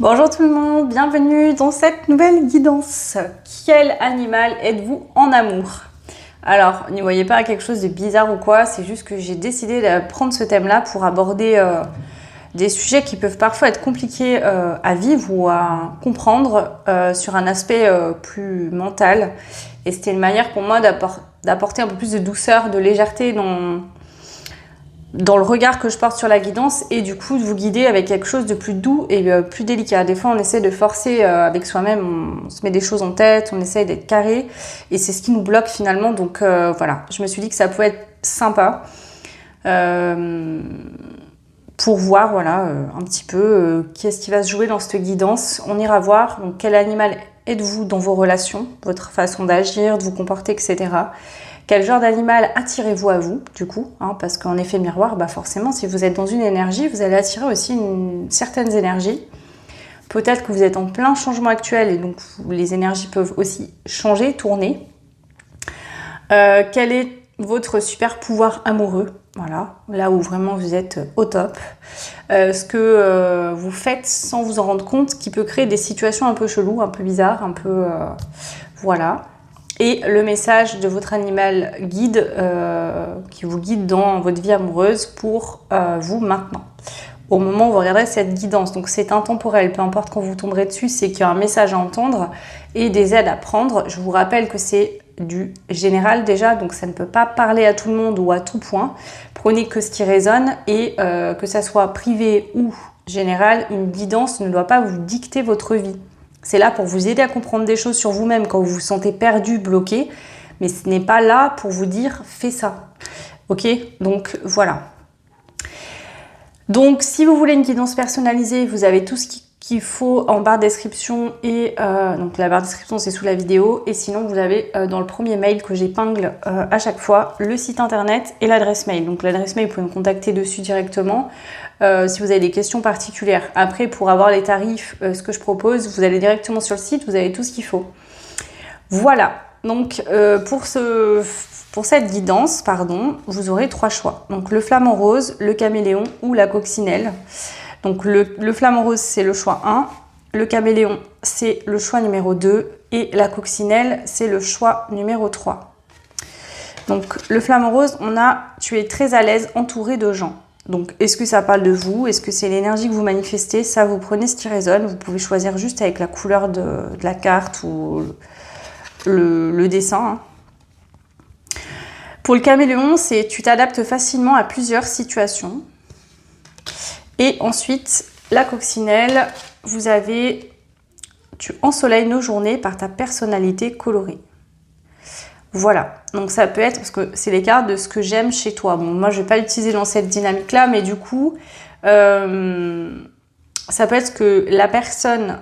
Bonjour tout le monde, bienvenue dans cette nouvelle guidance. Quel animal êtes-vous en amour? Alors, n'y voyez pas quelque chose de bizarre ou quoi, c'est juste que j'ai décidé de prendre ce thème-là pour aborder des sujets qui peuvent parfois être compliqués à vivre ou à comprendre sur un aspect plus mental. Et c'était une manière pour moi d'apporter un peu plus de douceur, de légèreté dans le regard que je porte sur la guidance et du coup de vous guider avec quelque chose de plus doux et plus délicat. Des fois on essaie de forcer avec soi-même, on se met des choses en tête, on essaie d'être carré et c'est ce qui nous bloque finalement. Donc voilà, je me suis dit que ça pouvait être sympa pour voir voilà, un petit peu qu'est-ce qui va se jouer dans cette guidance. On ira voir donc, quel animal êtes-vous dans vos relations, votre façon d'agir, de vous comporter, etc. Quel genre d'animal attirez-vous à vous, du coup, parce qu'en effet miroir, forcément, si vous êtes dans une énergie, vous allez attirer aussi certaines énergies. Peut-être que vous êtes en plein changement actuel et donc les énergies peuvent aussi changer, tourner. Quel est votre super pouvoir amoureux? Voilà, là où vraiment vous êtes au top. Ce que vous faites sans vous en rendre compte, qui peut créer des situations un peu cheloues, un peu bizarres, un peu... voilà. Et le message de votre animal guide qui vous guide dans votre vie amoureuse pour vous maintenant. Au moment où vous regarderez cette guidance, donc c'est intemporel, peu importe quand vous tomberez dessus, c'est qu'il y a un message à entendre et des aides à prendre. Je vous rappelle que c'est du général déjà, donc ça ne peut pas parler à tout le monde ou à tout point. Prenez que ce qui résonne et que ça soit privé ou général, une guidance ne doit pas vous dicter votre vie. C'est là pour vous aider à comprendre des choses sur vous-même quand vous vous sentez perdu, bloqué. Mais ce n'est pas là pour vous dire « fais ça ». Ok? Donc voilà. Donc si vous voulez une guidance personnalisée, vous avez tout ce qu'il faut en barre de description. Et donc la barre de description, c'est sous la vidéo. Et sinon, vous avez dans le premier mail que j'épingle à chaque fois, le site internet et l'adresse mail. Donc l'adresse mail, vous pouvez me contacter dessus directement. Si vous avez des questions particulières. Après, pour avoir les tarifs, ce que je propose, vous allez directement sur le site, vous avez tout ce qu'il faut. Voilà, donc pour cette guidance, vous aurez 3 choix. Donc le flamant rose, le caméléon ou la coccinelle. Donc le flamant rose, c'est le choix 1, le caméléon, c'est le choix numéro 2 et la coccinelle, c'est le choix numéro 3. Donc le flamant rose, tu es très à l'aise entouré de gens. Donc, est-ce que ça parle de vous? Est-ce que c'est l'énergie que vous manifestez? Ça, vous prenez ce qui résonne. Vous pouvez choisir juste avec la couleur de la carte ou le dessin. Pour le caméléon, c'est tu t'adaptes facilement à plusieurs situations. Et ensuite, la coccinelle, tu ensoleilles nos journées par ta personnalité colorée. Voilà, donc ça peut être, parce que c'est les cartes de ce que j'aime chez toi. Bon, moi, je ne vais pas l'utiliser dans cette dynamique-là, mais du coup, ça peut être que la personne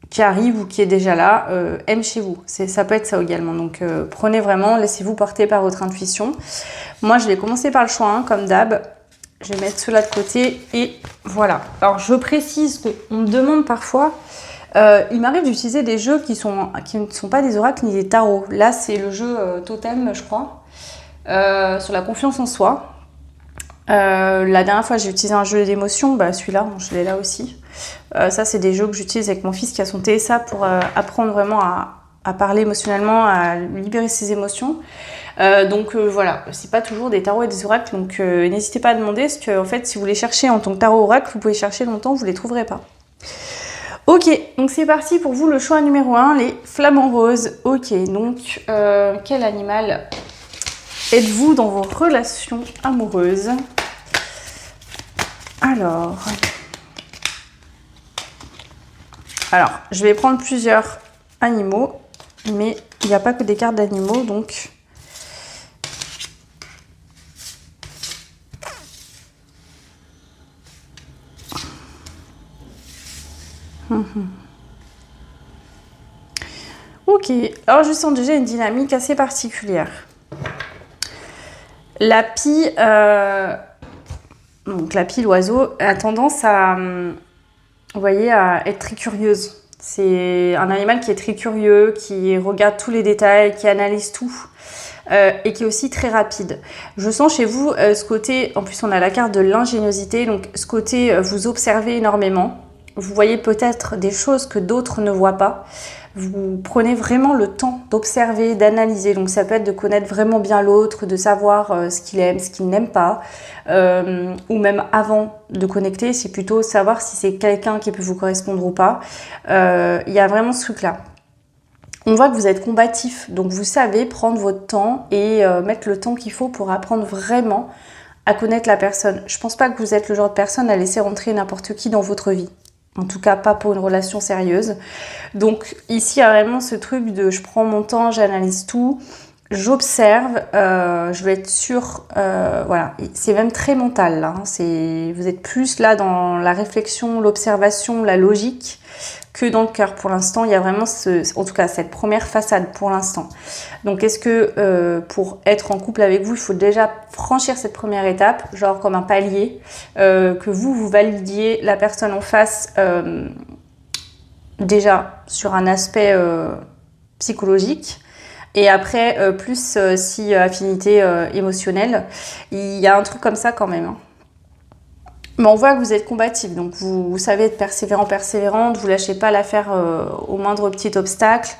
qui arrive ou qui est déjà là aime chez vous. Ça peut être ça également. Donc, prenez vraiment, laissez-vous porter par votre intuition. Moi, je vais commencer par le choix 1, comme d'hab. Je vais mettre cela de côté et voilà. Alors, je précise qu'on me demande parfois... il m'arrive d'utiliser des jeux qui ne sont pas des oracles ni des tarots. Là, c'est le jeu Totem, je crois, sur la confiance en soi. La dernière fois, j'ai utilisé un jeu d'émotions. Celui-là, je l'ai là aussi. Ça, c'est des jeux que j'utilise avec mon fils qui a son TSA pour apprendre vraiment à parler émotionnellement, à libérer ses émotions. Voilà, c'est pas toujours des tarots et des oracles. Donc, n'hésitez pas à demander, parce que en fait, si vous les cherchez en tant que tarot oracle, vous pouvez chercher longtemps, vous les trouverez pas. Ok, donc c'est parti pour vous, le choix numéro 1, les flamants roses. Ok, donc quel animal êtes-vous dans vos relations amoureuses? Alors, je vais prendre plusieurs animaux, mais il n'y a pas que des cartes d'animaux, donc... Ok, alors je sens déjà une dynamique assez particulière. La pie, donc la pie, l'oiseau, a tendance à, vous voyez, à être très curieuse. C'est un animal qui est très curieux, qui regarde tous les détails, qui analyse tout. et qui est aussi très rapide. Je sens chez vous ce côté, en plus on a la carte de l'ingéniosité, donc ce côté vous observez énormément, vous voyez peut-être des choses que d'autres ne voient pas. Vous prenez vraiment le temps d'observer, d'analyser. Donc ça peut être de connaître vraiment bien l'autre, de savoir ce qu'il aime, ce qu'il n'aime pas. Ou même avant de connecter, c'est plutôt savoir si c'est quelqu'un qui peut vous correspondre ou pas. Il y a vraiment ce truc-là. On voit que vous êtes combatif, donc vous savez prendre votre temps et mettre le temps qu'il faut pour apprendre vraiment à connaître la personne. Je pense pas que vous êtes le genre de personne à laisser rentrer n'importe qui dans votre vie. En tout cas, pas pour une relation sérieuse. Donc ici, il y a vraiment ce truc de je prends mon temps, j'analyse tout, j'observe, je vais être sûre, voilà. C'est même très mental, là. Vous êtes plus là dans la réflexion, l'observation, la logique, que dans le cœur. Pour l'instant, il y a vraiment, en tout cas, cette première façade pour l'instant. Donc, est-ce que pour être en couple avec vous, il faut déjà franchir cette première étape, genre comme un palier, que vous validiez la personne en face déjà sur un aspect psychologique, et après plus si affinité émotionnelle. Il y a un truc comme ça quand même, hein. Mais on voit que vous êtes combatif, donc vous savez être persévérante, vous lâchez pas l'affaire au moindre petit obstacle.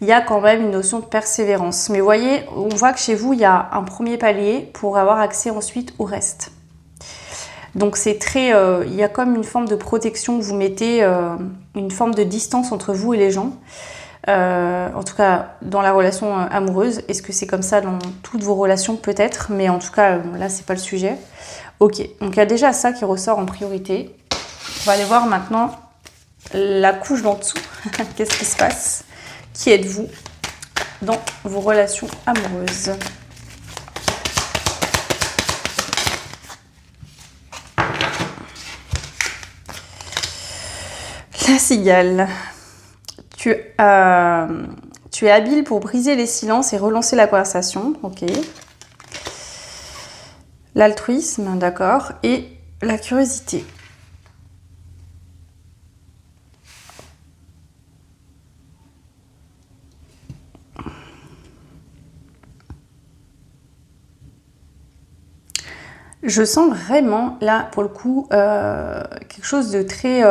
Il y a quand même une notion de persévérance. Mais vous voyez, on voit que chez vous, il y a un premier palier pour avoir accès ensuite au reste. Donc c'est très, il y a comme une forme de protection que vous mettez, une forme de distance entre vous et les gens. En tout cas, dans la relation amoureuse. Est-ce que c'est comme ça dans toutes vos relations? Peut-être, mais en tout cas, là, c'est pas le sujet. Ok, donc il y a déjà ça qui ressort en priorité. On va aller voir maintenant la couche d'en dessous. Qu'est-ce qui se passe? Qui êtes-vous dans vos relations amoureuses? La cigale. Tu es habile pour briser les silences et relancer la conversation. Ok. L'altruisme, d'accord. Et la curiosité. Je sens vraiment, là, pour le coup, quelque chose de très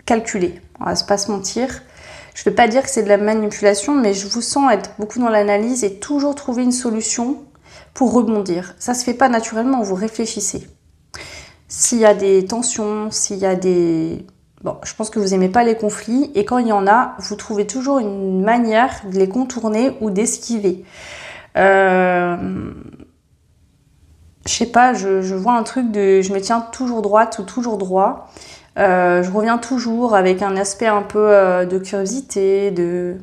calculé. On va pas se mentir. Je ne veux pas dire que c'est de la manipulation, mais je vous sens être beaucoup dans l'analyse et toujours trouver une solution pour rebondir. Ça ne se fait pas naturellement, vous réfléchissez. S'il y a des tensions, s'il y a des... Bon, je pense que vous n'aimez pas les conflits, et quand il y en a, vous trouvez toujours une manière de les contourner ou d'esquiver. Je sais pas, je vois un truc de... Je me tiens toujours droite ou toujours droit. Je reviens toujours avec un aspect un peu de curiosité, de...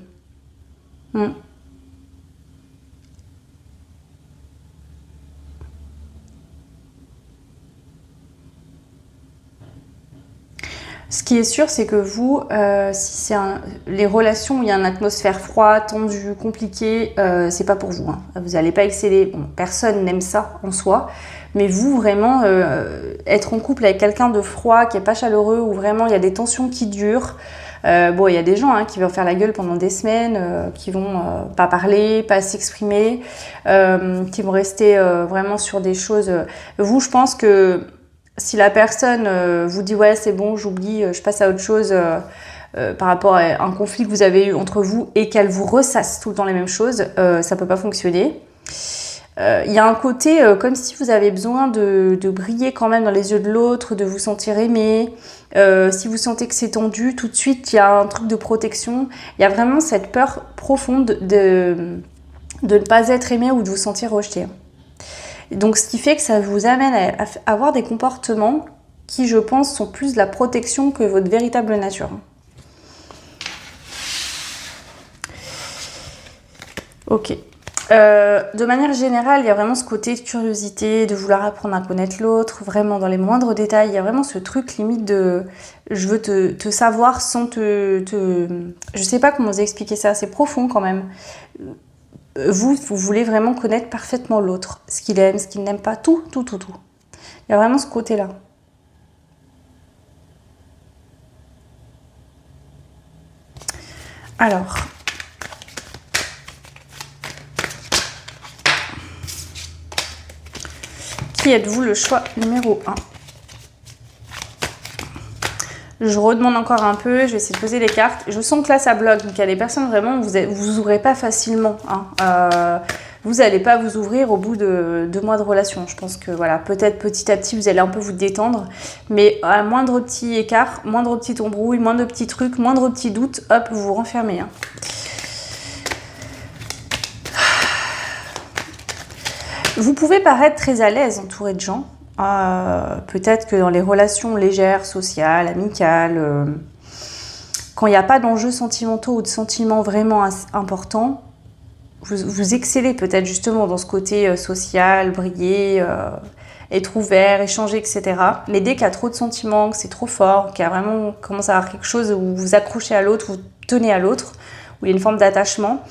Ce qui est sûr, c'est que vous, si c'est les relations où il y a une atmosphère froide, tendue, compliquée, c'est pas pour vous, hein. Vous n'allez pas exceller. Bon, personne n'aime ça en soi, mais vous, vraiment, être en couple avec quelqu'un de froid, qui est pas chaleureux, où vraiment il y a des tensions qui durent. Bon, il y a des gens qui vont faire la gueule pendant des semaines, qui vont pas parler, pas s'exprimer, qui vont rester vraiment sur des choses. Vous, je pense que si la personne vous dit ouais c'est bon, j'oublie, je passe à autre chose par rapport à un conflit que vous avez eu entre vous et qu'elle vous ressasse tout le temps les mêmes choses, ça peut pas fonctionner. Il y a un côté comme si vous avez besoin de briller quand même dans les yeux de l'autre, de vous sentir aimé. Si vous sentez que c'est tendu, tout de suite il y a un truc de protection. Il y a vraiment cette peur profonde de ne pas être aimé ou de vous sentir rejeté. Donc ce qui fait que ça vous amène à avoir des comportements qui, je pense, sont plus de la protection que votre véritable nature. Ok. De manière générale, il y a vraiment ce côté de curiosité, de vouloir apprendre à connaître l'autre, vraiment dans les moindres détails. Il y a vraiment ce truc limite de je veux te savoir sans te... Je sais pas comment vous expliquer ça, c'est profond quand même. Vous voulez vraiment connaître parfaitement l'autre, ce qu'il aime, ce qu'il n'aime pas, tout. Il y a vraiment ce côté-là. Alors, Qui êtes-vous? Le choix numéro 1. Je redemande encore un peu, je vais essayer de poser les cartes. Je sens que là, ça bloque. Donc, il y a des personnes vraiment, vous ouvrez pas facilement. Hein. Vous n'allez pas vous ouvrir au bout de 2 mois de relation. Je pense que, voilà, peut-être petit à petit, vous allez un peu vous détendre. Mais à moindre petit écart, moindre petite embrouille, moindre petit truc, moindre petit doute, hop, vous vous renfermez. Hein. Vous pouvez paraître très à l'aise entouré de gens. Peut-être que dans les relations légères, sociales, amicales, quand il n'y a pas d'enjeux sentimentaux ou de sentiments vraiment importants, vous excellez peut-être justement dans ce côté social, briller, être ouvert, échanger, etc. Mais dès qu'il y a trop de sentiments, que c'est trop fort, qu'il y a vraiment commence à avoir quelque chose où vous vous accrochez à l'autre, vous tenez à l'autre, où il y a une forme d'attachement,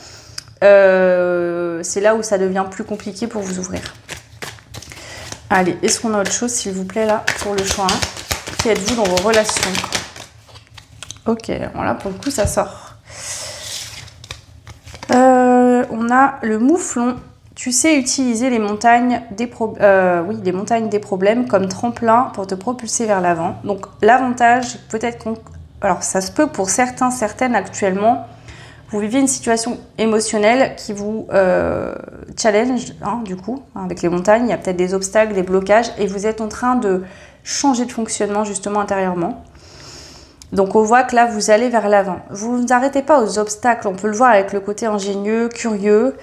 c'est là où ça devient plus compliqué pour vous ouvrir. Allez, est-ce qu'on a autre chose, s'il vous plaît, là, pour le choix 1? Qui êtes-vous dans vos relations? Ok, bon là, pour le coup, ça sort. On a le mouflon. Tu sais utiliser les montagnes des montagnes des problèmes comme tremplin pour te propulser vers l'avant. Donc, l'avantage, peut-être alors, ça se peut pour certains, certaines actuellement, vous vivez une situation émotionnelle qui vous challenge, hein, du coup, hein, avec les montagnes. Il y a peut-être des obstacles, des blocages, et vous êtes en train de changer de fonctionnement, justement, intérieurement. Donc, on voit que là, vous allez vers l'avant. Vous ne vous arrêtez pas aux obstacles. On peut le voir avec le côté ingénieux, curieux,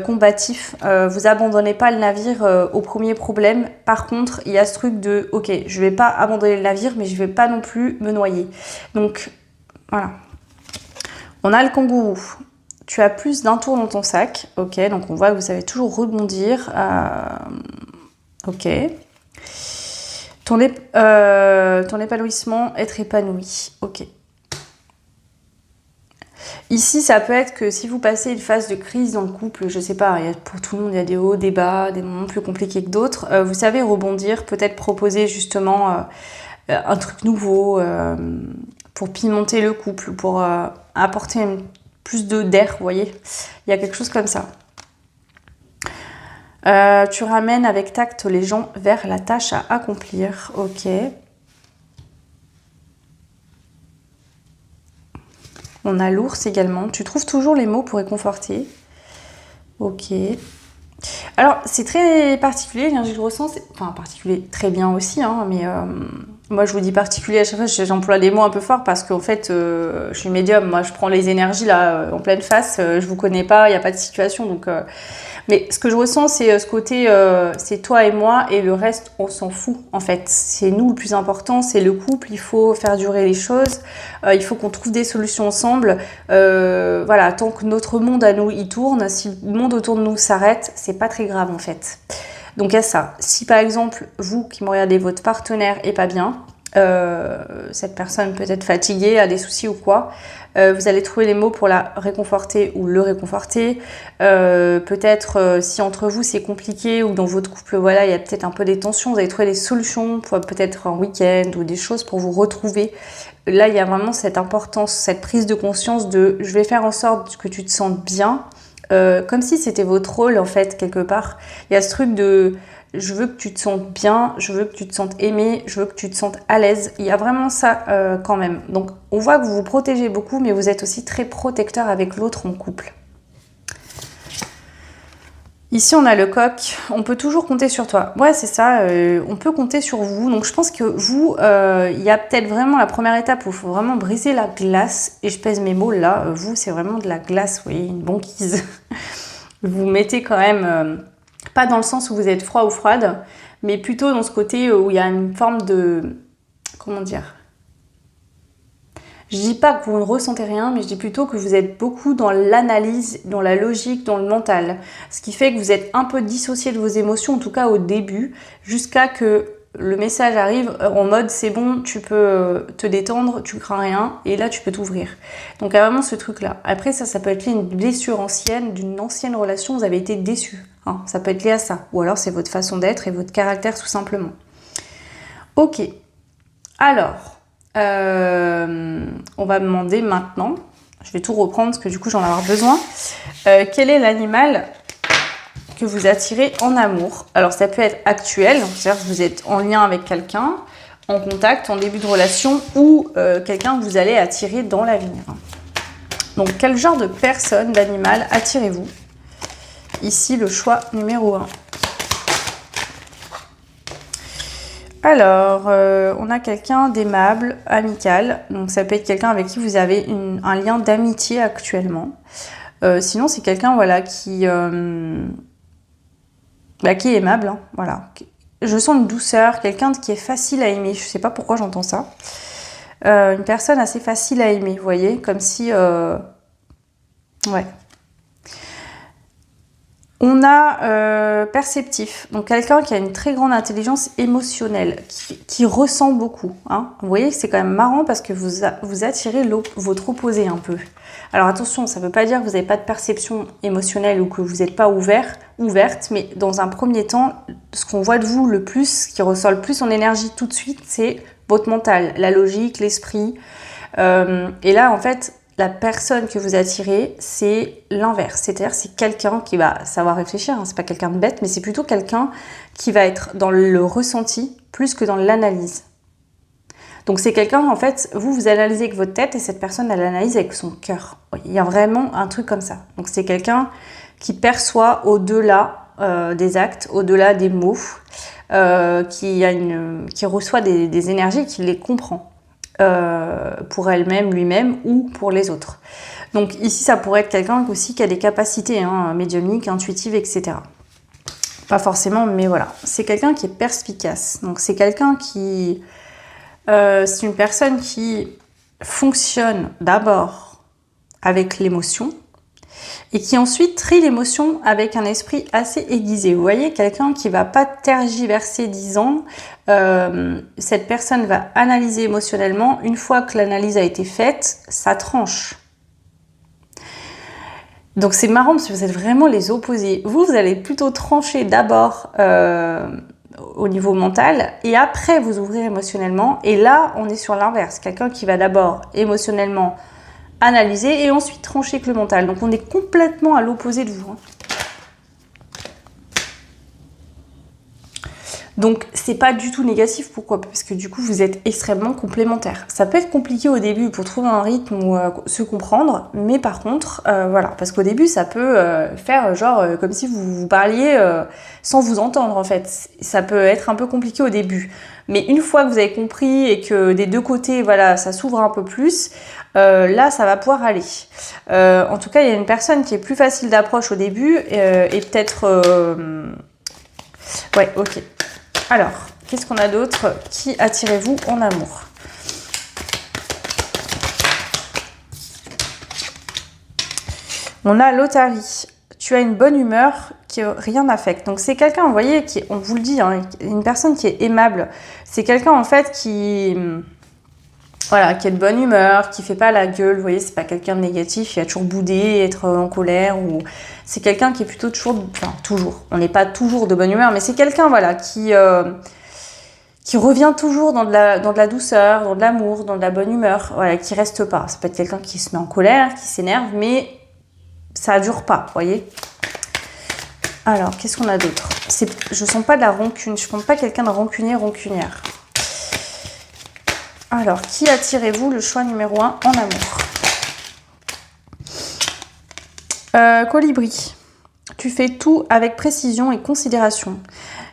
combatif. Vous abandonnez pas le navire au premier problème. Par contre, il y a ce truc de « Ok, je vais pas abandonner le navire, mais je vais pas non plus me noyer. » Donc, voilà. On a le kangourou. Tu as plus d'un tour dans ton sac. Ok, donc on voit que vous savez toujours rebondir. Ok. Ton épanouissement, être épanoui. Ok. Ici, ça peut être que si vous passez une phase de crise dans le couple, je sais pas, pour tout le monde, il y a des hauts, des bas, des moments plus compliqués que d'autres. Vous savez rebondir, peut-être proposer justement un truc nouveau pour pimenter le couple, pour apporter plus d'air, vous voyez. Il y a quelque chose comme ça. Tu ramènes avec tact les gens vers la tâche à accomplir. Ok. On a l'ours également. Tu trouves toujours les mots pour réconforter. Ok. Alors, c'est très particulier, l'énergie que je ressens. Enfin, particulier, très bien aussi, hein, mais moi, je vous dis particulier à chaque fois, j'emploie des mots un peu forts parce qu'en fait, je suis médium. Moi, je prends les énergies là en pleine face. Je vous connais pas, il n'y a pas de situation. Donc, mais ce que je ressens, c'est ce côté, c'est toi et moi et le reste, on s'en fout en fait. C'est nous le plus important, c'est le couple. Il faut faire durer les choses. Il faut qu'on trouve des solutions ensemble. Voilà, tant que notre monde à nous, il tourne. Si le monde autour de nous s'arrête, c'est pas très grave en fait. Donc à ça, si par exemple, vous qui me regardez, votre partenaire est pas bien, cette personne peut être fatiguée, a des soucis ou quoi, vous allez trouver les mots pour la réconforter ou le réconforter. Peut-être si entre vous c'est compliqué ou dans votre couple, voilà, il y a peut-être un peu des tensions, vous allez trouver des solutions, peut-être un week-end ou des choses pour vous retrouver. Là, il y a vraiment cette importance, cette prise de conscience de je vais faire en sorte que tu te sentes bien. Comme si c'était votre rôle en fait quelque part. Il y a ce truc de je veux que tu te sentes bien, je veux que tu te sentes aimé, je veux que tu te sentes à l'aise. Il y a vraiment ça quand même. Donc on voit que vous vous protégez beaucoup, mais vous êtes aussi très protecteur avec l'autre en couple. Ici, on a le coq. On peut toujours compter sur toi. Ouais, c'est ça. On peut compter sur vous. Donc, je pense que vous, il y a peut-être vraiment la première étape où il faut vraiment briser la glace. Et je pèse mes mots là. Vous, c'est vraiment de la glace, vous voyez, une banquise. Vous mettez quand même, pas dans le sens où vous êtes froid ou froide, mais plutôt dans ce côté où il y a une forme de... Comment dire ? Je dis pas que vous ne ressentez rien, mais je dis plutôt que vous êtes beaucoup dans l'analyse, dans la logique, dans le mental. Ce qui fait que vous êtes un peu dissocié de vos émotions, en tout cas au début, jusqu'à que le message arrive en mode c'est bon, tu peux te détendre, tu crains rien, et là tu peux t'ouvrir. Donc il y a vraiment ce truc-là. Après ça peut être lié à une blessure ancienne, d'une ancienne relation, vous avez été déçu. Hein, ça peut être lié à ça. Ou alors c'est votre façon d'être et votre caractère tout simplement. Ok. Alors... on va me demander maintenant, je vais tout reprendre parce que du coup j'en ai avoir besoin, quel est l'animal que vous attirez en amour. Alors ça peut être actuel, c'est-à-dire que vous êtes en lien avec quelqu'un, en contact, en début de relation, ou quelqu'un que vous allez attirer dans l'avenir. Donc quel genre de personne, d'animal attirez-vous? Ici le choix numéro 1. Alors, on a quelqu'un d'aimable, amical. Donc ça peut être quelqu'un avec qui vous avez un lien d'amitié actuellement. Sinon c'est quelqu'un voilà, qui est aimable. Hein, voilà. Je sens une douceur, quelqu'un qui est facile à aimer. Je ne sais pas pourquoi j'entends ça. Une personne assez facile à aimer, vous voyez, comme si... ouais. On a perceptif, donc quelqu'un qui a une très grande intelligence émotionnelle, qui ressent beaucoup. Hein. Vous voyez que c'est quand même marrant parce que vous attirez votre opposé un peu. Alors attention, ça ne veut pas dire que vous n'avez pas de perception émotionnelle ou que vous n'êtes pas ouverte, mais dans un premier temps, ce qu'on voit de vous le plus, ce qui ressort le plus en énergie tout de suite, c'est votre mental, la logique, l'esprit. Et là, en fait, la personne que vous attirez, c'est l'inverse. C'est-à-dire c'est quelqu'un qui va savoir réfléchir, hein, c'est pas quelqu'un de bête, mais c'est plutôt quelqu'un qui va être dans le ressenti plus que dans l'analyse. Donc c'est quelqu'un, en fait, vous analysez avec votre tête et cette personne, elle analyse avec son cœur. Il y a vraiment un truc comme ça. Donc c'est quelqu'un qui perçoit au-delà des actes, au-delà des mots, qui reçoit des énergies, qui les comprend. Pour elle-même, lui-même ou pour les autres. Donc ici, ça pourrait être quelqu'un aussi qui a des capacités médiumniques, intuitives, etc. Pas forcément, mais voilà. C'est quelqu'un qui est perspicace. Donc c'est quelqu'un qui... c'est une personne qui fonctionne d'abord avec l'émotion et qui ensuite trie l'émotion avec un esprit assez aiguisé. Vous voyez, quelqu'un qui ne va pas tergiverser 10 ans, cette personne va analyser émotionnellement. Une fois que l'analyse a été faite, ça tranche. Donc c'est marrant parce que vous êtes vraiment les opposés. Vous allez plutôt trancher d'abord au niveau mental et après vous ouvrir émotionnellement. Et là, on est sur l'inverse. Quelqu'un qui va d'abord émotionnellement analyser et ensuite trancher avec le mental. Donc on est complètement à l'opposé de vous. Hein. Donc c'est pas du tout négatif. Pourquoi? Parce que du coup vous êtes extrêmement complémentaires. Ça peut être compliqué au début pour trouver un rythme ou se comprendre, mais par contre voilà, parce qu'au début ça peut faire genre comme si vous parliez sans vous entendre en fait. Ça peut être un peu compliqué au début. Mais une fois que vous avez compris et que des deux côtés voilà, ça s'ouvre un peu plus, là ça va pouvoir aller. En tout cas il y a une personne qui est plus facile d'approche au début et peut-être... ouais, ok. Alors, qu'est-ce qu'on a d'autre? Qui attirez-vous en amour? On a l'Otari. Tu as une bonne humeur qui rien n'affecte. Donc c'est quelqu'un, vous voyez, qui, on vous le dit, hein, une personne qui est aimable. C'est quelqu'un en fait qui... Voilà, qui est de bonne humeur, qui fait pas la gueule, vous voyez, c'est pas quelqu'un de négatif, il va toujours bouder, être en colère, ou c'est quelqu'un qui est plutôt toujours, on n'est pas toujours de bonne humeur, mais c'est quelqu'un, voilà, qui revient toujours dans de la douceur, dans de l'amour, dans de la bonne humeur, voilà, qui reste pas. Ça peut être quelqu'un qui se met en colère, qui s'énerve, mais ça dure pas, vous voyez. Alors, qu'est-ce qu'on a d'autre? Je sens pas de la rancune, je sens pas quelqu'un de rancunière. Alors, qui attirez-vous? Le choix numéro 1 en amour. Colibri. Tu fais tout avec précision et considération.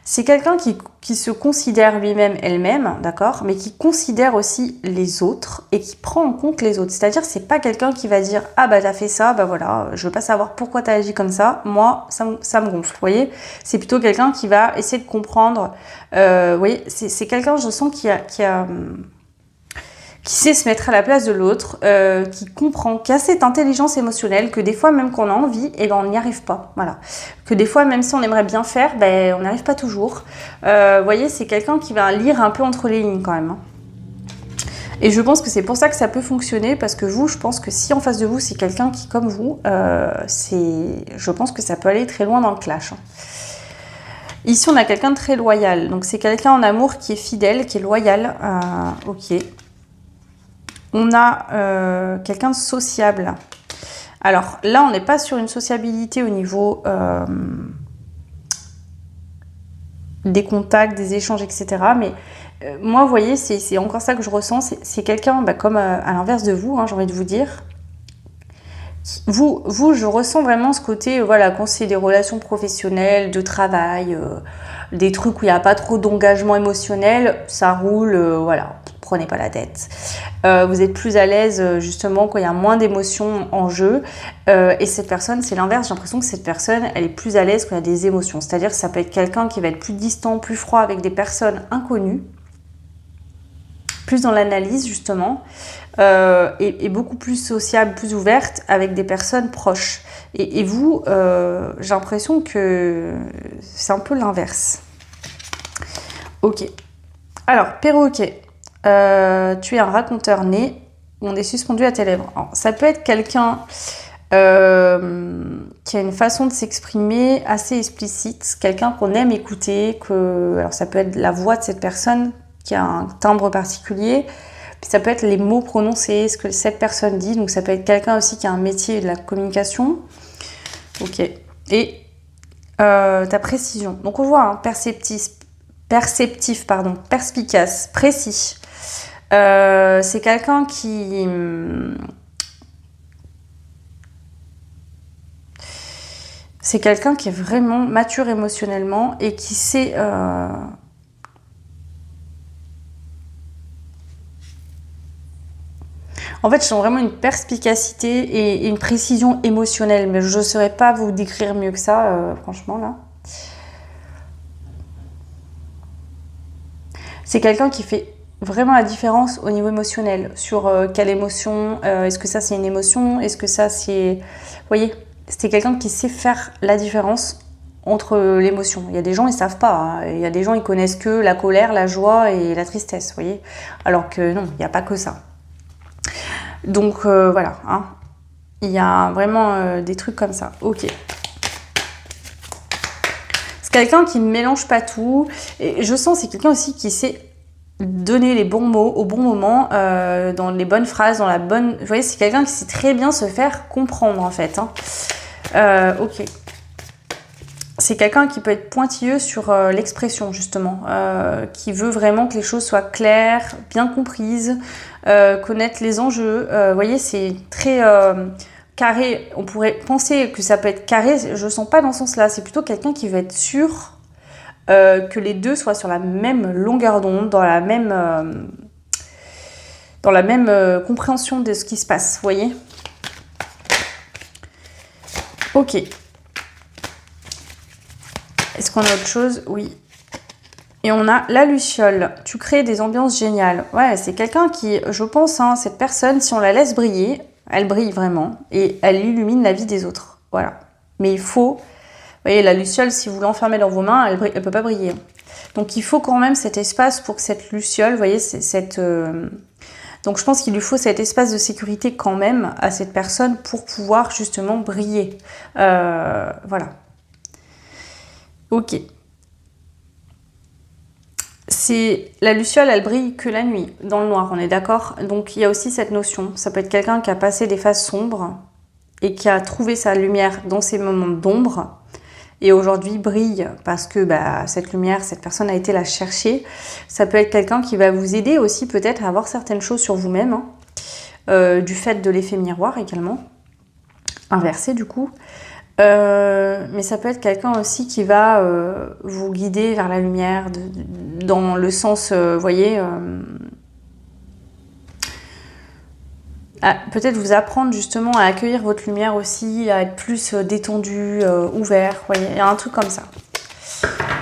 C'est quelqu'un qui se considère lui-même, elle-même, d'accord, mais qui considère aussi les autres et qui prend en compte les autres. C'est-à-dire que c'est pas quelqu'un qui va dire « Ah bah t'as fait ça, bah voilà, je veux pas savoir pourquoi t'as agi comme ça, moi ça me gonfle », vous voyez. C'est plutôt quelqu'un qui va essayer de comprendre, vous voyez, c'est quelqu'un, je sens, qui sait se mettre à la place de l'autre, qui comprend, qui a cette intelligence émotionnelle que des fois, même quand on a envie, eh ben, on n'y arrive pas. Voilà. Que des fois, même si on aimerait bien faire, ben, on n'y arrive pas toujours. Vous voyez, c'est quelqu'un qui va lire un peu entre les lignes quand même. Hein. Et je pense que c'est pour ça que ça peut fonctionner, parce que vous, je pense que si en face de vous, c'est quelqu'un qui, comme vous, je pense que ça peut aller très loin dans le clash. Hein. Ici, on a quelqu'un de très loyal. Donc, c'est quelqu'un en amour qui est fidèle, qui est loyal. Ok. On a quelqu'un de sociable. Alors là, on n'est pas sur une sociabilité au niveau des contacts, des échanges, etc. Mais moi, vous voyez, c'est encore ça que je ressens. C'est quelqu'un, comme à l'inverse de vous, j'ai envie de vous dire. Vous, je ressens vraiment ce côté, voilà, quand c'est des relations professionnelles, de travail, des trucs où il n'y a pas trop d'engagement émotionnel, ça roule, voilà, prenez pas la tête. Vous êtes plus à l'aise, justement, quand il y a moins d'émotions en jeu. Et cette personne, c'est l'inverse, j'ai l'impression que cette personne, elle est plus à l'aise quand il y a des émotions. C'est-à-dire que ça peut être quelqu'un qui va être plus distant, plus froid avec des personnes inconnues, plus dans l'analyse, justement. Et beaucoup plus sociable, plus ouverte avec des personnes proches. Et vous, j'ai l'impression que c'est un peu l'inverse. Ok. Alors, perroquet, tu es un raconteur né, on est suspendu à tes lèvres. Alors, ça peut être quelqu'un qui a une façon de s'exprimer assez explicite, quelqu'un qu'on aime écouter, alors ça peut être la voix de cette personne qui a un timbre particulier. Puis ça peut être les mots prononcés, ce que cette personne dit. Donc ça peut être quelqu'un aussi qui a un métier de la communication. Ok. Et ta précision. Donc on voit perceptif, perspicace, précis. C'est quelqu'un qui... C'est quelqu'un qui est vraiment mature émotionnellement et qui sait... En fait, je sens vraiment une perspicacité et une précision émotionnelle, mais je ne saurais pas vous décrire mieux que ça, franchement, là. C'est quelqu'un qui fait vraiment la différence au niveau émotionnel, sur quelle émotion, est-ce que ça c'est une émotion, est-ce que ça c'est... Vous voyez, c'est quelqu'un qui sait faire la différence entre l'émotion. Il y a des gens, ils ne savent pas, hein. Il y a des gens, ils connaissent que la colère, la joie et la tristesse, vous voyez. Alors que non, il n'y a pas que ça. Donc voilà, il y a vraiment des trucs comme ça. Ok. C'est quelqu'un qui ne mélange pas tout. Et je sens c'est quelqu'un aussi qui sait donner les bons mots au bon moment, dans les bonnes phrases, dans la bonne... Vous voyez, c'est quelqu'un qui sait très bien se faire comprendre en fait. Ok. C'est quelqu'un qui peut être pointilleux sur l'expression justement, qui veut vraiment que les choses soient claires, bien comprises, connaître les enjeux. Vous voyez, c'est très carré. On pourrait penser que ça peut être carré, je ne sens pas dans ce sens-là. C'est plutôt quelqu'un qui veut être sûr que les deux soient sur la même longueur d'onde, dans la même compréhension de ce qui se passe, vous voyez. Ok. Est-ce qu'on a autre chose? Oui. Et on a la luciole. Tu crées des ambiances géniales. Ouais, c'est quelqu'un qui, je pense, cette personne, si on la laisse briller, elle brille vraiment et elle illumine la vie des autres. Voilà. Mais il faut... Vous voyez, la luciole, si vous l'enfermez dans vos mains, elle ne peut pas briller. Donc il faut quand même cet espace pour que cette luciole, vous voyez, donc je pense qu'il lui faut cet espace de sécurité quand même à cette personne pour pouvoir justement briller. Voilà. Ok. La luciole, elle brille que la nuit, dans le noir, on est d'accord? Donc il y a aussi cette notion. Ça peut être quelqu'un qui a passé des phases sombres et qui a trouvé sa lumière dans ces moments d'ombre et aujourd'hui brille parce que cette lumière, cette personne a été la chercher. Ça peut être quelqu'un qui va vous aider aussi peut-être à voir certaines choses sur vous-même, du fait de l'effet miroir également, inversé du coup. Mais ça peut être quelqu'un aussi qui va vous guider vers la lumière, dans le sens, vous voyez, peut-être vous apprendre justement à accueillir votre lumière aussi, à être plus détendu, ouvert, vous voyez, il y a un truc comme ça.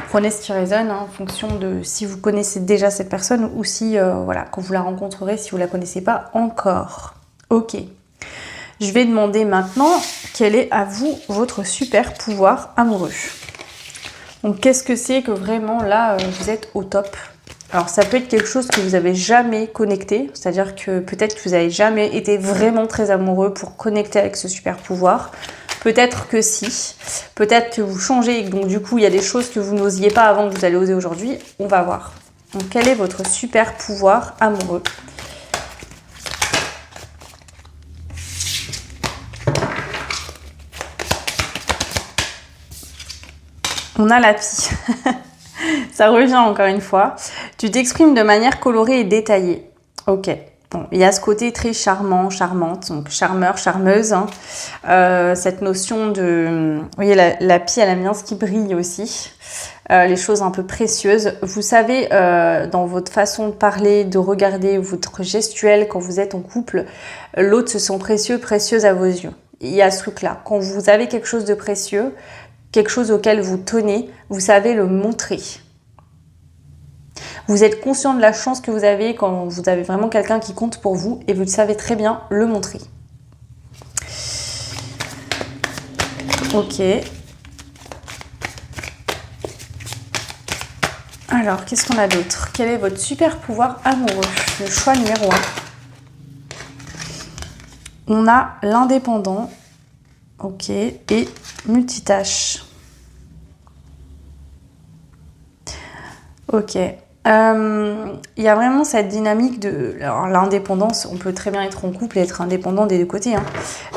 Prenez ce qui résonne en fonction de si vous connaissez déjà cette personne ou si, voilà, quand vous la rencontrerez, si vous ne la connaissez pas encore. Ok. Je vais demander maintenant quel est à vous votre super pouvoir amoureux. Donc qu'est-ce que c'est que vraiment là vous êtes au top? Alors ça peut être quelque chose que vous n'avez jamais connecté, c'est-à-dire que peut-être que vous n'avez jamais été vraiment très amoureux pour connecter avec ce super pouvoir. Peut-être que si, peut-être que vous changez et que donc du coup il y a des choses que vous n'osiez pas avant que vous allez oser aujourd'hui. On va voir. Donc quel est votre super pouvoir amoureux? On a la pie. Ça revient encore une fois. Tu t'exprimes de manière colorée et détaillée. Ok. Bon, il y a ce côté très charmant, charmante, donc charmeur, charmeuse. Hein. Cette notion de... Vous voyez, la pie, elle aime bien ce qui brille aussi. Les choses un peu précieuses. Vous savez, dans votre façon de parler, de regarder, votre gestuelle, quand vous êtes en couple, l'autre se sent précieux, précieuse à vos yeux. Il y a ce truc-là. Quand vous avez quelque chose de précieux, quelque chose auquel vous tenez, vous savez le montrer. Vous êtes conscient de la chance que vous avez quand vous avez vraiment quelqu'un qui compte pour vous et vous savez très bien le montrer. Ok. Alors, qu'est-ce qu'on a d'autre? Quel est votre super pouvoir amoureux? Le choix numéro 1. On a l'indépendant. Ok. Et multitâche. Ok. Il y a vraiment cette dynamique de... Alors, l'indépendance, on peut très bien être en couple et être indépendant des deux côtés. Hein.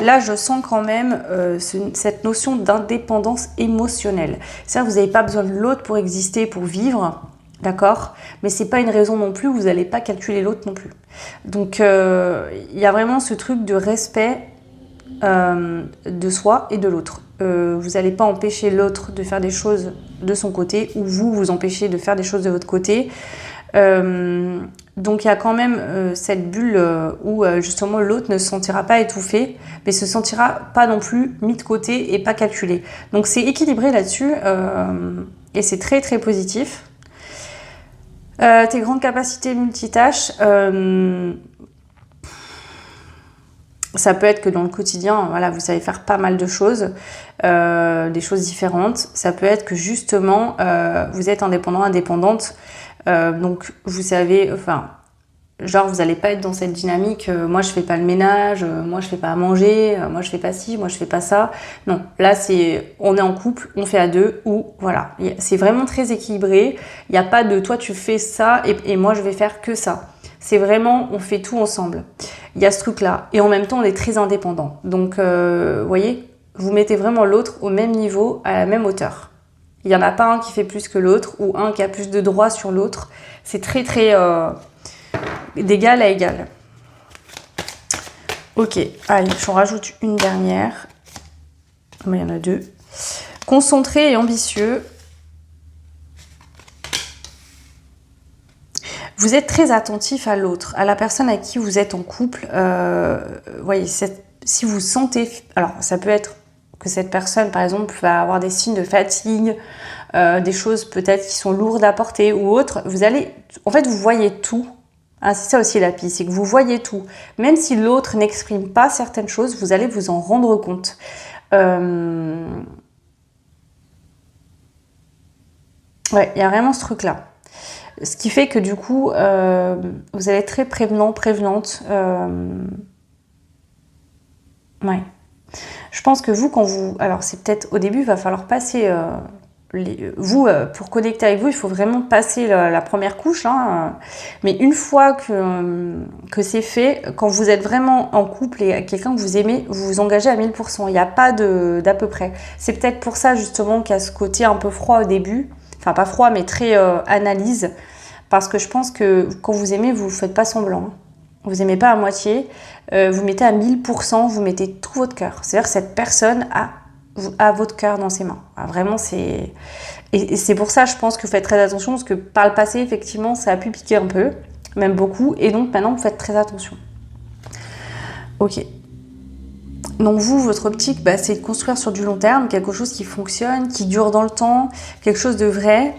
Là, je sens quand même cette notion d'indépendance émotionnelle. C'est-à-dire que vous n'avez pas besoin de l'autre pour exister, pour vivre, d'accord? Mais c'est pas une raison non plus, vous n'allez pas calculer l'autre non plus. Donc, il y a vraiment ce truc de respect de soi et de l'autre. Vous n'allez pas empêcher l'autre de faire des choses de son côté ou vous empêchez de faire des choses de votre côté. Donc il y a quand même cette bulle où justement l'autre ne se sentira pas étouffé, mais se sentira pas non plus mis de côté et pas calculé. Donc c'est équilibré là-dessus et c'est très très positif. Tes grandes capacités multitâches, ça peut être que dans le quotidien, voilà, vous savez faire pas mal de choses, des choses différentes. Ça peut être que justement, vous êtes indépendant, indépendante. Donc, vous savez, enfin, genre, vous n'allez pas être dans cette dynamique, moi, je fais pas le ménage, moi, je fais pas à manger, moi, je fais pas ci, moi, je fais pas ça. Non, là, on est en couple, on fait à deux, ou voilà. C'est vraiment très équilibré. Il n'y a pas de toi, tu fais ça et moi, je vais faire que ça. C'est vraiment, on fait tout ensemble. Il y a ce truc-là. Et en même temps, on est très indépendant. Donc, vous voyez, vous mettez vraiment l'autre au même niveau, à la même hauteur. Il n'y en a pas un qui fait plus que l'autre ou un qui a plus de droits sur l'autre. C'est très, très d'égal à égal. Ok, allez, j'en rajoute une dernière. Il y en a deux. Concentré et ambitieux. Vous êtes très attentif à l'autre, à la personne avec qui vous êtes en couple. Voyez, si vous sentez... Alors, ça peut être que cette personne, par exemple, va avoir des signes de fatigue, des choses peut-être qui sont lourdes à porter ou autres. Vous allez... En fait, vous voyez tout. Ah, c'est ça aussi la piste, c'est que vous voyez tout. Même si l'autre n'exprime pas certaines choses, vous allez vous en rendre compte. Ouais, il y a vraiment ce truc-là. Ce qui fait que du coup, vous allez être très prévenant, prévenante. Ouais. Je pense que vous, quand vous... Alors, c'est peut-être au début, il va falloir passer... pour connecter avec vous, il faut vraiment passer la première couche. Hein. Mais une fois que c'est fait, quand vous êtes vraiment en couple et quelqu'un que vous aimez, vous vous engagez à 1000%. Il n'y a pas d'à peu près. C'est peut-être pour ça, justement, qu'il y a ce côté un peu froid au début. Enfin, pas froid, mais très analyse. Parce que je pense que quand vous aimez, vous ne faites pas semblant. Vous n'aimez pas à moitié. Vous mettez à 1000%, vous mettez tout votre cœur. C'est-à-dire que cette personne a votre cœur dans ses mains. Vraiment, c'est... Et c'est pour ça, je pense que vous faites très attention. Parce que par le passé, effectivement, ça a pu piquer un peu. Même beaucoup. Et donc, maintenant, vous faites très attention. Ok. Donc vous, votre optique, c'est de construire sur du long terme, quelque chose qui fonctionne, qui dure dans le temps, quelque chose de vrai.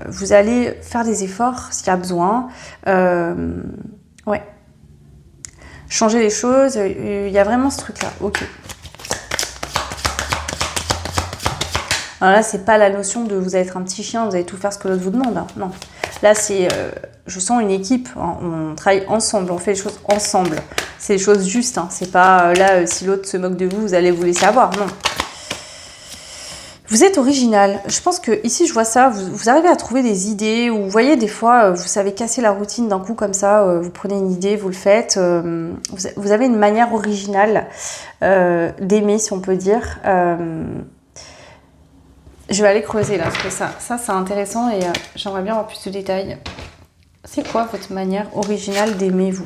Vous allez faire des efforts s'il y a besoin. Ouais. Changer les choses, il y a vraiment ce truc-là. Ok. Alors là, c'est pas la notion de vous allez être un petit chien, vous allez tout faire ce que l'autre vous demande. Hein. Non. Là, c'est, je sens une équipe. Hein. On travaille ensemble, on fait les choses ensemble. C'est des choses justes. Hein. C'est pas là, si l'autre se moque de vous, vous allez vous laisser avoir. Non. Vous êtes original. Je pense que ici, je vois ça. Vous arrivez à trouver des idées. Ou vous voyez, des fois, vous savez casser la routine d'un coup comme ça. Vous prenez une idée, vous le faites. Vous avez une manière originale d'aimer, si on peut dire. Je vais aller creuser là, parce que ça c'est intéressant et j'aimerais bien avoir plus de détails. C'est quoi votre manière originale d'aimer, vous?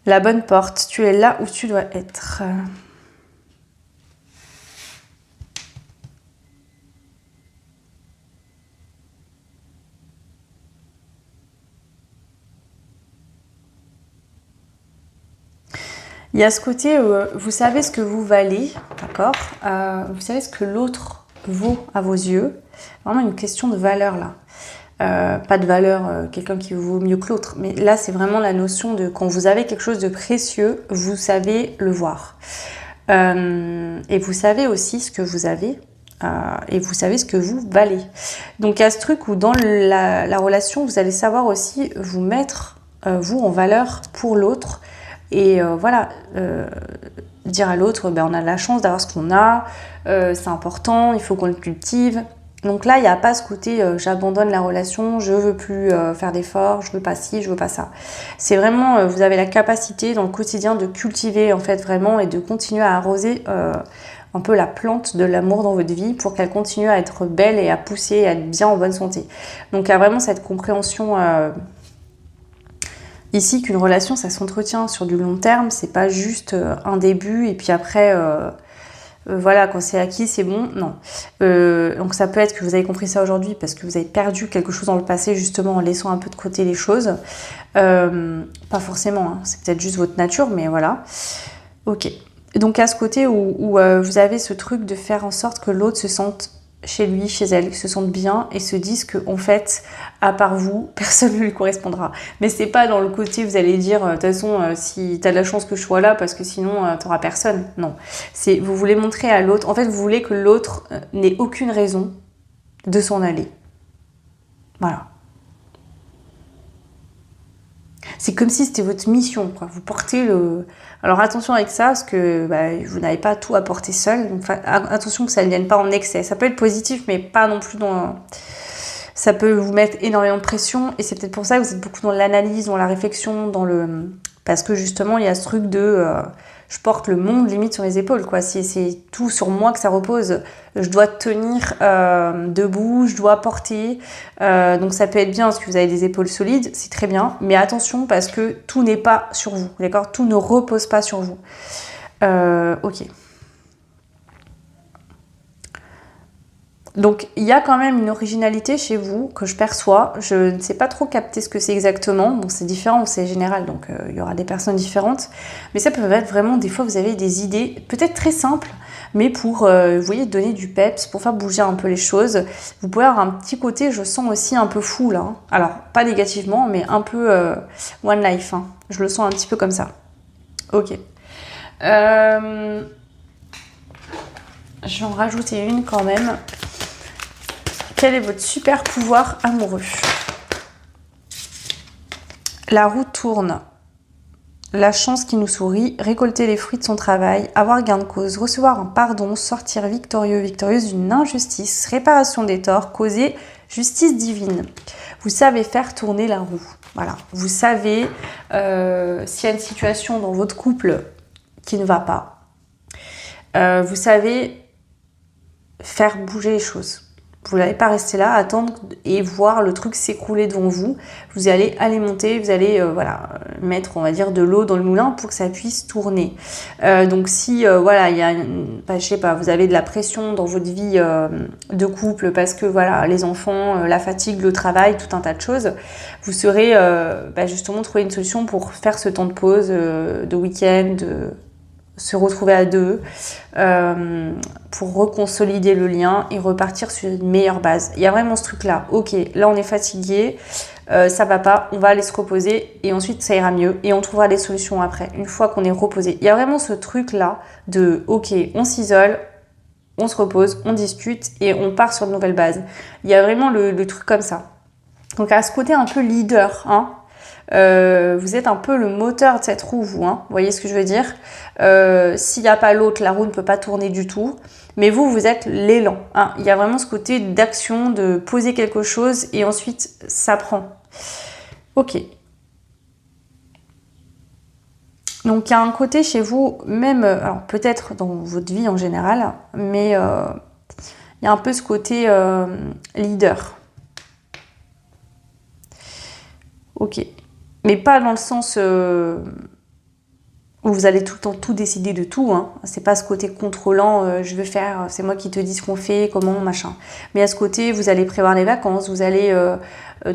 La bonne porte, tu es là où tu dois être. Il y a ce côté où vous savez ce que vous valez, d'accord? Vous savez ce que l'autre vaut à vos yeux. Vraiment une question de valeur là. Pas de valeur, quelqu'un qui vaut mieux que l'autre, mais là c'est vraiment la notion de quand vous avez quelque chose de précieux, vous savez le voir. Et vous savez aussi ce que vous avez et vous savez ce que vous valez. Donc il y a ce truc où dans la relation, vous allez savoir aussi vous mettre, vous, en valeur pour l'autre. Et voilà, dire à l'autre, ben, on a de la chance d'avoir ce qu'on a, c'est important, il faut qu'on le cultive. Donc là, il n'y a pas ce côté j'abandonne la relation, je veux plus faire d'efforts, je veux pas ci, je veux pas ça. C'est vraiment, vous avez la capacité dans le quotidien de cultiver en fait vraiment et de continuer à arroser un peu la plante de l'amour dans votre vie pour qu'elle continue à être belle et à pousser et à être bien en bonne santé. Donc il y a vraiment cette compréhension ici qu'une relation ça s'entretient sur du long terme, c'est pas juste un début et puis après voilà, quand c'est acquis, c'est bon. Non. Donc ça peut être que vous avez compris ça aujourd'hui parce que vous avez perdu quelque chose dans le passé justement en laissant un peu de côté les choses. Pas forcément, hein, c'est peut-être juste votre nature, mais voilà. Ok. Donc à ce côté où vous avez ce truc de faire en sorte que l'autre se sente chez lui, chez elle, se sentent bien et se disent que en fait, à part vous, personne ne lui correspondra. Mais c'est pas dans le côté vous allez dire de toute façon si t'as de la chance que je sois là parce que sinon t'auras personne. Non, c'est vous voulez montrer à l'autre. En fait, vous voulez que l'autre n'ait aucune raison de s'en aller. Voilà. C'est comme si c'était votre mission, quoi. Vous portez le... Alors attention avec ça, parce que vous n'avez pas tout à porter seul. Donc attention que ça ne vienne pas en excès. Ça peut être positif, mais pas non plus dans... Ça peut vous mettre énormément de pression. Et c'est peut-être pour ça que vous êtes beaucoup dans l'analyse, dans la réflexion, dans le... Parce que justement, il y a ce truc de... je porte le monde limite sur les épaules, quoi. C'est tout sur moi que ça repose. Je dois tenir debout, je dois porter. Donc ça peut être bien parce que vous avez des épaules solides, c'est très bien. Mais attention parce que tout n'est pas sur vous, d'accord? Tout ne repose pas sur vous. Ok. Donc il y a quand même une originalité chez vous que je perçois. Je ne sais pas trop capter ce que c'est exactement. Bon, c'est différent, c'est général, donc il y aura des personnes différentes. Mais ça peut être vraiment, des fois vous avez des idées peut-être très simples, mais pour, vous voyez, donner du peps, pour faire bouger un peu les choses. Vous pouvez avoir un petit côté, je sens aussi un peu fou là. Hein. Alors, pas négativement, mais un peu one life. Hein. Je le sens un petit peu comme ça. Ok. Je vais en rajouter une quand même. Quel est votre super pouvoir amoureux? La roue tourne. La chance qui nous sourit, récolter les fruits de son travail, avoir gain de cause, recevoir un pardon, sortir victorieux, victorieuse d'une injustice, réparation des torts, causer justice divine. Vous savez faire tourner la roue. Voilà. Vous savez s'il y a une situation dans votre couple qui ne va pas. Vous savez faire bouger les choses. Vous n'allez pas rester là, attendre et voir le truc s'écrouler devant vous. Vous allez alimenter, vous allez mettre, on va dire, de l'eau dans le moulin pour que ça puisse tourner. Donc si, voilà, il y a, je sais pas, vous avez de la pression dans votre vie de couple parce que, voilà, les enfants, la fatigue, le travail, tout un tas de choses, vous saurez justement trouver une solution pour faire ce temps de pause, de week-end, se retrouver à deux pour reconsolider le lien et repartir sur une meilleure base. Il y a vraiment ce truc-là. Ok, là on est fatigué, ça va pas, on va aller se reposer et ensuite ça ira mieux et on trouvera des solutions après, une fois qu'on est reposé. Il y a vraiment ce truc-là de ok, on s'isole, on se repose, on discute et on part sur de nouvelles bases. Il y a vraiment le truc comme ça. Donc à ce côté un peu leader, hein. Vous êtes un peu le moteur de cette roue, vous, hein, vous voyez ce que je veux dire? S'il n'y a pas l'autre, la roue ne peut pas tourner du tout. Mais vous êtes l'élan. Hein. Il y a vraiment ce côté d'action, de poser quelque chose et ensuite ça prend. Ok. Donc il y a un côté chez vous, même, alors peut-être dans votre vie en général, mais il y a un peu ce côté leader. Ok. Mais pas dans le sens où vous allez tout le temps tout décider de tout. Hein. C'est pas ce côté contrôlant, je veux faire, c'est moi qui te dis ce qu'on fait, comment, machin. Mais à ce côté, vous allez prévoir les vacances, vous allez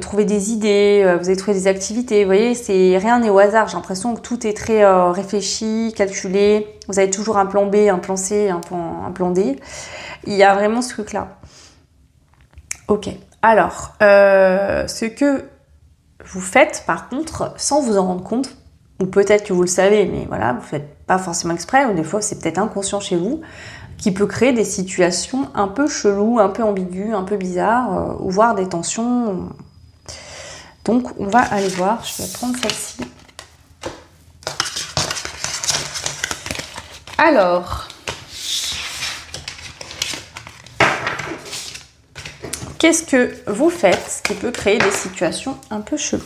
trouver des idées, vous allez trouver des activités. Vous voyez, rien n'est au hasard. J'ai l'impression que tout est très réfléchi, calculé. Vous avez toujours un plan B, un plan C, un plan D. Il y a vraiment ce truc-là. Ok. Alors, ce que vous faites, par contre, sans vous en rendre compte, ou peut-être que vous le savez, mais voilà, vous ne faites pas forcément exprès, ou des fois c'est peut-être inconscient chez vous, qui peut créer des situations un peu cheloues, un peu ambiguës, un peu bizarres, ou voire des tensions. Donc on va aller voir, je vais prendre celle-ci. Alors, qu'est-ce que vous faites qui peut créer des situations un peu cheloues?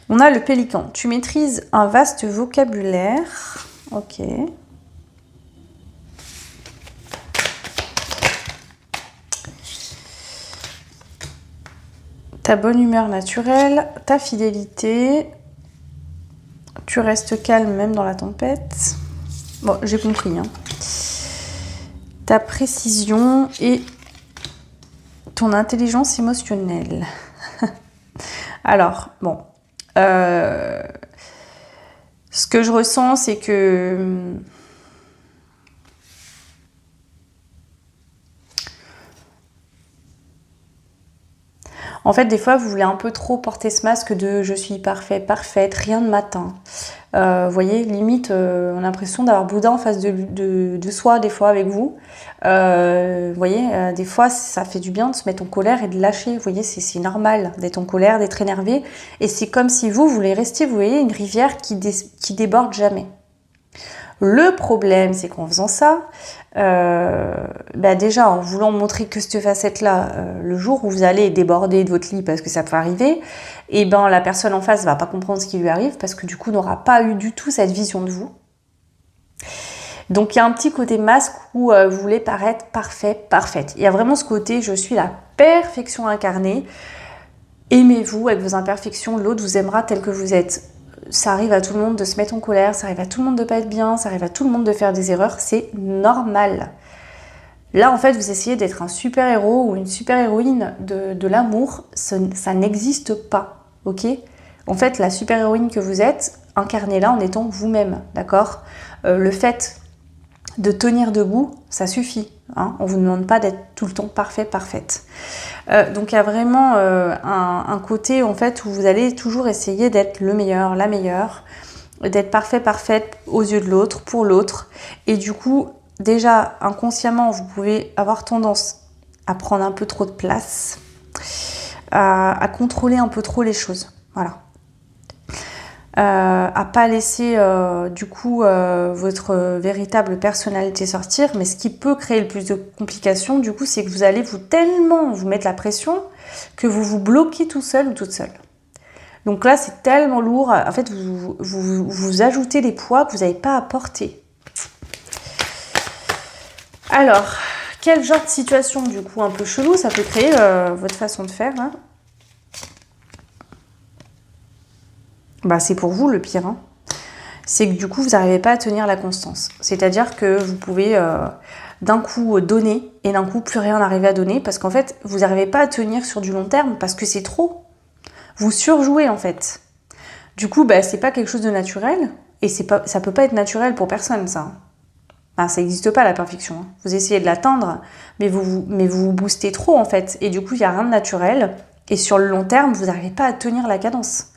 On a le pélican. Tu maîtrises un vaste vocabulaire. Ok. Ta bonne humeur naturelle, ta fidélité. Tu restes calme même dans la tempête. Bon, j'ai compris. Hein. Ta précision et ton intelligence émotionnelle. Alors, bon. Ce que je ressens, c'est que en fait, des fois, vous voulez un peu trop porter ce masque de je suis parfait, parfaite, rien de matin. Vous voyez, limite, on a l'impression d'avoir Bouddha en face de soi, des fois, avec vous. Vous voyez, des fois, ça fait du bien de se mettre en colère et de lâcher. Vous voyez, c'est normal d'être en colère, d'être énervé. Et c'est comme si vous voulez rester, vous voyez, une rivière qui déborde jamais. Le problème, c'est qu'en faisant ça, déjà en voulant montrer que cette facette-là, le jour où vous allez déborder de votre lit, parce que ça peut arriver, et la personne en face va pas comprendre ce qui lui arrive, parce que du coup n'aura pas eu du tout cette vision de vous. Donc il y a un petit côté masque où vous voulez paraître parfait, parfaite. Il y a vraiment ce côté, je suis la perfection incarnée. Aimez-vous avec vos imperfections, l'autre vous aimera tel que vous êtes. Ça arrive à tout le monde de se mettre en colère, ça arrive à tout le monde de pas être bien, ça arrive à tout le monde de faire des erreurs, c'est normal. Là, en fait, vous essayez d'être un super-héros ou une super-héroïne de l'amour, ça n'existe pas, ok? En fait, la super-héroïne que vous êtes, incarnez-la en étant vous-même, d'accord? Le fait de tenir debout, ça suffit. Hein, on ne vous demande pas d'être tout le temps parfait, parfaite. Donc il y a vraiment un côté en fait où vous allez toujours essayer d'être le meilleur, la meilleure, d'être parfait, parfaite aux yeux de l'autre, pour l'autre. Et du coup, déjà inconsciemment, vous pouvez avoir tendance à prendre un peu trop de place, à contrôler un peu trop les choses. Voilà. À pas laisser votre véritable personnalité sortir, mais ce qui peut créer le plus de complications du coup c'est que vous allez tellement vous mettre la pression que vous vous bloquez tout seul ou toute seule. Donc là c'est tellement lourd, en fait vous ajoutez des poids que vous n'avez pas à porter. Alors, quel genre de situation du coup un peu chelou ça peut créer votre façon de faire hein. C'est pour vous le pire. Hein. C'est que du coup, vous n'arrivez pas à tenir la constance. C'est-à-dire que vous pouvez d'un coup donner et d'un coup plus rien n'arriver à donner parce qu'en fait, vous n'arrivez pas à tenir sur du long terme parce que c'est trop. Vous surjouez en fait. Du coup, c'est pas quelque chose de naturel et ça peut pas être naturel pour personne ça. Ça n'existe pas la perfection. Hein. Vous essayez de l'atteindre, mais vous vous boostez trop en fait. Et du coup, il n'y a rien de naturel. Et sur le long terme, vous n'arrivez pas à tenir la cadence.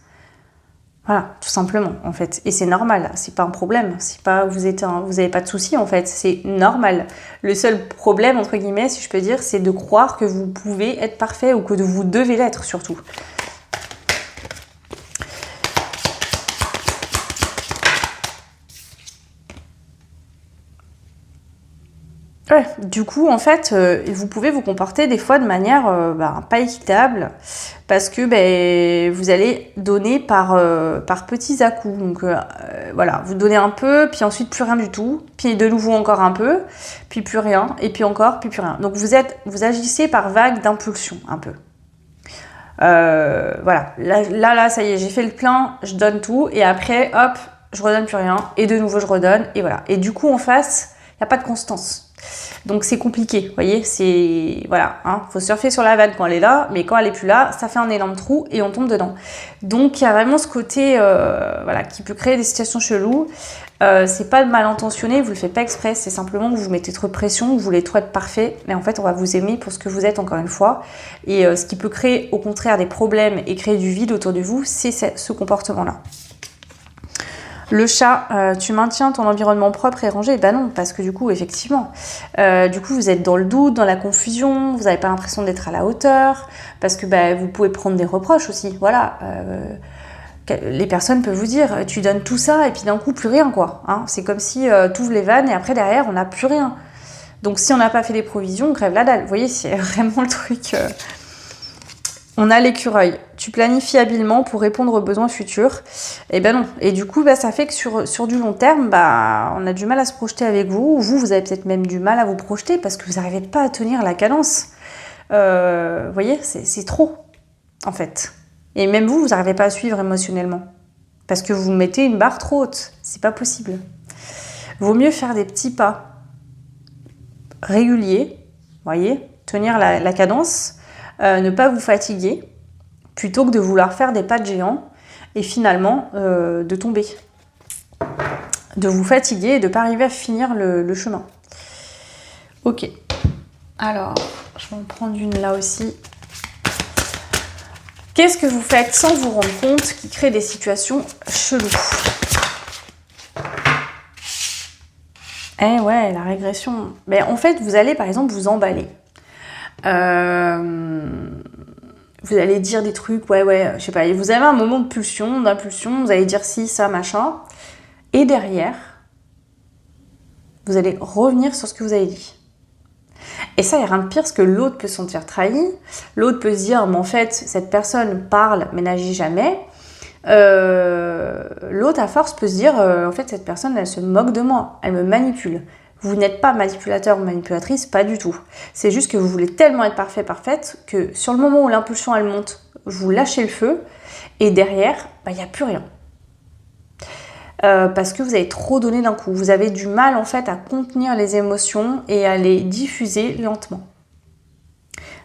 Voilà, tout simplement, en fait. Et c'est normal, c'est pas un problème. C'est pas, vous avez pas de soucis, en fait. C'est normal. Le seul problème, entre guillemets, si je peux dire, c'est de croire que vous pouvez être parfait ou que vous devez l'être, surtout. Ouais, du coup, en fait, vous pouvez vous comporter des fois de manière pas équitable parce que ben, vous allez donner par petits à-coups. Donc voilà, vous donnez un peu, puis ensuite plus rien du tout, puis de nouveau encore un peu, puis plus rien, et puis encore, puis plus rien. Donc vous agissez par vague d'impulsion un peu. Voilà, là, ça y est, j'ai fait le plein, je donne tout, et après, hop, je redonne plus rien, et de nouveau je redonne, et voilà. Et du coup, en face, il n'y a pas de constance. Donc c'est compliqué, vous voyez, c'est... Voilà, hein, faut surfer sur la vague quand elle est là, mais quand elle est plus là, ça fait un énorme trou et on tombe dedans. Donc il y a vraiment ce côté, voilà, qui peut créer des situations cheloues. C'est pas mal intentionné, vous le faites pas exprès, c'est simplement que vous mettez trop de pression, vous voulez trop être parfait, mais en fait on va vous aimer pour ce que vous êtes encore une fois. Et ce qui peut créer au contraire des problèmes et créer du vide autour de vous, c'est ce comportement-là. Le chat, tu maintiens ton environnement propre et rangé? Ben non, parce que du coup, effectivement, du coup, vous êtes dans le doute, dans la confusion, vous n'avez pas l'impression d'être à la hauteur, parce que ben, vous pouvez prendre des reproches aussi, voilà. Les personnes peuvent vous dire, tu donnes tout ça et puis d'un coup, plus rien, quoi. Hein, c'est comme si tu ouvres les vannes et après, derrière, on n'a plus rien. Donc, si on n'a pas fait des provisions, on crève la dalle. Vous voyez, c'est vraiment le truc... On a l'écureuil. Tu planifies habilement pour répondre aux besoins futurs. Et ben non. Et du coup, bah, ça fait que sur du long terme, bah, on a du mal à se projeter avec vous. Vous avez peut-être même du mal à vous projeter parce que vous n'arrivez pas à tenir la cadence. Vous voyez, c'est trop, en fait. Et même vous n'arrivez pas à suivre émotionnellement. Parce que vous mettez une barre trop haute. C'est pas possible. Vaut mieux faire des petits pas réguliers. Vous voyez, tenir la cadence. Ne pas vous fatiguer, plutôt que de vouloir faire des pas de géant et finalement de tomber. De vous fatiguer et de ne pas arriver à finir le chemin. Ok. Alors, je vais en prendre une là aussi. Qu'est-ce que vous faites sans vous rendre compte qui crée des situations cheloues? Eh ouais, la régression. Mais en fait, vous allez par exemple vous emballer. Vous allez dire des trucs, ouais, je sais pas, vous avez un moment d'impulsion, vous allez dire si, ça, machin, et derrière, vous allez revenir sur ce que vous avez dit. Et ça, il n'y a rien de pire, parce que l'autre peut se sentir trahi, l'autre peut se dire, mais en fait, cette personne parle, mais n'agit jamais. L'autre, à force, peut se dire, en fait, cette personne, elle se moque de moi, elle me manipule. Vous n'êtes pas manipulateur ou manipulatrice, pas du tout. C'est juste que vous voulez tellement être parfaite que sur le moment où l'impulsion elle monte, vous lâchez le feu et derrière, il n'y a plus rien. Parce que vous avez trop donné d'un coup. Vous avez du mal en fait à contenir les émotions et à les diffuser lentement.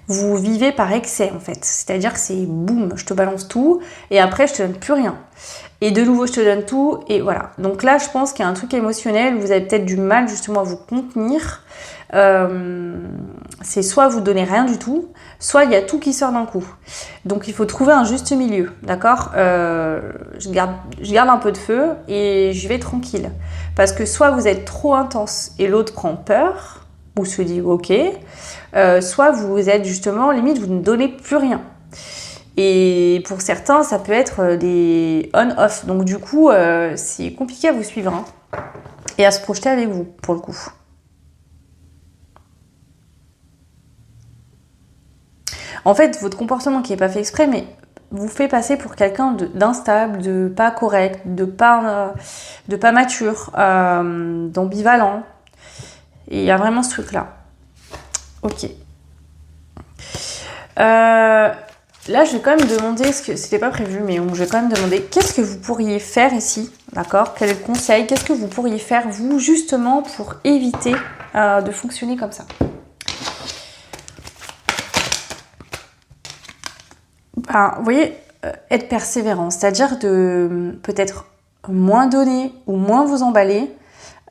Vous vivez par excès en fait. C'est-à-dire que c'est boum, je te balance tout et après je te donne plus rien. Et de nouveau, je te donne tout, et voilà. Donc là, je pense qu'il y a un truc émotionnel, vous avez peut-être du mal justement à vous contenir. C'est soit vous donnez rien du tout, soit il y a tout qui sort d'un coup. Donc il faut trouver un juste milieu, d'accord? Je garde un peu de feu et je vais tranquille. Parce que soit vous êtes trop intense et l'autre prend peur, ou se dit ok, soit vous êtes justement, limite, vous ne donnez plus rien. Et pour certains, ça peut être des on-off. Donc du coup, c'est compliqué à vous suivre hein, et à se projeter avec vous, pour le coup. En fait, votre comportement qui n'est pas fait exprès, mais vous fait passer pour quelqu'un d'instable, de pas correct, de pas mature, d'ambivalent. Et il y a vraiment ce truc-là. Ok. Là, je vais quand même demander, ce que c'était pas prévu, mais je vais quand même demander qu'est-ce que vous pourriez faire ici, d'accord? Quel est le conseil? Qu'est-ce que vous pourriez faire, vous, justement, pour éviter de fonctionner comme ça? Vous voyez, être persévérant, c'est-à-dire de peut-être moins donner ou moins vous emballer,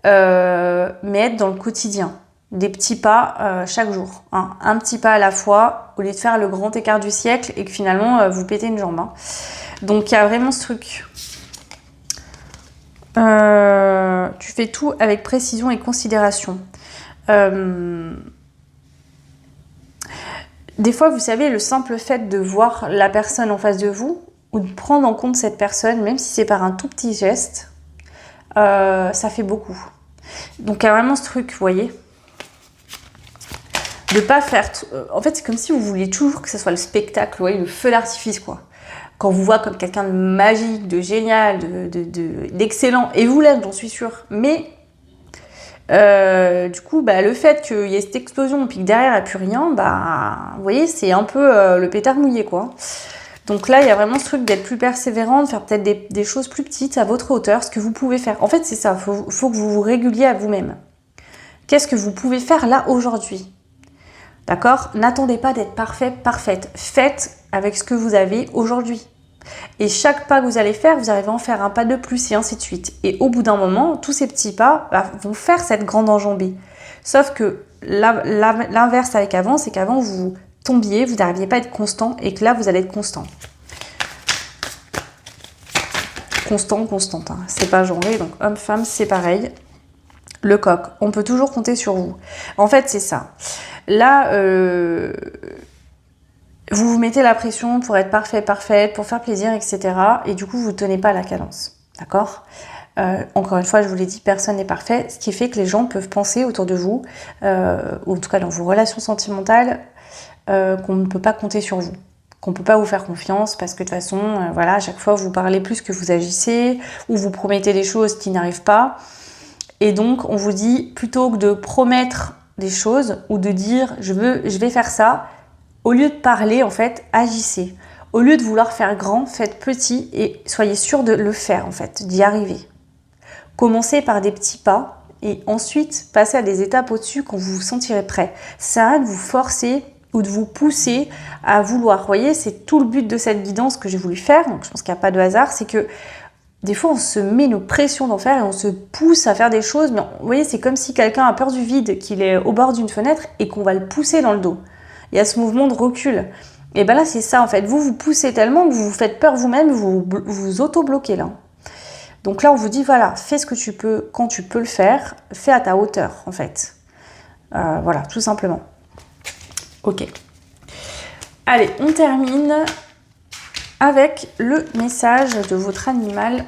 mais être dans le quotidien. Des petits pas chaque jour, hein. Un petit pas à la fois, au lieu de faire le grand écart du siècle et que finalement vous pétez une jambe. Hein. Donc il y a vraiment ce truc. Tu fais tout avec précision et considération. Des fois, vous savez, le simple fait de voir la personne en face de vous ou de prendre en compte cette personne, même si c'est par un tout petit geste, ça fait beaucoup. Donc il y a vraiment ce truc, vous voyez, De pas faire... En fait, c'est comme si vous vouliez toujours que ce soit le spectacle, vous voyez, le feu d'artifice, quoi. Quand on vous voit comme quelqu'un de magique, de génial, d'excellent, et vous l'êtes, j'en suis sûre. Mais du coup, le fait qu'il y ait cette explosion, puis que derrière, il n'y a plus rien, vous voyez, c'est un peu le pétard mouillé, quoi. Donc là, il y a vraiment ce truc d'être plus persévérant, de faire peut-être des choses plus petites à votre hauteur, ce que vous pouvez faire. En fait, c'est ça, faut que vous vous réguliez à vous-même. Qu'est-ce que vous pouvez faire là, aujourd'hui? D'accord? N'attendez pas d'être parfait, parfaite. Faites avec ce que vous avez aujourd'hui. Et chaque pas que vous allez faire, vous arrivez à en faire un pas de plus et ainsi de suite. Et au bout d'un moment, tous ces petits pas vont faire cette grande enjambée. Sauf que l'inverse avec avant, c'est qu'avant, vous tombiez, vous n'arriviez pas à être constant et que là, vous allez être constant. Constante, hein. C'est pas genré, donc homme-femme, c'est pareil. Le coq, on peut toujours compter sur vous. En fait, c'est ça. Là, vous vous mettez la pression pour être parfaite, pour faire plaisir, etc. Et du coup, vous ne tenez pas la cadence. D'accord? Encore une fois, je vous l'ai dit, personne n'est parfait. Ce qui fait que les gens peuvent penser autour de vous, ou en tout cas dans vos relations sentimentales, qu'on ne peut pas compter sur vous. Qu'on ne peut pas vous faire confiance parce que de toute façon, à chaque fois, vous parlez plus que vous agissez, ou vous promettez des choses qui n'arrivent pas. Et donc, on vous dit, plutôt que de promettre des choses ou de dire je vais faire ça, au lieu de parler, en fait, agissez. Au lieu de vouloir faire grand, faites petit et soyez sûr de le faire, en fait, d'y arriver. Commencez par des petits pas et ensuite passez à des étapes au-dessus quand vous vous sentirez prêt. Ça va de vous forcer ou de vous pousser à vouloir. Vous voyez, c'est tout le but de cette guidance que j'ai voulu faire. Donc, je pense qu'il n'y a pas de hasard, c'est que des fois, on se met nos pressions d'en faire et on se pousse à faire des choses. Mais vous voyez, c'est comme si quelqu'un a peur du vide, qu'il est au bord d'une fenêtre et qu'on va le pousser dans le dos. Il y a ce mouvement de recul. Et là, c'est ça en fait. Vous vous poussez tellement que vous vous faites peur vous-même, vous vous auto-bloquez là. Donc là, on vous dit, voilà, fais ce que tu peux quand tu peux le faire. Fais à ta hauteur en fait. Voilà, tout simplement. Ok. Allez, on termine avec le message de votre animal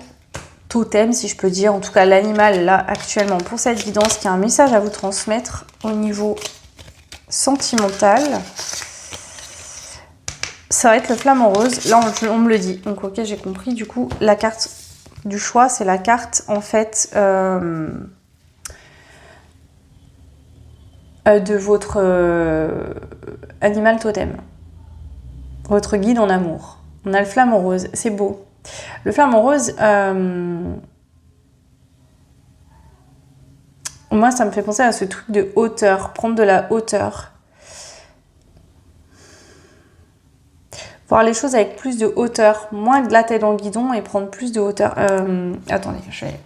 totem, si je peux dire. En tout cas, l'animal là, actuellement, pour cette guidance, qui a un message à vous transmettre au niveau sentimental. Ça va être le flamant rose. Là, on me le dit. Donc, ok, j'ai compris. Du coup, la carte du choix, c'est la carte, en fait, de votre animal totem. Votre guide en amour. On a le flamant rose. C'est beau. Le flamant rose, moi, ça me fait penser à ce truc de hauteur. Prendre de la hauteur. Voir les choses avec plus de hauteur, moins de la tête dans le guidon et prendre plus de hauteur. Attendez, je vais...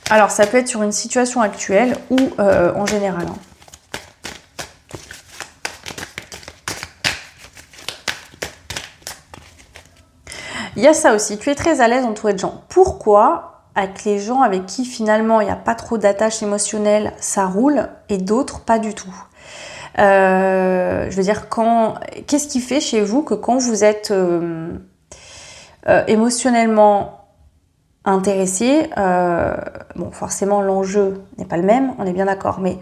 Alors, ça peut être sur une situation actuelle ou en général. Hein. Il y a ça aussi, tu es très à l'aise entouré de gens. Pourquoi avec les gens avec qui finalement il n'y a pas trop d'attache émotionnelle, ça roule, et d'autres pas du tout? Je veux dire, qu'est-ce qui fait chez vous que quand vous êtes émotionnellement intéressé, bon, forcément l'enjeu n'est pas le même, on est bien d'accord, mais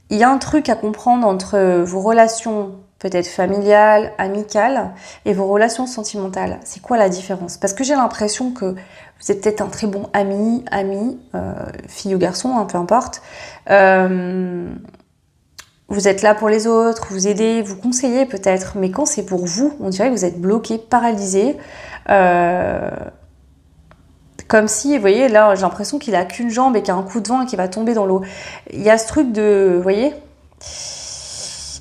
il y a un truc à comprendre entre vos relations peut-être familiales, amicales et vos relations sentimentales. C'est quoi la différence? Parce que j'ai l'impression que vous êtes peut-être un très bon ami, fille ou garçon, hein, peu importe. Vous êtes là pour les autres, vous aidez, vous conseillez peut-être, mais quand c'est pour vous, on dirait que vous êtes bloqué, paralysé. Comme si, vous voyez, là, j'ai l'impression qu'il a qu'une jambe et qu'il y a un coup de vent et qu'il va tomber dans l'eau. Il y a ce truc de, vous voyez,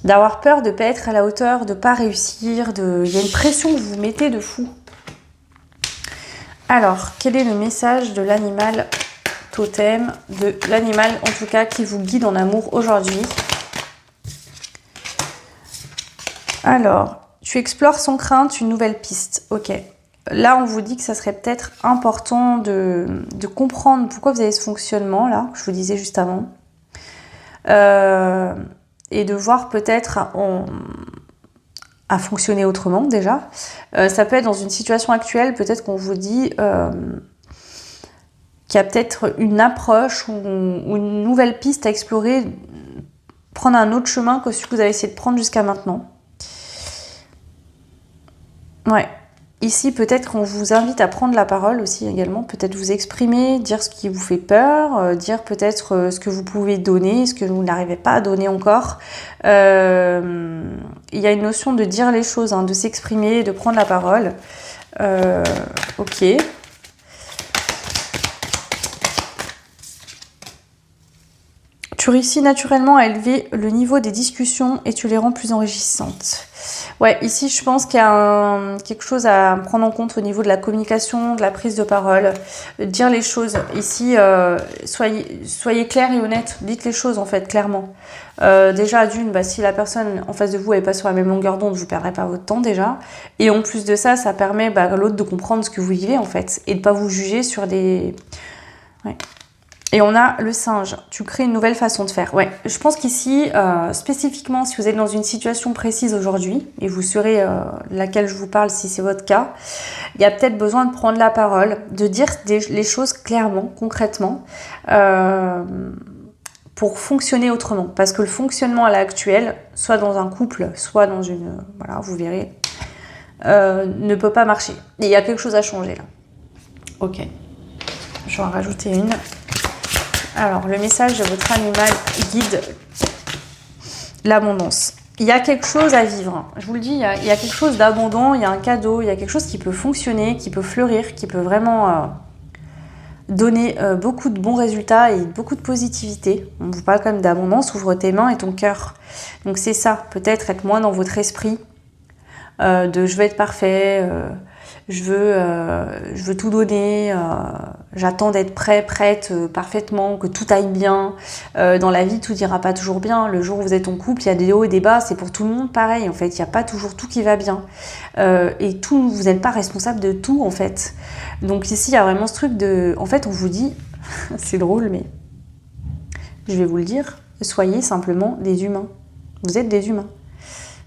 d'avoir peur de ne pas être à la hauteur, de ne pas réussir, il y a une pression que vous vous mettez de fou. Alors, quel est le message de l'animal totem, de l'animal en tout cas qui vous guide en amour aujourd'hui? Alors, tu explores sans crainte une nouvelle piste. Ok. Là, on vous dit que ça serait peut-être important de comprendre pourquoi vous avez ce fonctionnement-là, que je vous disais juste avant. Et de voir peut-être à fonctionner autrement, déjà. Ça peut être dans une situation actuelle, peut-être qu'on vous dit qu'il y a peut-être une approche ou une nouvelle piste à explorer prendre un autre chemin que celui que vous avez essayé de prendre jusqu'à maintenant. Ouais. Ici, peut-être qu'on vous invite à prendre la parole aussi également, peut-être vous exprimer, dire ce qui vous fait peur, dire peut-être ce que vous pouvez donner, ce que vous n'arrivez pas à donner encore. Il y a une notion de dire les choses, hein, de s'exprimer, de prendre la parole. Ok. Tu réussis naturellement à élever le niveau des discussions et tu les rends plus enrichissantes. Ouais, ici, je pense qu'il y a quelque chose à prendre en compte au niveau de la communication, de la prise de parole, dire les choses. Ici, soyez clair et honnête. Dites les choses, en fait, clairement. Déjà, d'une, si la personne en face de vous n'est pas sur la même longueur d'onde, vous ne perdrez pas votre temps, déjà. Et en plus de ça, ça permet à l'autre de comprendre ce que vous vivez, en fait, et de ne pas vous juger sur des... Ouais. Et on a le singe. Tu crées une nouvelle façon de faire. Ouais, je pense qu'ici, spécifiquement, si vous êtes dans une situation précise aujourd'hui, et vous serez laquelle je vous parle si c'est votre cas, il y a peut-être besoin de prendre la parole, de dire les choses clairement, concrètement, pour fonctionner autrement. Parce que le fonctionnement à l'heure actuelle, soit dans un couple, soit dans une... voilà, vous verrez, ne peut pas marcher. Et il y a quelque chose à changer là. Ok. Je vais en rajouter une. Alors, le message de votre animal guide l'abondance. Il y a quelque chose à vivre. Je vous le dis, il y a quelque chose d'abondant, il y a un cadeau, il y a quelque chose qui peut fonctionner, qui peut fleurir, qui peut vraiment donner beaucoup de bons résultats et beaucoup de positivité. On vous parle quand même d'abondance, ouvre tes mains et ton cœur. Donc c'est ça, peut-être être moins dans votre esprit de je veux être parfait, je veux tout donner, j'attends d'être prête parfaitement, que tout aille bien. Dans la vie, tout n'ira pas toujours bien. Le jour où vous êtes en couple, il y a des hauts et des bas, c'est pour tout le monde pareil. En fait, il n'y a pas toujours tout qui va bien. Et tout, vous n'êtes pas responsable de tout, en fait. Donc ici, il y a vraiment ce truc de... En fait, on vous dit, c'est drôle, mais je vais vous le dire, soyez simplement des humains. Vous êtes des humains.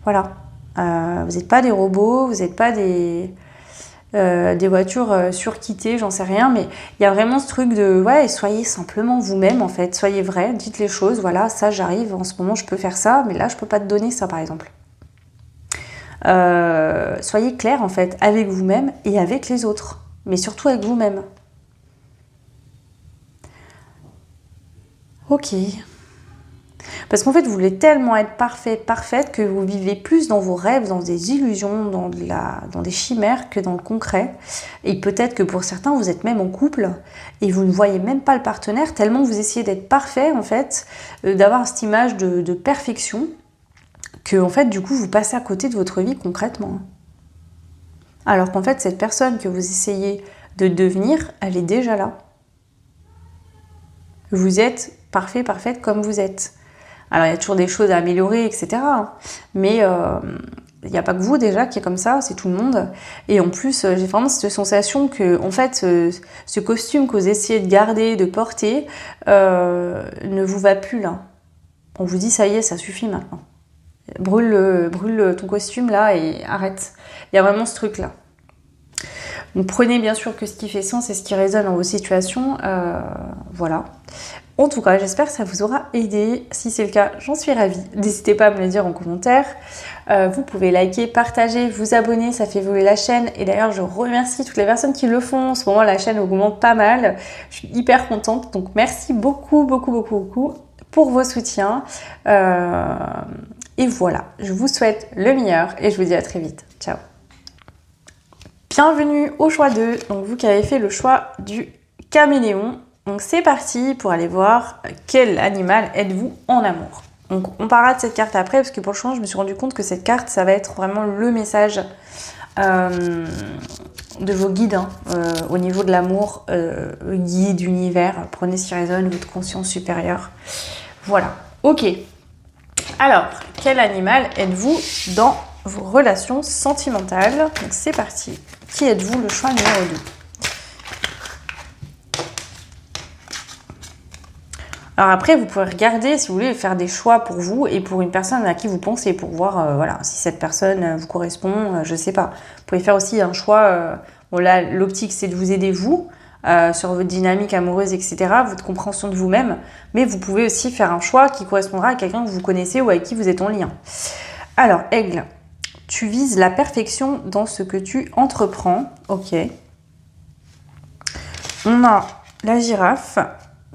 Voilà. Vous n'êtes pas des robots, vous n'êtes pas des voitures surkitées, j'en sais rien, mais il y a vraiment ce truc de ouais, soyez simplement vous-même en fait, soyez vrai, dites les choses, voilà, ça j'arrive, en ce moment je peux faire ça, mais là je peux pas te donner ça par exemple. Soyez clair en fait, avec vous-même et avec les autres, mais surtout avec vous-même. Ok. Parce qu'en fait, vous voulez tellement être parfaite, que vous vivez plus dans vos rêves, dans des illusions, dans des chimères que dans le concret. Et peut-être que pour certains, vous êtes même en couple et vous ne voyez même pas le partenaire, tellement vous essayez d'être parfait, en fait, d'avoir cette image de perfection, que, en fait, du coup, vous passez à côté de votre vie concrètement. Alors qu'en fait, cette personne que vous essayez de devenir, elle est déjà là. Vous êtes parfaite comme vous êtes. Alors, il y a toujours des choses à améliorer, etc. Mais il n'y a pas que vous, déjà, qui est comme ça, c'est tout le monde. Et en plus, j'ai vraiment cette sensation que, en fait, ce costume que vous essayez de garder, de porter, ne vous va plus, là. On vous dit, ça y est, ça suffit maintenant. Brûle ton costume, là, et arrête. Il y a vraiment ce truc-là. Donc, prenez bien sûr que ce qui fait sens et ce qui résonne dans vos situations. Voilà. En tout cas, j'espère que ça vous aura aidé. Si c'est le cas, j'en suis ravie. N'hésitez pas à me le dire en commentaire. Vous pouvez liker, partager, vous abonner, ça fait évoluer la chaîne. Et d'ailleurs, je remercie toutes les personnes qui le font. En ce moment, la chaîne augmente pas mal. Je suis hyper contente. Donc, merci beaucoup pour vos soutiens. Et voilà, je vous souhaite le meilleur et je vous dis à très vite. Ciao. Bienvenue au choix 2. Donc, vous qui avez fait le choix du caméléon. Donc c'est parti pour aller voir quel animal êtes-vous en amour. Donc on parlera de cette carte après parce que pour le moment je me suis rendu compte que cette carte ça va être vraiment le message de vos guides au niveau de l'amour, guide, univers, prenez ce qui résonne, votre conscience supérieure. Voilà, ok. Alors, quel animal êtes-vous dans vos relations sentimentales? Donc c'est parti. Qui êtes-vous, le choix numéro 2? Alors après, vous pouvez regarder si vous voulez faire des choix pour vous et pour une personne à qui vous pensez, pour voir voilà, si cette personne vous correspond, je sais pas. Vous pouvez faire aussi un choix, bon là l'optique c'est de vous aider vous, sur votre dynamique amoureuse, etc., votre compréhension de vous-même, mais vous pouvez aussi faire un choix qui correspondra à quelqu'un que vous connaissez ou avec qui vous êtes en lien. Alors, Aigle, tu vises la perfection dans ce que tu entreprends. Ok. On a la girafe.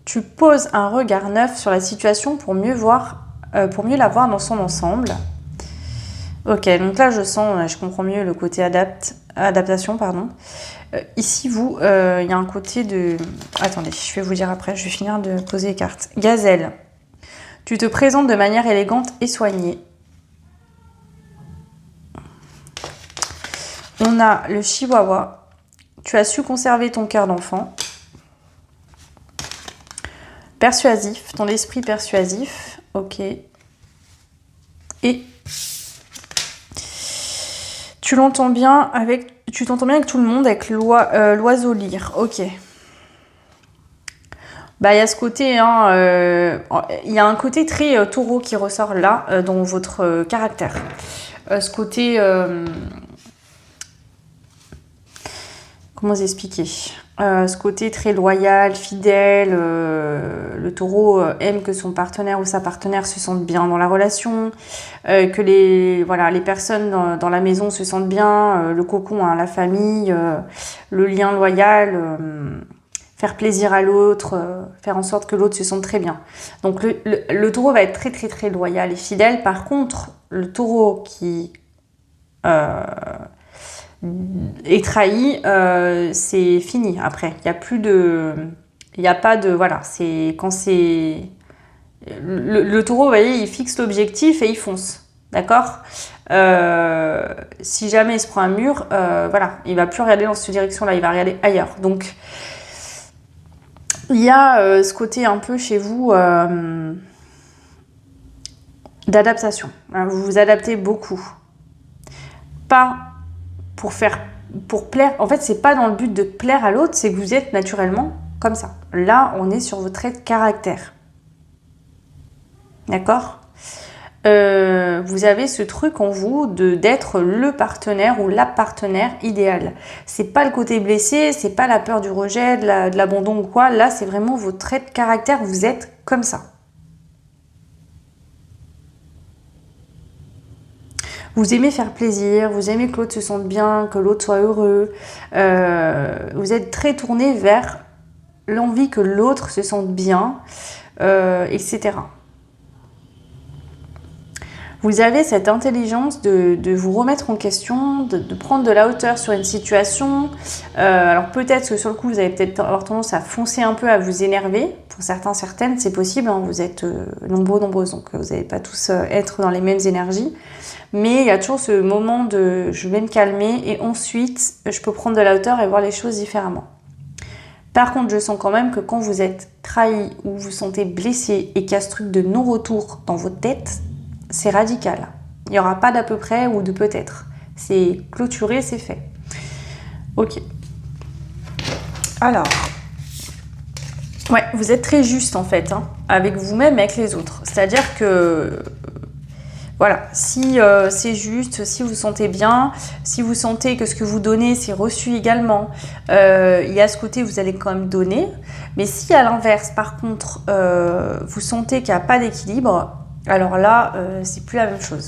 Tu poses un regard neuf sur la situation pour mieux la voir dans son ensemble. Ok, donc là je comprends mieux le côté adaptation, pardon. Ici, il y a un côté de... Attendez, je vais vous dire après, je vais finir de poser les cartes. Gazelle, tu te présentes de manière élégante et soignée. On a le chihuahua, tu as su conserver ton cœur d'enfant. Persuasif, ton esprit persuasif, ok. Et tu t'entends bien avec tout le monde avec l'oiseau lyre, ok. Bah, il y a ce côté, il y a un côté très taureau qui ressort là, dans votre caractère. Ce côté, comment vous expliquer, ce côté très loyal, fidèle, le taureau aime que son partenaire ou sa partenaire se sente bien dans la relation, que les personnes dans la maison se sentent bien, le cocon, hein, la famille, le lien loyal, faire plaisir à l'autre, faire en sorte que l'autre se sente très bien. Donc le taureau va être très très très loyal et fidèle. Par contre, le taureau qui est trahi, c'est fini après. Il n'y a pas de... Voilà, c'est quand c'est... Le taureau, vous voyez, il fixe l'objectif et il fonce. D'accord ? Si jamais il se prend un mur, voilà, il ne va plus regarder dans cette direction-là, il va regarder ailleurs. Donc, il y a ce côté un peu chez vous d'adaptation. Vous vous adaptez beaucoup. Pas pour plaire. En fait, c'est pas dans le but de plaire à l'autre, c'est que vous êtes naturellement comme ça. Là, on est sur vos traits de caractère. D'accord ? Vous avez ce truc en vous d'être le partenaire ou la partenaire idéale. C'est pas le côté blessé, c'est pas la peur du rejet, de l'abandon ou quoi. Là, c'est vraiment vos traits de caractère. Vous êtes comme ça. Vous aimez faire plaisir, vous aimez que l'autre se sente bien, que l'autre soit heureux. Vous êtes très tourné vers l'envie que l'autre se sente bien, etc. Vous avez cette intelligence de vous remettre en question, de prendre de la hauteur sur une situation. Alors peut-être que sur le coup, vous allez peut-être avoir tendance à foncer un peu, à vous énerver. Pour certains, certaines, c'est possible. Hein, vous êtes nombreuses, donc vous n'allez pas tous être dans les mêmes énergies. Mais il y a toujours ce moment de je vais me calmer et ensuite je peux prendre de la hauteur et voir les choses différemment. Par contre, je sens quand même que quand vous êtes trahi ou vous vous sentez blessé et qu'il y a ce truc de non-retour dans votre tête, c'est radical. Il n'y aura pas d'à peu près ou de peut-être. C'est clôturé, c'est fait. Ok. Alors, ouais, vous êtes très juste en fait, hein, avec vous-même et avec les autres. C'est-à-dire que voilà, si c'est juste, si vous vous sentez bien, si vous sentez que ce que vous donnez, c'est reçu également, il y a ce côté, vous allez quand même donner. Mais si à l'inverse, par contre, vous sentez qu'il n'y a pas d'équilibre, alors là, c'est plus la même chose.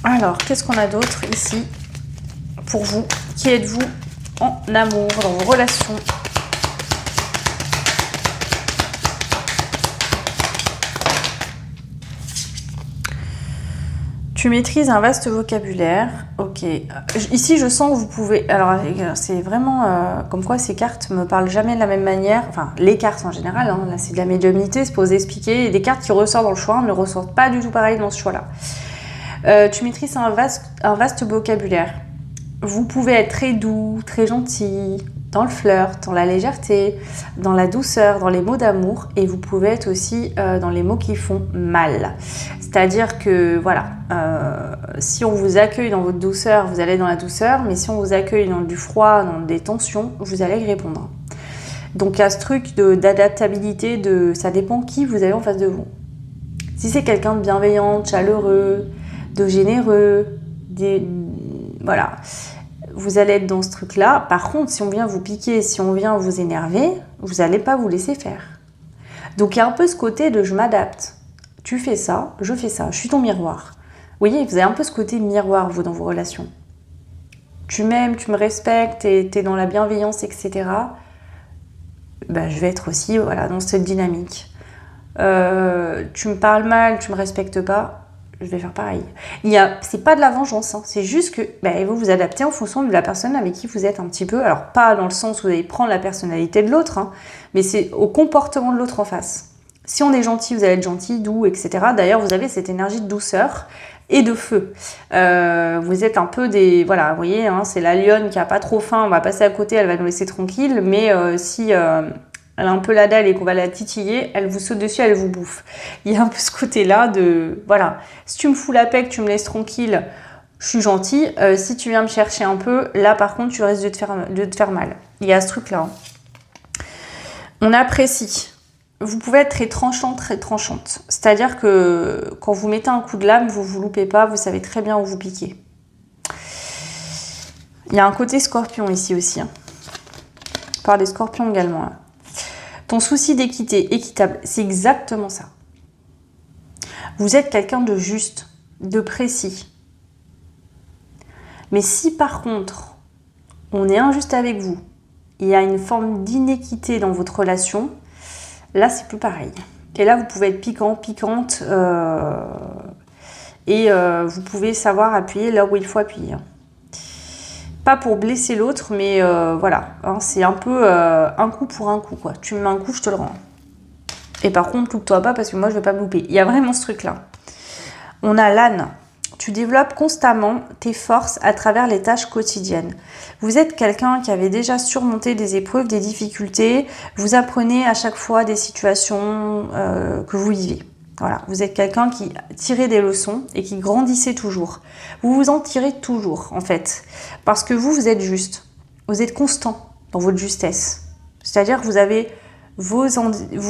Alors, qu'est-ce qu'on a d'autre ici pour vous? Qui êtes-vous en amour, dans vos relations? Tu maîtrises un vaste vocabulaire. Ok. Ici, je sens que vous pouvez... Alors, c'est vraiment... comme quoi, ces cartes me parlent jamais de la même manière. Enfin, les cartes en général. Hein, là, c'est de la médiumnité, c'est pour vous expliquer. Et des cartes qui ressortent dans le choix ne ressortent pas du tout pareil dans ce choix-là. Tu maîtrises un vaste vocabulaire. Vous pouvez être très doux, très gentil, dans le flirt, dans la légèreté, dans la douceur, dans les mots d'amour. Et vous pouvez être aussi dans les mots qui font mal. C'est-à-dire que, voilà, si on vous accueille dans votre douceur, vous allez dans la douceur. Mais si on vous accueille dans du froid, dans des tensions, vous allez y répondre. Donc, il y a ce truc d'adaptabilité, ça dépend qui vous avez en face de vous. Si c'est quelqu'un de bienveillant, de chaleureux, de généreux, voilà, vous allez être dans ce truc-là. Par contre, si on vient vous piquer, si on vient vous énerver, vous n'allez pas vous laisser faire. Donc, il y a un peu ce côté de je m'adapte. Tu fais ça, je fais ça. Je suis ton miroir. Vous voyez, vous avez un peu ce côté miroir, vous, dans vos relations. Tu m'aimes, tu me respectes, t'es dans la bienveillance, etc. Ben, je vais être aussi voilà, dans cette dynamique. Tu me parles mal, tu me respectes pas, je vais faire pareil. C'est pas de la vengeance, hein, c'est juste que vous vous adaptez en fonction de la personne avec qui vous êtes un petit peu. Alors pas dans le sens où vous allez prendre la personnalité de l'autre, hein, mais c'est au comportement de l'autre en face. Si on est gentil, vous allez être gentil, doux, etc. D'ailleurs, vous avez cette énergie de douceur et de feu. Vous êtes un peu des... Voilà, vous voyez, hein, c'est la lionne qui a pas trop faim, on va passer à côté, elle va nous laisser tranquille, mais si... elle a un peu la dalle et qu'on va la titiller, elle vous saute dessus, elle vous bouffe. Il y a un peu ce côté-là de... Voilà, si tu me fous la paix, que tu me laisses tranquille, je suis gentille. Si tu viens me chercher un peu, là par contre, tu risques de te faire mal. Il y a ce truc-là. Hein. On apprécie. Vous pouvez être très tranchante. C'est-à-dire que quand vous mettez un coup de lame, vous ne vous loupez pas, vous savez très bien où vous piquez. Il y a un côté scorpion ici aussi. Hein. On parle des scorpions également, là. Ton souci d'équité, équitable, c'est exactement ça. Vous êtes quelqu'un de juste, de précis. Mais si par contre, on est injuste avec vous, il y a une forme d'inéquité dans votre relation, là c'est plus pareil. Et là vous pouvez être piquant, piquante, et vous pouvez savoir appuyer là où il faut appuyer. Pas pour blesser l'autre, mais voilà, hein, c'est un peu un coup pour un coup, quoi. Tu me mets un coup, je te le rends. Et par contre, loupe-toi pas parce que moi, je vais pas me louper. Il y a vraiment ce truc-là. On a l'âne. Tu développes constamment tes forces à travers les tâches quotidiennes. Vous êtes quelqu'un qui avait déjà surmonté des épreuves, des difficultés. Vous apprenez à chaque fois des situations que vous vivez. Voilà, vous êtes quelqu'un qui tirait des leçons et qui grandissait toujours. Vous vous en tirez toujours, en fait. Parce que vous êtes juste. Vous êtes constant dans votre justesse. C'est-à-dire que vous avez vos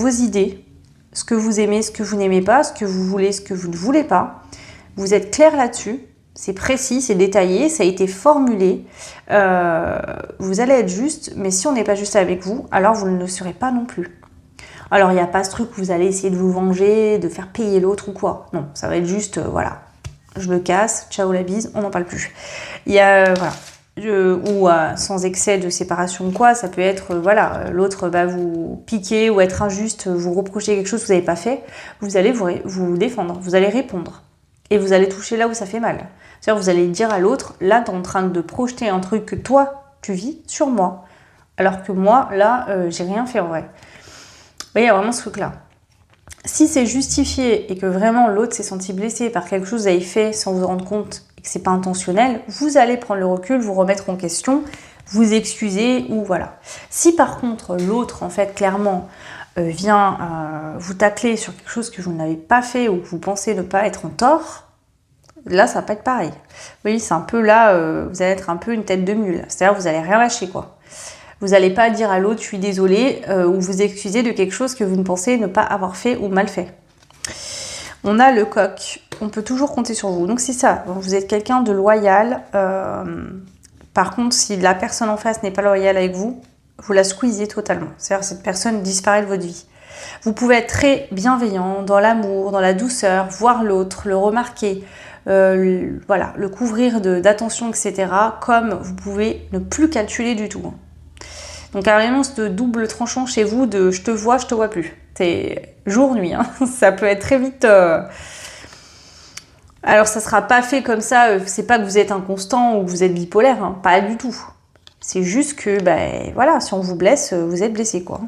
idées, ce que vous aimez, ce que vous n'aimez pas, ce que vous voulez, ce que vous ne voulez pas. Vous êtes clair là-dessus. C'est précis, c'est détaillé, ça a été formulé. Vous allez être juste, mais si on n'est pas juste avec vous, alors vous ne le serez pas non plus. Alors, il n'y a pas ce truc où vous allez essayer de vous venger, de faire payer l'autre ou quoi. Non, ça va être juste, voilà, je me casse, ciao la bise, on n'en parle plus. Il y a, voilà, sans excès de séparation ou quoi, ça peut être, voilà, l'autre va vous piquer ou être injuste, vous reprocher quelque chose que vous n'avez pas fait, vous allez vous défendre, vous allez répondre. Et vous allez toucher là où ça fait mal. C'est-à-dire, vous allez dire à l'autre, là, tu es en train de projeter un truc que toi, tu vis sur moi. Alors que moi, là, j'ai rien fait en vrai. Vous voyez, il y a vraiment ce truc-là. Si c'est justifié et que vraiment l'autre s'est senti blessé par quelque chose que vous avez fait sans vous rendre compte et que c'est pas intentionnel, vous allez prendre le recul, vous remettre en question, vous excuser ou voilà. Si par contre l'autre, en fait, clairement vient vous tacler sur quelque chose que vous n'avez pas fait ou que vous pensez ne pas être en tort, là ça va pas être pareil. Vous voyez, c'est un peu là, vous allez être un peu une tête de mule. C'est-à-dire vous allez rien lâcher, quoi. Vous n'allez pas dire à l'autre « je suis désolée » ou vous excuser de quelque chose que vous ne pensez ne pas avoir fait ou mal fait. On a le coq. On peut toujours compter sur vous. Donc c'est ça. Vous êtes quelqu'un de loyal. Par contre, si la personne en face n'est pas loyale avec vous, vous la squeezez totalement. C'est-à-dire que cette personne disparaît de votre vie. Vous pouvez être très bienveillant dans l'amour, dans la douceur, voir l'autre, le remarquer, voilà, le couvrir d'attention, etc. Comme vous pouvez ne plus calculer du tout. Donc carrément ce double tranchant chez vous de je te vois plus. C'est jour-nuit, hein. Ça peut être très vite... Alors ça sera pas fait comme ça, c'est pas que vous êtes inconstant ou que vous êtes bipolaire, hein. Pas du tout. C'est juste que, voilà, si on vous blesse, vous êtes blessé, quoi.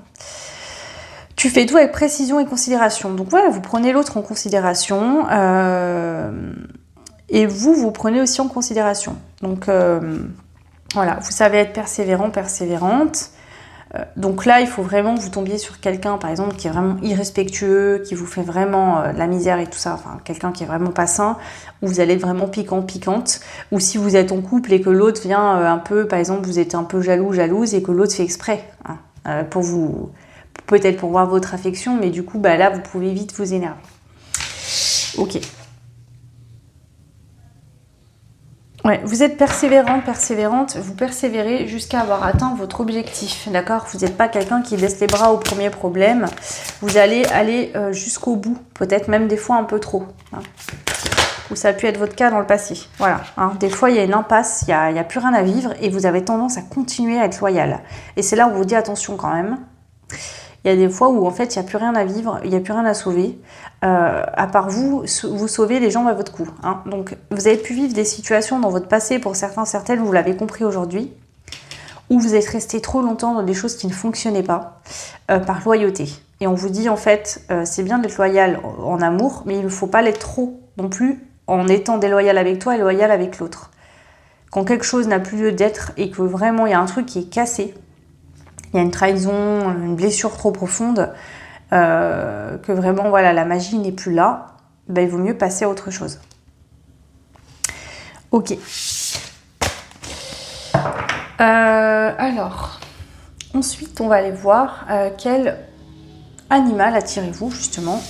Tu fais tout avec précision et considération. Donc voilà, vous prenez l'autre en considération et vous prenez aussi en considération. Donc... voilà, vous savez être persévérant, persévérante. Donc là, il faut vraiment que vous tombiez sur quelqu'un, par exemple, qui est vraiment irrespectueux, qui vous fait vraiment de la misère et tout ça, enfin, quelqu'un qui est vraiment pas sain, où vous allez être vraiment piquant, piquante. Ou si vous êtes en couple et que l'autre vient un peu, par exemple, vous êtes un peu jaloux, jalouse, et que l'autre fait exprès, hein, pour vous, peut-être pour voir votre affection, mais du coup, là, vous pouvez vite vous énerver. Ok. Ouais, vous êtes persévérante, vous persévérez jusqu'à avoir atteint votre objectif, d'accord? Vous n'êtes pas quelqu'un qui laisse les bras au premier problème. Vous allez aller jusqu'au bout, peut-être même des fois un peu trop. Hein. Ou ça a pu être votre cas dans le passé. Voilà. Hein. Des fois, il y a une impasse, il n'y a plus rien à vivre et vous avez tendance à continuer à être loyal. Et c'est là où on vous dit attention quand même. Il y a des fois où en fait, il n'y a plus rien à vivre, il n'y a plus rien à sauver. À part vous sauvez les jambes à votre cou. Hein. Donc, vous avez pu vivre des situations dans votre passé, pour certains, certaines, vous l'avez compris aujourd'hui, où vous êtes resté trop longtemps dans des choses qui ne fonctionnaient pas, par loyauté. Et on vous dit en fait, c'est bien d'être loyal en amour, mais il ne faut pas l'être trop non plus en étant déloyal avec toi et loyal avec l'autre. Quand quelque chose n'a plus lieu d'être et que vraiment il y a un truc qui est cassé, il y a une trahison, une blessure trop profonde, que vraiment voilà, la magie n'est plus là, ben, il vaut mieux passer à autre chose. Ok. Alors, ensuite on va aller voir quel animal attirez-vous justement,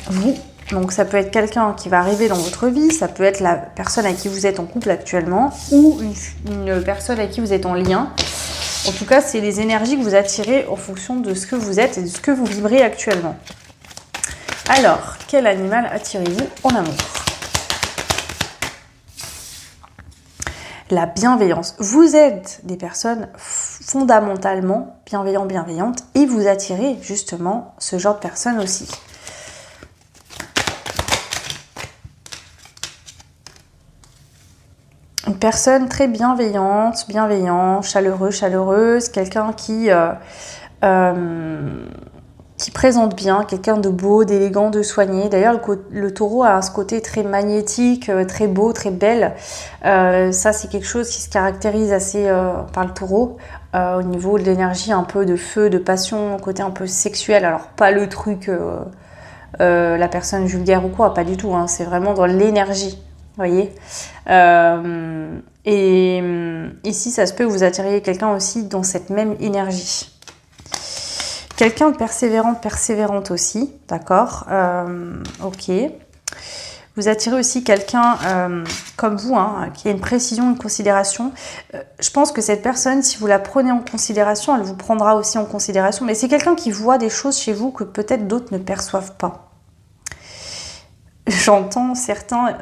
vous. Donc ça peut être quelqu'un qui va arriver dans votre vie, ça peut être la personne avec qui vous êtes en couple actuellement, ou une personne avec qui vous êtes en lien. En tout cas, c'est les énergies que vous attirez en fonction de ce que vous êtes et de ce que vous vibrez actuellement. Alors, quel animal attirez-vous en amour? La bienveillance. Vous êtes des personnes fondamentalement bienveillantes et vous attirez justement ce genre de personnes aussi. Une personne très bienveillante, chaleureuse, quelqu'un qui présente bien, quelqu'un de beau, d'élégant, de soigné. D'ailleurs, le taureau a ce côté très magnétique, très beau, très belle. Ça, c'est quelque chose qui se caractérise assez par le taureau, au niveau de l'énergie, un peu de feu, de passion, côté un peu sexuel. Alors, pas le truc, la personne vulgaire ou quoi, pas du tout. Hein, c'est vraiment dans l'énergie. Voyez, et ici, ça se peut que vous attiriez quelqu'un aussi dans cette même énergie. Quelqu'un de persévérante aussi, d'accord, ok. Vous attirez aussi quelqu'un comme vous, hein, qui a une précision, une considération. Je pense que cette personne, si vous la prenez en considération, elle vous prendra aussi en considération. Mais c'est quelqu'un qui voit des choses chez vous que peut-être d'autres ne perçoivent pas. J'entends certains...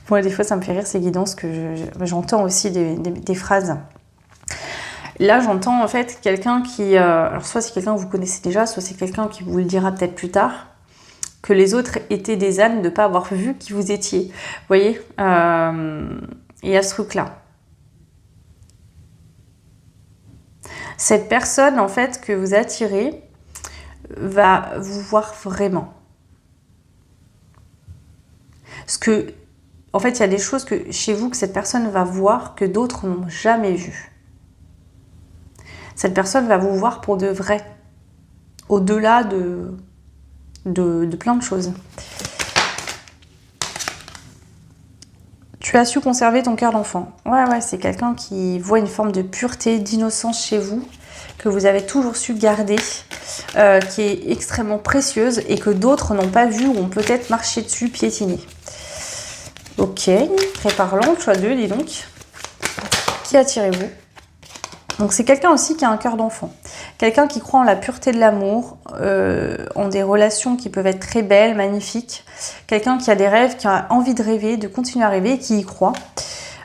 Moi, des fois, ça me fait rire ces guidances que j'entends aussi des phrases. Là, j'entends en fait quelqu'un qui... alors, soit c'est quelqu'un que vous connaissez déjà, soit c'est quelqu'un qui vous le dira peut-être plus tard, que les autres étaient des ânes de ne pas avoir vu qui vous étiez. Vous voyez, il y a ce truc-là. Cette personne, en fait, que vous attirez, va vous voir vraiment. Parce que... En fait, il y a des choses que chez vous que cette personne va voir que d'autres n'ont jamais vues. Cette personne va vous voir pour de vrai, au-delà de plein de choses. Tu as su conserver ton cœur d'enfant. Ouais, c'est quelqu'un qui voit une forme de pureté, d'innocence chez vous, que vous avez toujours su garder, qui est extrêmement précieuse et que d'autres n'ont pas vu ou ont peut-être marché dessus, piétiné. Ok, très parlant, choix 2, dis donc. Qui attirez-vous? Donc c'est quelqu'un aussi qui a un cœur d'enfant. Quelqu'un qui croit en la pureté de l'amour, en des relations qui peuvent être très belles, magnifiques. Quelqu'un qui a des rêves, qui a envie de rêver, de continuer à rêver et qui y croit.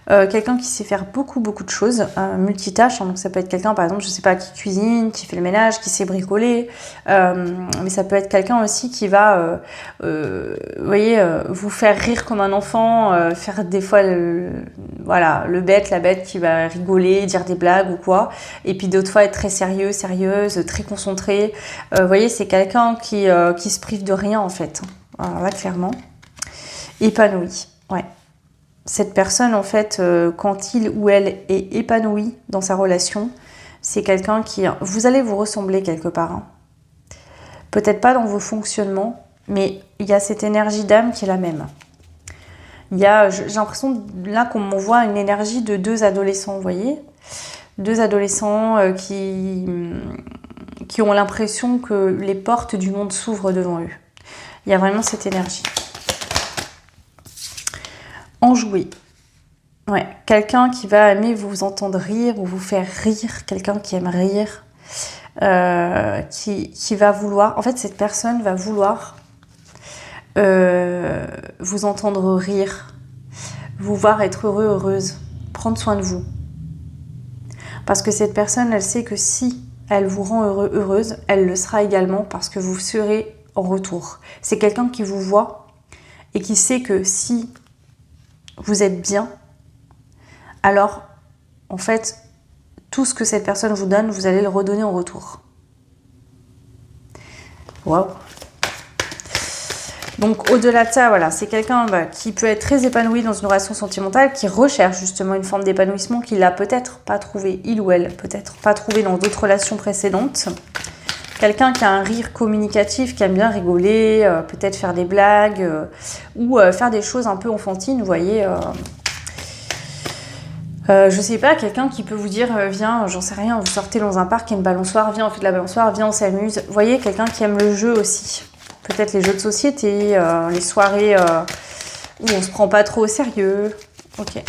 Quelqu'un qui sait faire beaucoup de choses, multitâche, hein, donc ça peut être quelqu'un par exemple, je sais pas, qui cuisine, qui fait le ménage, qui sait bricoler, mais ça peut être quelqu'un aussi qui va, vous voyez, vous faire rire comme un enfant, faire des fois le bête, la bête qui va rigoler, dire des blagues ou quoi, et puis d'autres fois être très sérieuse, très concentrée. Vous voyez, c'est quelqu'un qui se prive de rien en fait. Alors là, clairement, épanoui, ouais. Cette personne, en fait, quand il ou elle est épanoui dans sa relation, c'est quelqu'un qui... Vous allez vous ressembler quelque part. Hein. Peut-être pas dans vos fonctionnements, mais il y a cette énergie d'âme qui est la même. J'ai l'impression, là, qu'on m'envoie une énergie de 2 adolescents, vous voyez ? 2 adolescents qui ont l'impression que les portes du monde s'ouvrent devant eux. Il y a vraiment cette énergie. enjoué. Ouais, quelqu'un qui va aimer vous entendre rire ou vous faire rire, quelqu'un qui aime rire, qui va vouloir... En fait, cette personne va vouloir vous entendre rire, vous voir être heureux, heureuse, prendre soin de vous. Parce que cette personne, elle sait que si elle vous rend heureux, heureuse, elle le sera également parce que vous serez en retour. C'est quelqu'un qui vous voit et qui sait que si vous êtes bien, alors en fait, tout ce que cette personne vous donne, vous allez le redonner en retour. Waouh! Donc au-delà de ça, voilà, c'est quelqu'un qui peut être très épanoui dans une relation sentimentale, qui recherche justement une forme d'épanouissement qu'il n'a peut-être pas trouvé, il ou elle, peut-être pas trouvé dans d'autres relations précédentes. Quelqu'un qui a un rire communicatif, qui aime bien rigoler, peut-être faire des blagues, ou faire des choses un peu enfantines, vous voyez. Je sais pas, quelqu'un qui peut vous dire, viens, j'en sais rien, vous sortez dans un parc, il y a une balançoire, viens, on fait de la balançoire, viens, on s'amuse. Vous voyez, quelqu'un qui aime le jeu aussi. Peut-être les jeux de société, les soirées où on se prend pas trop au sérieux. Ok.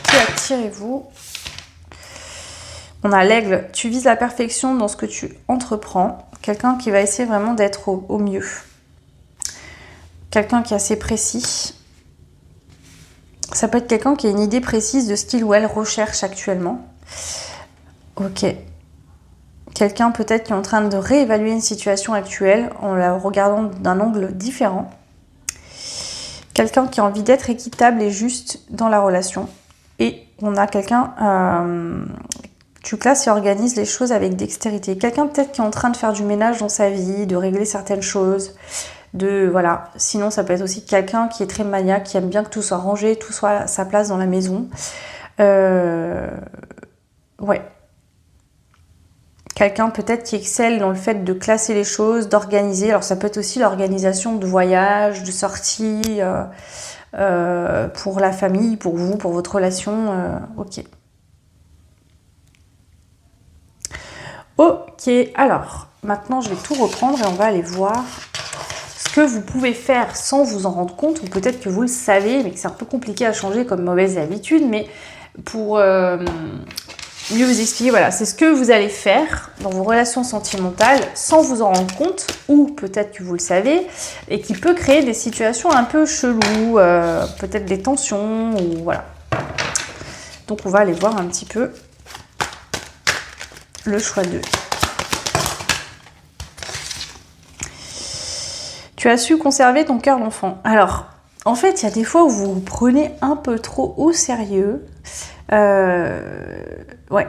Qui attirez-vous? On a l'aigle. Tu vises la perfection dans ce que tu entreprends. Quelqu'un qui va essayer vraiment d'être au mieux. Quelqu'un qui est assez précis. Ça peut être quelqu'un qui a une idée précise de ce qu'il ou elle recherche actuellement. Ok. Quelqu'un peut-être qui est en train de réévaluer une situation actuelle en la regardant d'un angle différent. Quelqu'un qui a envie d'être équitable et juste dans la relation. Et on a quelqu'un, tu classes et organises les choses avec dextérité. Quelqu'un peut-être qui est en train de faire du ménage dans sa vie, de régler certaines choses. Voilà. Sinon, ça peut être aussi quelqu'un qui est très maniaque, qui aime bien que tout soit rangé, tout soit à sa place dans la maison. Ouais. Quelqu'un peut-être qui excelle dans le fait de classer les choses, d'organiser. Alors ça peut être aussi l'organisation de voyages, de sorties, pour la famille, pour vous, pour votre relation. Ok. Ok, alors maintenant je vais tout reprendre et on va aller voir ce que vous pouvez faire sans vous en rendre compte, ou peut-être que vous le savez, mais que c'est un peu compliqué à changer comme mauvaise habitude, mais pour... mieux vous expliquer, voilà, c'est ce que vous allez faire dans vos relations sentimentales sans vous en rendre compte, ou peut-être que vous le savez, et qui peut créer des situations un peu cheloues, peut-être des tensions, ou voilà. Donc on va aller voir un petit peu le choix 2. Tu as su conserver ton cœur d'enfant. Alors, en fait, il y a des fois où vous vous prenez un peu trop au sérieux. Ouais.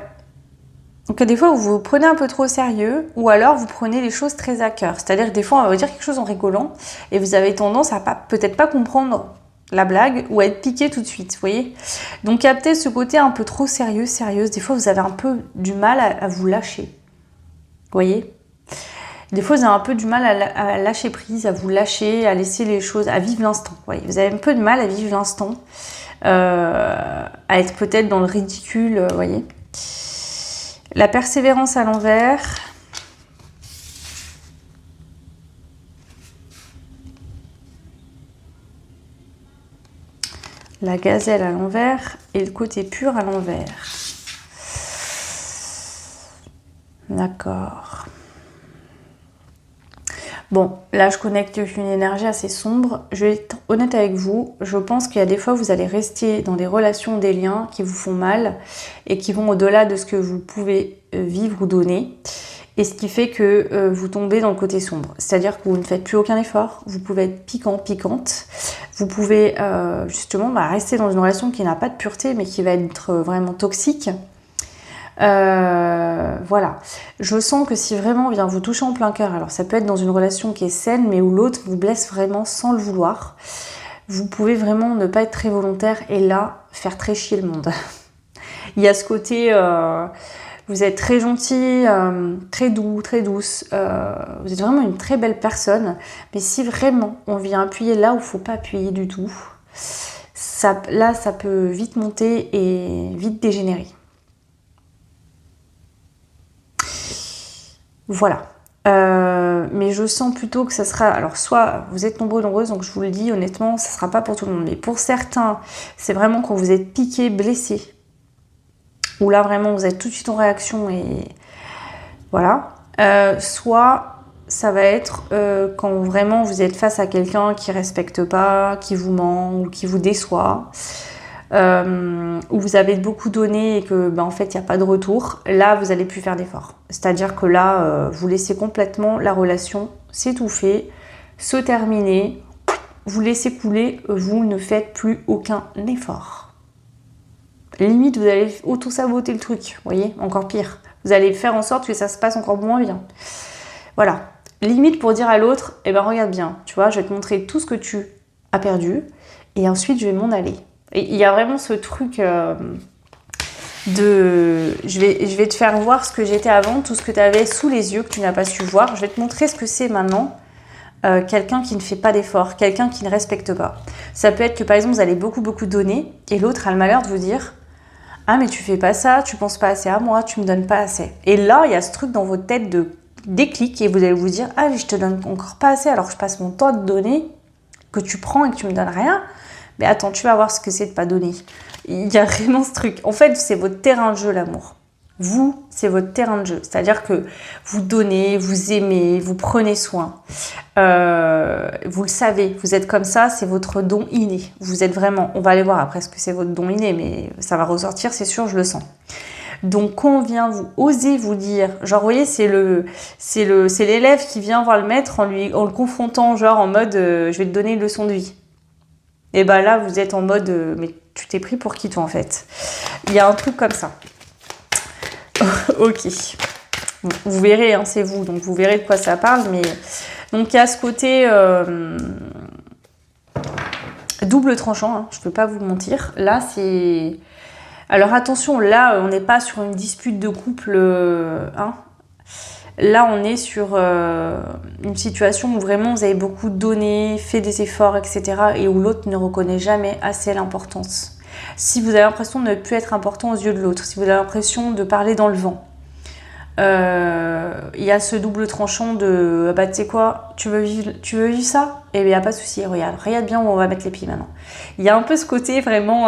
Donc des fois, vous vous prenez un peu trop au sérieux, ou alors vous prenez les choses très à cœur. C'est-à-dire que des fois, on va vous dire quelque chose en rigolant, et vous avez tendance à peut-être pas comprendre la blague, ou à être piqué tout de suite, vous voyez. Donc il y a peut-être ce côté un peu trop sérieux, sérieuse. Des fois, vous avez un peu du mal à vous lâcher. Vous voyez. Des fois, vous avez un peu du mal à lâcher prise, à vous lâcher, à laisser les choses, à vivre l'instant. Vous voyez. Vous avez un peu de mal à vivre l'instant, à être peut-être dans le ridicule, vous voyez. La persévérance à l'envers. La gazelle à l'envers et le côté pur à l'envers. D'accord. Bon, là je connecte une énergie assez sombre. Je vais être honnête avec vous, je pense qu'il y a des fois vous allez rester dans des relations, des liens qui vous font mal et qui vont au-delà de ce que vous pouvez vivre ou donner. Et ce qui fait que vous tombez dans le côté sombre. C'est-à-dire que vous ne faites plus aucun effort, vous pouvez être piquant, piquante. Vous pouvez justement rester dans une relation qui n'a pas de pureté mais qui va être vraiment toxique. Voilà, je sens que si vraiment on vient vous toucher en plein cœur, alors ça peut être dans une relation qui est saine mais où l'autre vous blesse vraiment sans le vouloir, vous pouvez vraiment ne pas être très volontaire et là faire très chier le monde. Il y a ce côté vous êtes très gentil, très doux, très douce, vous êtes vraiment une très belle personne, mais si vraiment on vient appuyer là où il ne faut pas appuyer du tout, là ça peut vite monter et vite dégénérer. Voilà. Mais je sens plutôt que ça sera... Alors, soit vous êtes nombreux, nombreuses, donc je vous le dis honnêtement, ça sera pas pour tout le monde. Mais pour certains, c'est vraiment quand vous êtes piqué, blessé, où là, vraiment, vous êtes tout de suite en réaction et... Voilà. Soit ça va être quand vraiment vous êtes face à quelqu'un qui respecte pas, qui vous ment ou qui vous déçoit, où vous avez beaucoup donné et que en fait il n'y a pas de retour. Là, vous n'allez plus faire d'efforts. C'est-à-dire que là, vous laissez complètement la relation s'étouffer, se terminer, vous laissez couler, vous ne faites plus aucun effort. Limite, vous allez auto-saboter le truc, vous voyez, encore pire. Vous allez faire en sorte que ça se passe encore moins bien. Voilà. Limite pour dire à l'autre, regarde bien, tu vois, je vais te montrer tout ce que tu as perdu et ensuite je vais m'en aller. Et il y a vraiment ce truc de... Je vais te faire voir ce que j'étais avant, tout ce que tu avais sous les yeux que tu n'as pas su voir. Je vais te montrer ce que c'est maintenant. Quelqu'un qui ne fait pas d'effort, quelqu'un qui ne respecte pas. Ça peut être que par exemple vous allez beaucoup donner et l'autre a le malheur de vous dire « Ah mais tu fais pas ça, tu penses pas assez à moi, tu me donnes pas assez. » Et là il y a ce truc dans votre tête de déclic et vous allez vous dire « Ah je te donne encore pas assez alors que je passe mon temps à te donner, que tu prends et que tu me donnes rien. » Mais attends, tu vas voir ce que c'est de pas donner. Il y a vraiment ce truc. En fait, c'est votre terrain de jeu, l'amour. Vous, c'est votre terrain de jeu. C'est-à-dire que vous donnez, vous aimez, vous prenez soin. Vous le savez, vous êtes comme ça, c'est votre don inné. Vous êtes vraiment... On va aller voir après ce que c'est votre don inné, mais ça va ressortir, c'est sûr, je le sens. Donc, quand on vient oser vous dire... Genre, vous voyez, c'est l'élève qui vient voir le maître en le confrontant, genre en mode je vais te donner une leçon de vie. Et là, vous êtes en mode mais tu t'es pris pour qui, toi, en fait? Il y a un truc comme ça. Ok. Bon, vous verrez, hein, c'est vous, donc vous verrez de quoi ça parle. Mais donc, il y a ce côté double tranchant, hein, je ne peux pas vous mentir. Là, c'est... Alors, attention, là, on n'est pas sur une dispute de couple, hein. Là, on est sur une situation où vraiment vous avez beaucoup donné, fait des efforts, etc. et où l'autre ne reconnaît jamais assez l'importance. Si vous avez l'impression de ne plus être important aux yeux de l'autre, si vous avez l'impression de parler dans le vent, il y a ce double tranchant de tu sais quoi, tu veux vivre ça? Eh bien, pas de souci, regarde bien où on va mettre les pieds maintenant. Il y a un peu ce côté vraiment,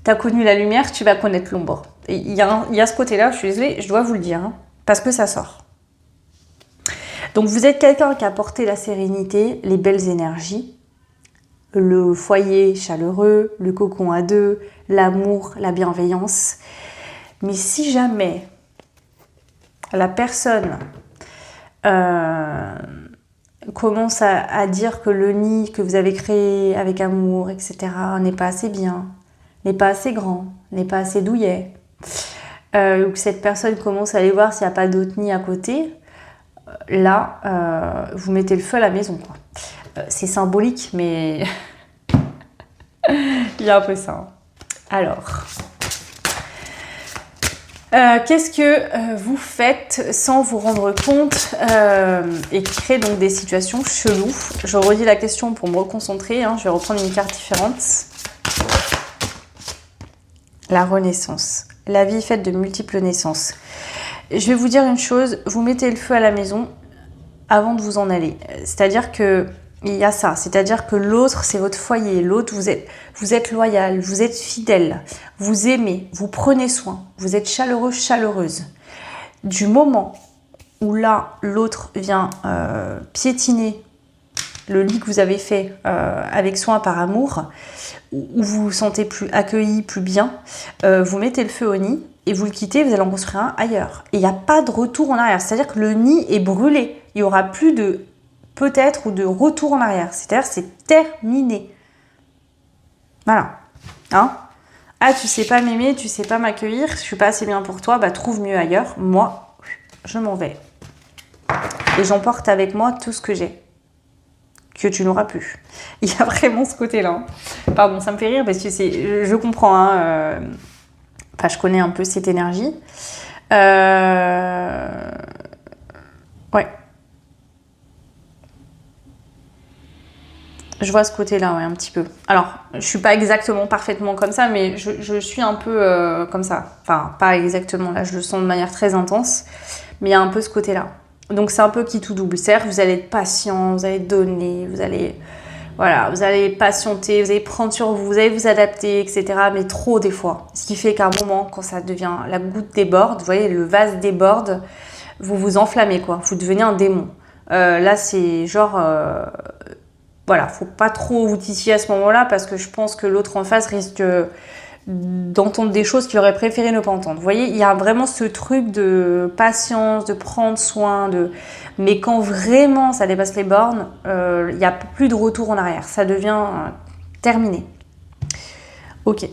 t'as connu la lumière, tu vas connaître l'ombre. Il y a ce côté-là, je suis désolée, je dois vous le dire, hein. Parce que ça sort. Donc vous êtes quelqu'un qui a apporté la sérénité, les belles énergies, le foyer chaleureux, le cocon à deux, l'amour, la bienveillance. Mais si jamais la personne commence à dire que le nid que vous avez créé avec amour, etc., n'est pas assez bien, n'est pas assez grand, n'est pas assez douillet, ou que cette personne commence à aller voir s'il n'y a pas d'autre nid à côté, là, vous mettez le feu à la maison, quoi. C'est symbolique, mais il y a un peu ça. Alors, qu'est-ce que vous faites sans vous rendre compte et qui crée donc des situations cheloues? Je redis la question pour me reconcentrer, hein. Je vais reprendre une carte différente. La renaissance. La vie est faite de multiples naissances. Je vais vous dire une chose, vous mettez le feu à la maison avant de vous en aller. C'est-à-dire que il y a ça, c'est-à-dire que l'autre, c'est votre foyer. L'autre, vous êtes loyal, vous êtes fidèle, vous aimez, vous prenez soin, vous êtes chaleureux, chaleureuse. Du moment où là, l'autre vient piétiner le lit que vous avez fait avec soin par amour, où vous vous sentez plus accueilli, plus bien, vous mettez le feu au nid et vous le quittez, vous allez en construire un ailleurs. Et il n'y a pas de retour en arrière, c'est-à-dire que le nid est brûlé. Il n'y aura plus de peut-être ou de retour en arrière, c'est-à-dire c'est terminé. Voilà. Hein? Ah, tu sais pas m'aimer, tu sais pas m'accueillir, je suis pas assez bien pour toi, trouve mieux ailleurs. Moi, je m'en vais. Et j'emporte avec moi tout ce que j'ai. Que tu n'auras plus. Il y a vraiment ce côté-là. Pardon, ça me fait rire parce que je comprends. Hein, je connais un peu cette énergie. Ouais. Je vois ce côté-là, ouais, un petit peu. Alors, je suis pas exactement parfaitement comme ça, mais je suis un peu comme ça. Enfin, pas exactement, là, je le sens de manière très intense. Mais il y a un peu ce côté-là. Donc c'est un peu qui tout double. C'est-à-dire que vous allez être patient, vous allez donner, vous allez patienter, vous allez prendre sur vous, vous allez vous adapter, etc. Mais trop des fois. Ce qui fait qu'à un moment, quand ça devient, la goutte déborde, vous voyez, le vase déborde, vous vous enflammez, quoi. Vous devenez un démon. Là, c'est genre... voilà, faut pas trop vous titiller à ce moment-là parce que je pense que l'autre en face risque d'entendre des choses qu'il aurait préféré ne pas entendre. Vous voyez, il y a vraiment ce truc de patience, de prendre soin, mais quand vraiment ça dépasse les bornes, il n'y a plus de retour en arrière. Ça devient terminé. Ok.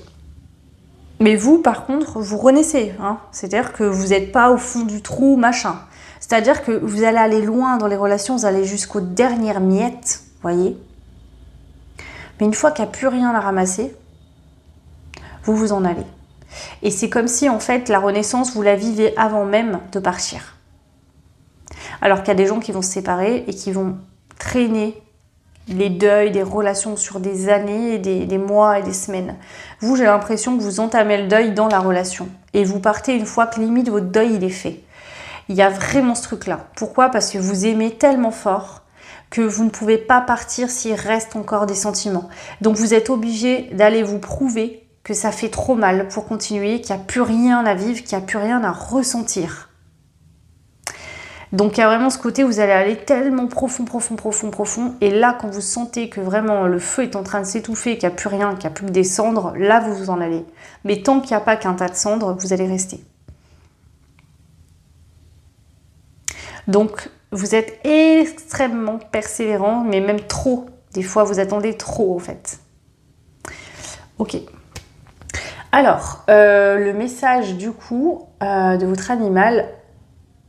Mais vous, par contre, vous renaissez. Hein. C'est-à-dire que vous n'êtes pas au fond du trou, machin. C'est-à-dire que vous allez aller loin dans les relations, vous allez jusqu'aux dernières miettes, vous voyez. Mais une fois qu'il n'y a plus rien à ramasser, vous vous en allez. Et c'est comme si, en fait, la renaissance, vous la vivez avant même de partir. Alors qu'il y a des gens qui vont se séparer et qui vont traîner les deuils, des relations sur des années, des mois et des semaines. Vous, j'ai l'impression que vous entamez le deuil dans la relation. Et vous partez une fois que limite votre deuil, il est fait. Il y a vraiment ce truc-là. Pourquoi ? Parce que vous aimez tellement fort que vous ne pouvez pas partir s'il reste encore des sentiments. Donc vous êtes obligé d'aller vous prouver que ça fait trop mal pour continuer, qu'il n'y a plus rien à vivre, qu'il n'y a plus rien à ressentir. Donc il y a vraiment ce côté où vous allez aller tellement profond. Et là, quand vous sentez que vraiment le feu est en train de s'étouffer, qu'il n'y a plus rien, qu'il n'y a plus que des cendres, là vous vous en allez. Mais tant qu'il n'y a pas qu'un tas de cendres, vous allez rester. Donc vous êtes extrêmement persévérant, mais même trop. Des fois, vous attendez trop, en fait. Ok. Alors, le message, du coup, de votre animal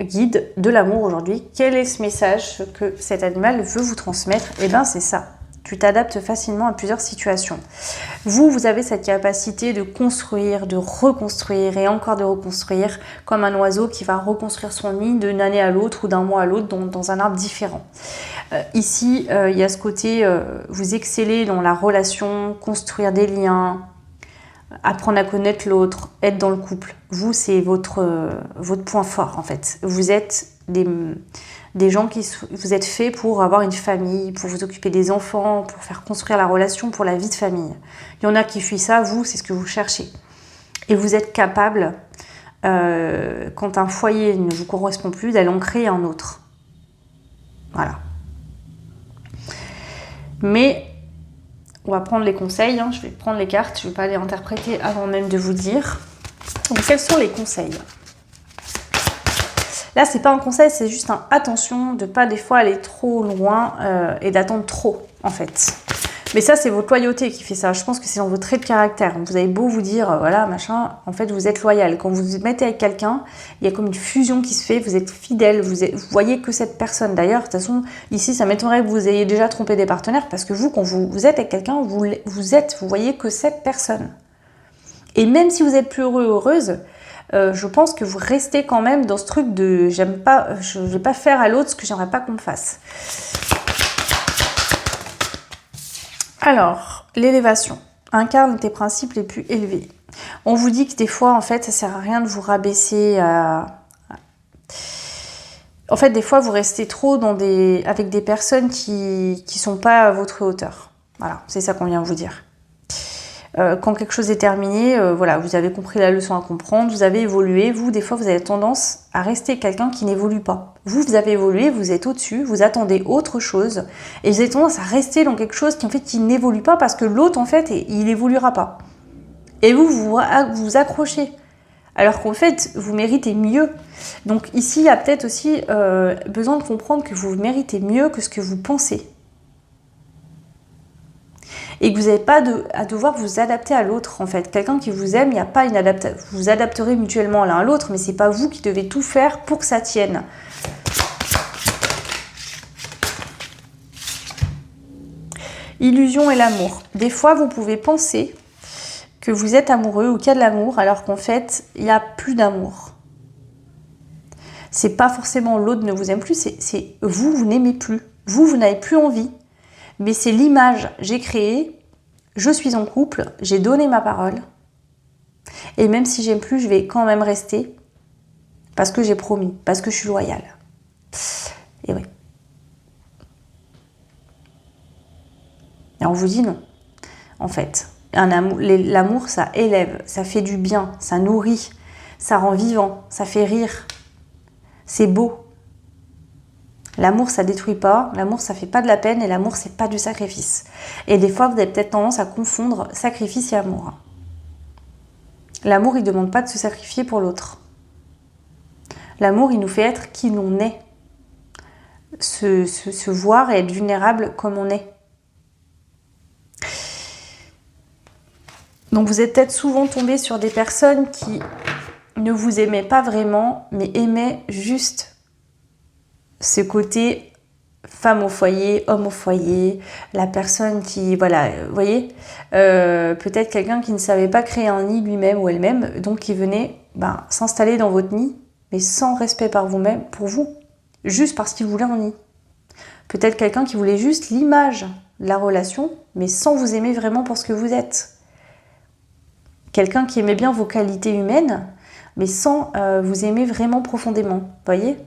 guide de l'amour aujourd'hui, quel est ce message que cet animal veut vous transmettre ? Eh bien, c'est ça. Tu t'adaptes facilement à plusieurs situations. Vous avez cette capacité de construire, de reconstruire et encore de reconstruire, comme un oiseau qui va reconstruire son nid d'une année à l'autre ou d'un mois à l'autre dans un arbre différent. Ici, il y a ce côté, vous excellez dans la relation, construire des liens, apprendre à connaître l'autre, être dans le couple. Vous, c'est votre point fort en fait. Vous êtes des gens vous êtes faits pour avoir une famille, pour vous occuper des enfants, pour faire construire la relation, pour la vie de famille. Il y en a qui fuient ça, vous, c'est ce que vous cherchez. Et vous êtes capable, quand un foyer ne vous correspond plus, d'aller en créer un autre. Voilà. Mais on va prendre les conseils, hein. Je vais prendre les cartes, je ne vais pas les interpréter avant même de vous dire. Donc quels sont les conseils ? Là, c'est pas un conseil, c'est juste un attention de pas des fois aller trop loin et d'attendre trop en fait. Mais ça, c'est votre loyauté qui fait ça. Je pense que c'est dans vos traits de caractère. Vous avez beau vous dire, voilà, machin, en fait, vous êtes loyal. Quand vous vous mettez avec quelqu'un, il y a comme une fusion qui se fait, vous êtes fidèle, vous voyez que cette personne. D'ailleurs, de toute façon, ici, ça m'étonnerait que vous ayez déjà trompé des partenaires parce que vous, quand vous êtes avec quelqu'un, vous voyez que cette personne. Et même si vous êtes plus heureux, heureuse, je pense que vous restez quand même dans ce truc de je vais pas faire à l'autre ce que j'aimerais pas qu'on me fasse. Alors, l'élévation. Incarne tes principes les plus élevés. On vous dit que des fois, en fait, ça sert à rien de vous rabaisser à... En fait, des fois, vous restez trop avec des personnes qui sont pas à votre hauteur. Voilà, c'est ça qu'on vient vous dire. Quand quelque chose est terminé, voilà, vous avez compris la leçon à comprendre, vous avez évolué. Vous, des fois, vous avez tendance à rester quelqu'un qui n'évolue pas. Vous avez évolué, vous êtes au-dessus, vous attendez autre chose, et vous avez tendance à rester dans quelque chose qui n'évolue pas parce que l'autre, en fait, il n'évoluera pas. Et vous accrochez. Alors qu'en fait, vous méritez mieux. Donc ici, il y a peut-être aussi besoin de comprendre que vous méritez mieux que ce que vous pensez. Et que vous n'avez pas à devoir vous adapter à l'autre, en fait. Quelqu'un qui vous aime, il n'y a pas une adaptation. Vous vous adapterez mutuellement l'un à l'autre, mais c'est pas vous qui devez tout faire pour que ça tienne. Illusion et l'amour. Des fois, vous pouvez penser que vous êtes amoureux ou qu'il y a de l'amour, alors qu'en fait, il n'y a plus d'amour. C'est pas forcément l'autre ne vous aime plus, c'est vous n'aimez plus. Vous n'avez plus envie. Mais c'est l'image j'ai créée, je suis en couple, j'ai donné ma parole. Et même si j'aime plus, je vais quand même rester parce que j'ai promis, parce que je suis loyale. Et oui. Et on vous dit non, en fait. L'amour, ça élève, ça fait du bien, ça nourrit, ça rend vivant, ça fait rire. C'est beau. L'amour, ça détruit pas, l'amour, ça fait pas de la peine, et l'amour, c'est pas du sacrifice. Et des fois, vous avez peut-être tendance à confondre sacrifice et amour. L'amour, il demande pas de se sacrifier pour l'autre. L'amour, il nous fait être qui l'on est. Se voir et être vulnérable comme on est. Donc vous êtes peut-être souvent tombé sur des personnes qui ne vous aimaient pas vraiment, mais aimaient juste ce côté femme au foyer, homme au foyer, la personne qui, voilà, vous voyez, peut-être quelqu'un qui ne savait pas créer un nid lui-même ou elle-même, donc qui venait s'installer dans votre nid, mais sans respect par vous-même, pour vous, juste parce qu'il voulait un nid. Peut-être quelqu'un qui voulait juste l'image de la relation, mais sans vous aimer vraiment pour ce que vous êtes. Quelqu'un qui aimait bien vos qualités humaines, mais sans vous aimer vraiment profondément. Vous voyez ?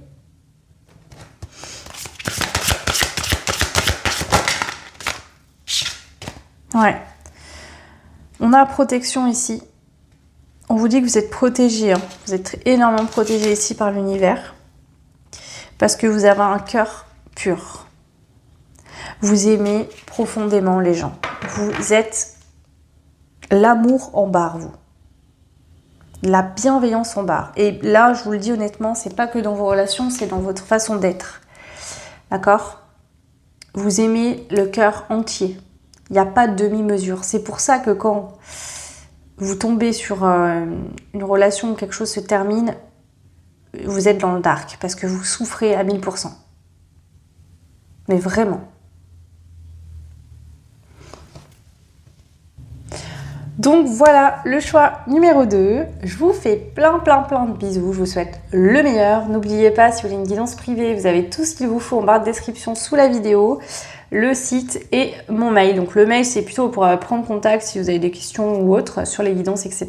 Ouais. On a protection ici. On vous dit que vous êtes protégé. Hein. Vous êtes énormément protégé ici par l'univers. Parce que vous avez un cœur pur. Vous aimez profondément les gens. Vous êtes l'amour en barre, vous. La bienveillance en barre. Et là, je vous le dis honnêtement, c'est pas que dans vos relations, c'est dans votre façon d'être. D'accord ? Vous aimez le cœur entier. Il n'y a pas de demi-mesure. C'est pour ça que quand vous tombez sur une relation où quelque chose se termine, vous êtes dans le dark parce que vous souffrez à 1000%. Mais vraiment. Donc voilà le choix numéro 2. Je vous fais plein de bisous. Je vous souhaite le meilleur. N'oubliez pas, si vous voulez une guidance privée, vous avez tout ce qu'il vous faut en barre de description sous la vidéo, le site et mon mail. Donc le mail, c'est plutôt pour prendre contact si vous avez des questions ou autres sur les guidances, etc.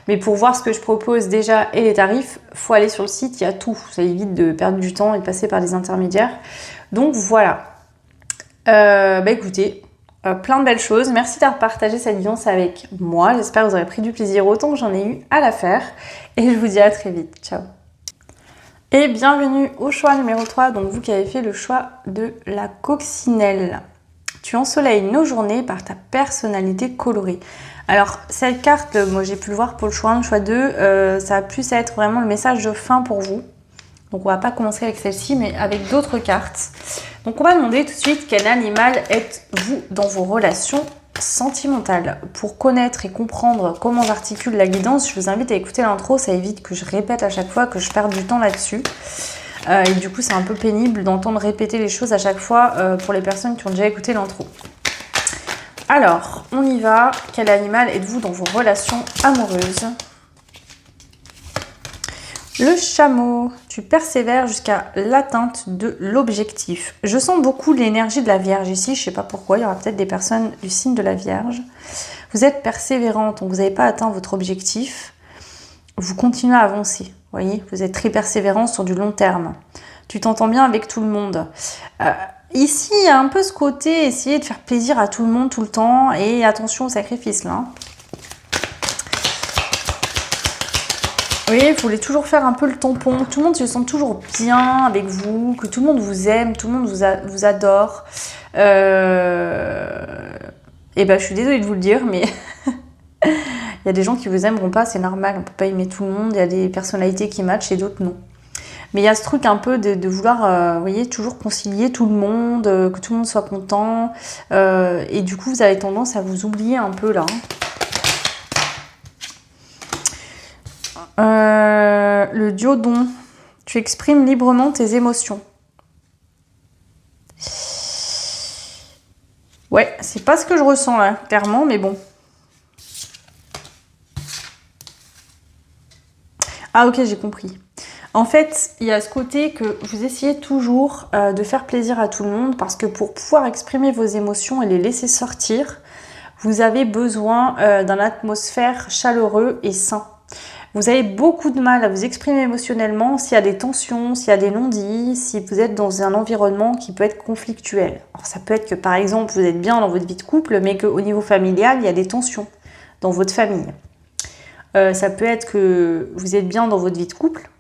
Mais pour voir ce que je propose déjà et les tarifs, faut aller sur le site, il y a tout. Ça évite de perdre du temps et de passer par des intermédiaires. Donc voilà. Écoutez, plein de belles choses. Merci d'avoir partagé cette guidance avec moi. J'espère que vous aurez pris du plaisir autant que j'en ai eu à la faire. Et je vous dis à très vite. Ciao. Et bienvenue au choix numéro 3. Donc vous qui avez fait le choix de la coccinelle. Tu ensoleilles nos journées par ta personnalité colorée. Alors cette carte, moi j'ai pu le voir pour le choix 1, le choix 2, ça va plus être vraiment le message de fin pour vous. Donc on va pas commencer avec celle-ci, mais avec d'autres cartes. Donc on va demander tout de suite quel animal êtes-vous dans vos relations sentimentales. Pour connaître et comprendre comment j'articule la guidance, je vous invite à écouter l'intro, ça évite que je répète à chaque fois, que je perde du temps là-dessus. Et du coup c'est un peu pénible d'entendre répéter les choses à chaque fois pour les personnes qui ont déjà écouté l'intro. Alors, on y va. Quel animal êtes-vous dans vos relations amoureuses ? Le chameau, tu persévères jusqu'à l'atteinte de l'objectif. Je sens beaucoup l'énergie de la Vierge ici, je ne sais pas pourquoi, il y aura peut-être des personnes du signe de la Vierge. Vous êtes persévérante, donc vous n'avez pas atteint votre objectif. Vous continuez à avancer, vous voyez, vous êtes très persévérant sur du long terme. Tu t'entends bien avec tout le monde. Ici, il y a un peu ce côté, essayer de faire plaisir à tout le monde tout le temps, et attention au sacrifice là. Oui, vous voulez toujours faire un peu le tampon. Tout le monde se sent toujours bien avec vous, que tout le monde vous aime, tout le monde vous adore. Et ben, je suis désolée de vous le dire, mais il y a des gens qui vous aimeront pas, c'est normal. On peut pas aimer tout le monde. Il y a des personnalités qui matchent et d'autres non. Mais il y a ce truc un peu de vouloir, vous voyez, toujours concilier tout le monde, que tout le monde soit content. Et du coup, vous avez tendance à vous oublier un peu là. Le diodon, tu exprimes librement tes émotions. Ouais, c'est pas ce que je ressens là, clairement, mais bon. Ah ok, j'ai compris. En fait, il y a ce côté que vous essayez toujours de faire plaisir à tout le monde parce que pour pouvoir exprimer vos émotions et les laisser sortir, vous avez besoin d'une atmosphère chaleureuse et sain. Vous avez beaucoup de mal à vous exprimer émotionnellement s'il y a des tensions, s'il y a des non-dits, si vous êtes dans un environnement qui peut être conflictuel. Alors ça peut être que par exemple vous êtes bien dans votre vie de couple, mais qu'au niveau familial, il y a des tensions dans votre famille. Ça peut être que vous êtes bien dans votre vie de couple,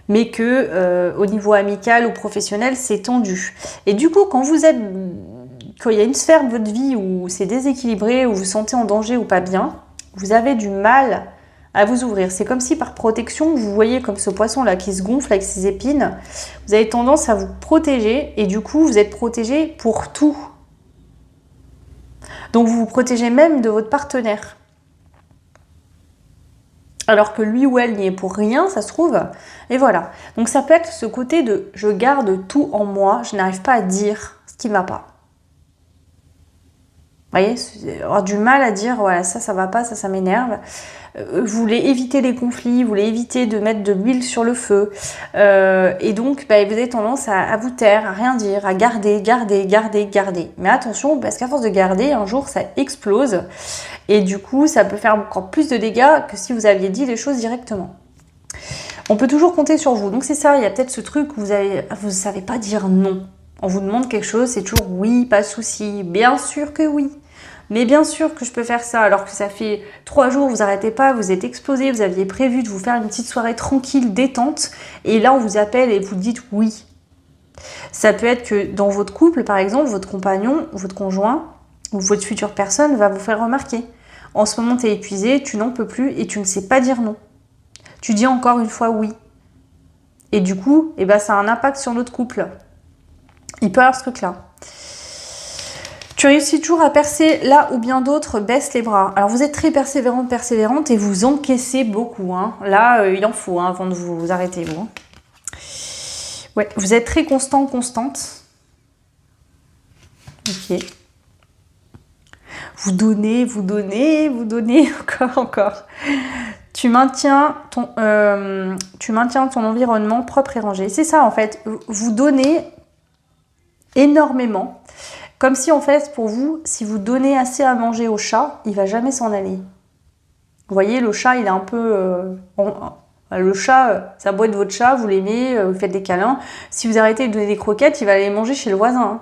mais que au niveau amical ou professionnel, c'est tendu. Et du coup, quand il y a une sphère de votre vie où c'est déséquilibré, où vous vous sentez en danger ou pas bien, vous avez du mal à vous ouvrir. C'est comme si par protection, vous voyez comme ce poisson-là qui se gonfle avec ses épines, vous avez tendance à vous protéger et du coup, vous êtes protégé pour tout. Donc, vous vous protégez même de votre partenaire. Alors que lui ou elle n'y est pour rien, ça se trouve. Et voilà. Donc, ça peut être ce côté de « je garde tout en moi, je n'arrive pas à dire ce qui ne va pas ». Vous voyez, avoir du mal à dire, voilà, ça va pas, ça m'énerve. Vous voulez éviter les conflits, vous voulez éviter de mettre de l'huile sur le feu. Et donc, vous avez tendance à vous taire, à rien dire, à garder. Mais attention, parce qu'à force de garder, un jour, ça explose. Et du coup, ça peut faire encore plus de dégâts que si vous aviez dit les choses directement. On peut toujours compter sur vous. Donc c'est ça, il y a peut-être ce truc où vous ne savez pas dire non. On vous demande quelque chose, c'est toujours oui, pas de souci. Bien sûr que oui. Mais bien sûr que je peux faire ça, alors que ça fait 3 jours, vous n'arrêtez pas, vous êtes explosé, vous aviez prévu de vous faire une petite soirée tranquille, détente, et là on vous appelle et vous dites oui. Ça peut être que dans votre couple, par exemple, votre compagnon, votre conjoint, ou votre future personne va vous faire remarquer. En ce moment, tu es épuisé, tu n'en peux plus et tu ne sais pas dire non. Tu dis encore une fois oui. Et du coup, ça a un impact sur notre couple. Il peut y avoir ce truc-là. Tu réussis toujours à percer là où bien d'autres baissent les bras. Alors vous êtes très persévérante et vous encaissez beaucoup. Hein. Là, il en faut avant de vous arrêter. Vous. Ouais, vous êtes très constante. Ok. Vous donnez, encore. Tu maintiens ton environnement propre et rangé. C'est ça en fait. Vous donnez énormément. Comme si en fait, pour vous, si vous donnez assez à manger au chat, il va jamais s'en aller. Vous voyez, le chat, il est un peu... le chat, ça doit être votre chat, vous l'aimez, vous faites des câlins. Si vous arrêtez de donner des croquettes, il va aller manger chez le voisin.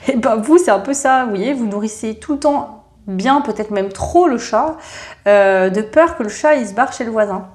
Et vous, c'est un peu ça, vous voyez, vous nourrissez tout le temps bien, peut-être même trop le chat, de peur que le chat, il se barre chez le voisin.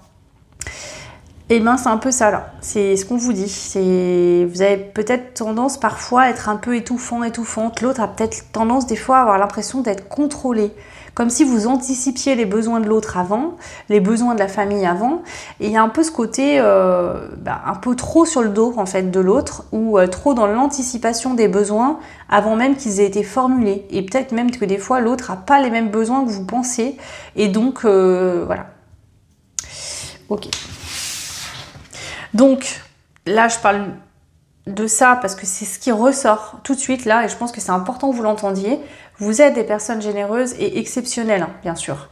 Et c'est un peu ça là, c'est ce qu'on vous dit. Vous avez peut-être tendance parfois à être un peu étouffante. L'autre a peut-être tendance des fois à avoir l'impression d'être contrôlé. Comme si vous anticipiez les besoins de l'autre avant, les besoins de la famille avant. Et il y a un peu ce côté un peu trop sur le dos en fait de l'autre ou trop dans l'anticipation des besoins avant même qu'ils aient été formulés. Et peut-être même que des fois l'autre n'a pas les mêmes besoins que vous pensez. Et donc voilà. Ok. Donc, là, je parle de ça parce que c'est ce qui ressort tout de suite là et je pense que c'est important que vous l'entendiez. Vous êtes des personnes généreuses et exceptionnelles, hein, bien sûr.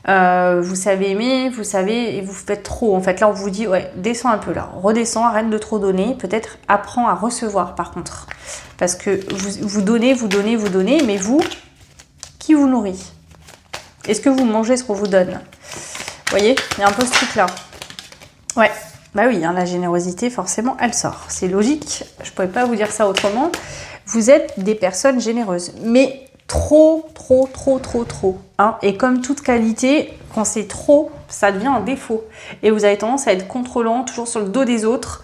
Vous savez aimer, vous savez, et vous faites trop. En fait, là, on vous dit, ouais, descends un peu là, redescends, arrête de trop donner. Peut-être apprends à recevoir, par contre. Parce que vous donnez, mais vous, qui vous nourrit? Est-ce que vous mangez ce qu'on vous donne? Vous voyez, il y a un peu ce truc-là. Ouais. Bah oui, hein, la générosité, forcément, elle sort. C'est logique, je ne pouvais pas vous dire ça autrement. Vous êtes des personnes généreuses, mais trop. Hein. Et comme toute qualité, quand c'est trop, ça devient un défaut. Et vous avez tendance à être contrôlant, toujours sur le dos des autres,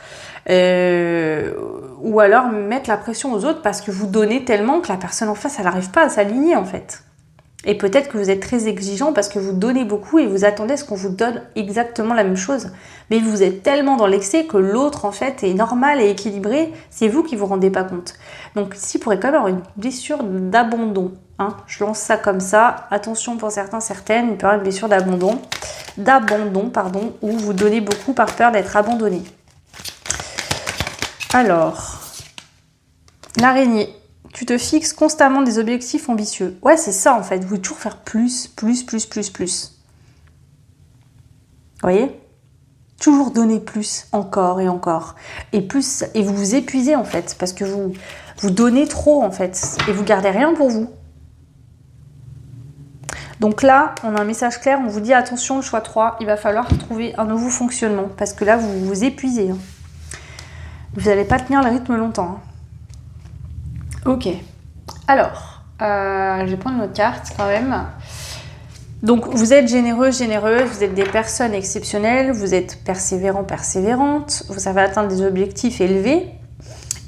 ou alors mettre la pression aux autres parce que vous donnez tellement que la personne en face, elle n'arrive pas à s'aligner en fait. Et peut-être que vous êtes très exigeant parce que vous donnez beaucoup et vous attendez à ce qu'on vous donne exactement la même chose. Mais vous êtes tellement dans l'excès que l'autre, en fait, est normal et équilibré. C'est vous qui ne vous rendez pas compte. Donc ici, il pourrait quand même avoir une blessure d'abandon. Hein. Je lance ça comme ça. Attention pour certains, certaines, il peut y avoir une blessure d'abandon, où vous donnez beaucoup par peur d'être abandonné. Alors, l'araignée. Tu te fixes constamment des objectifs ambitieux. Ouais, c'est ça en fait. Vous voulez toujours faire plus. Vous voyez? Toujours donner plus, encore et encore. Et plus, et vous vous épuisez en fait, parce que vous donnez trop en fait, et vous gardez rien pour vous. Donc là, on a un message clair, on vous dit attention, le choix 3, il va falloir trouver un nouveau fonctionnement parce que là, vous vous épuisez. Hein. Vous n'allez pas tenir le rythme longtemps. Hein. Ok. Alors, je vais prendre notre carte quand même. Donc, vous êtes généreux, généreuse, vous êtes des personnes exceptionnelles, vous êtes persévérant, persévérante, vous savez atteindre des objectifs élevés,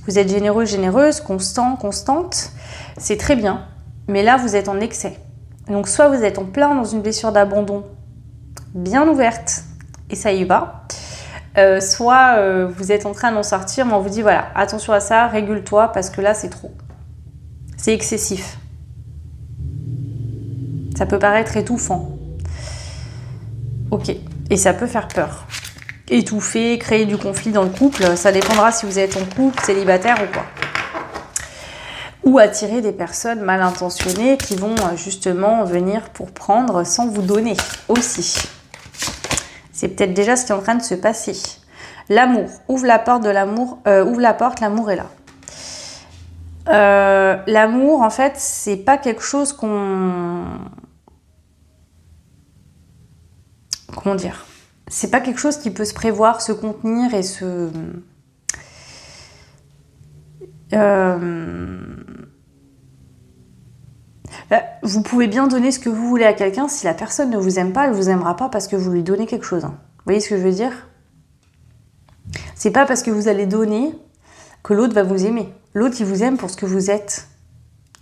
vous êtes généreux, généreuse, constant, constante, c'est très bien, mais là, vous êtes en excès. Donc, soit vous êtes en plein dans une blessure d'abandon bien ouverte, et ça y va, soit vous êtes en train d'en sortir, mais on vous dit, voilà, attention à ça, régule-toi, parce que là, c'est trop. C'est excessif. Ça peut paraître étouffant. Ok. Et ça peut faire peur. Étouffer, créer du conflit dans le couple, ça dépendra si vous êtes en couple, célibataire ou quoi. Ou attirer des personnes mal intentionnées qui vont justement venir pour prendre sans vous donner aussi. C'est peut-être déjà ce qui est en train de se passer. L'amour. Ouvre la porte de l'amour. Ouvre la porte, l'amour est là. L'amour, en fait, c'est pas quelque chose qu'on... Comment dire? C'est pas quelque chose qui peut se prévoir, se contenir et se... Vous pouvez bien donner ce que vous voulez à quelqu'un. Si la personne ne vous aime pas, elle vous aimera pas parce que vous lui donnez quelque chose. Hein. Vous voyez ce que je veux dire? C'est pas parce que vous allez donner que l'autre va vous aimer. L'autre, il vous aime pour ce que vous êtes.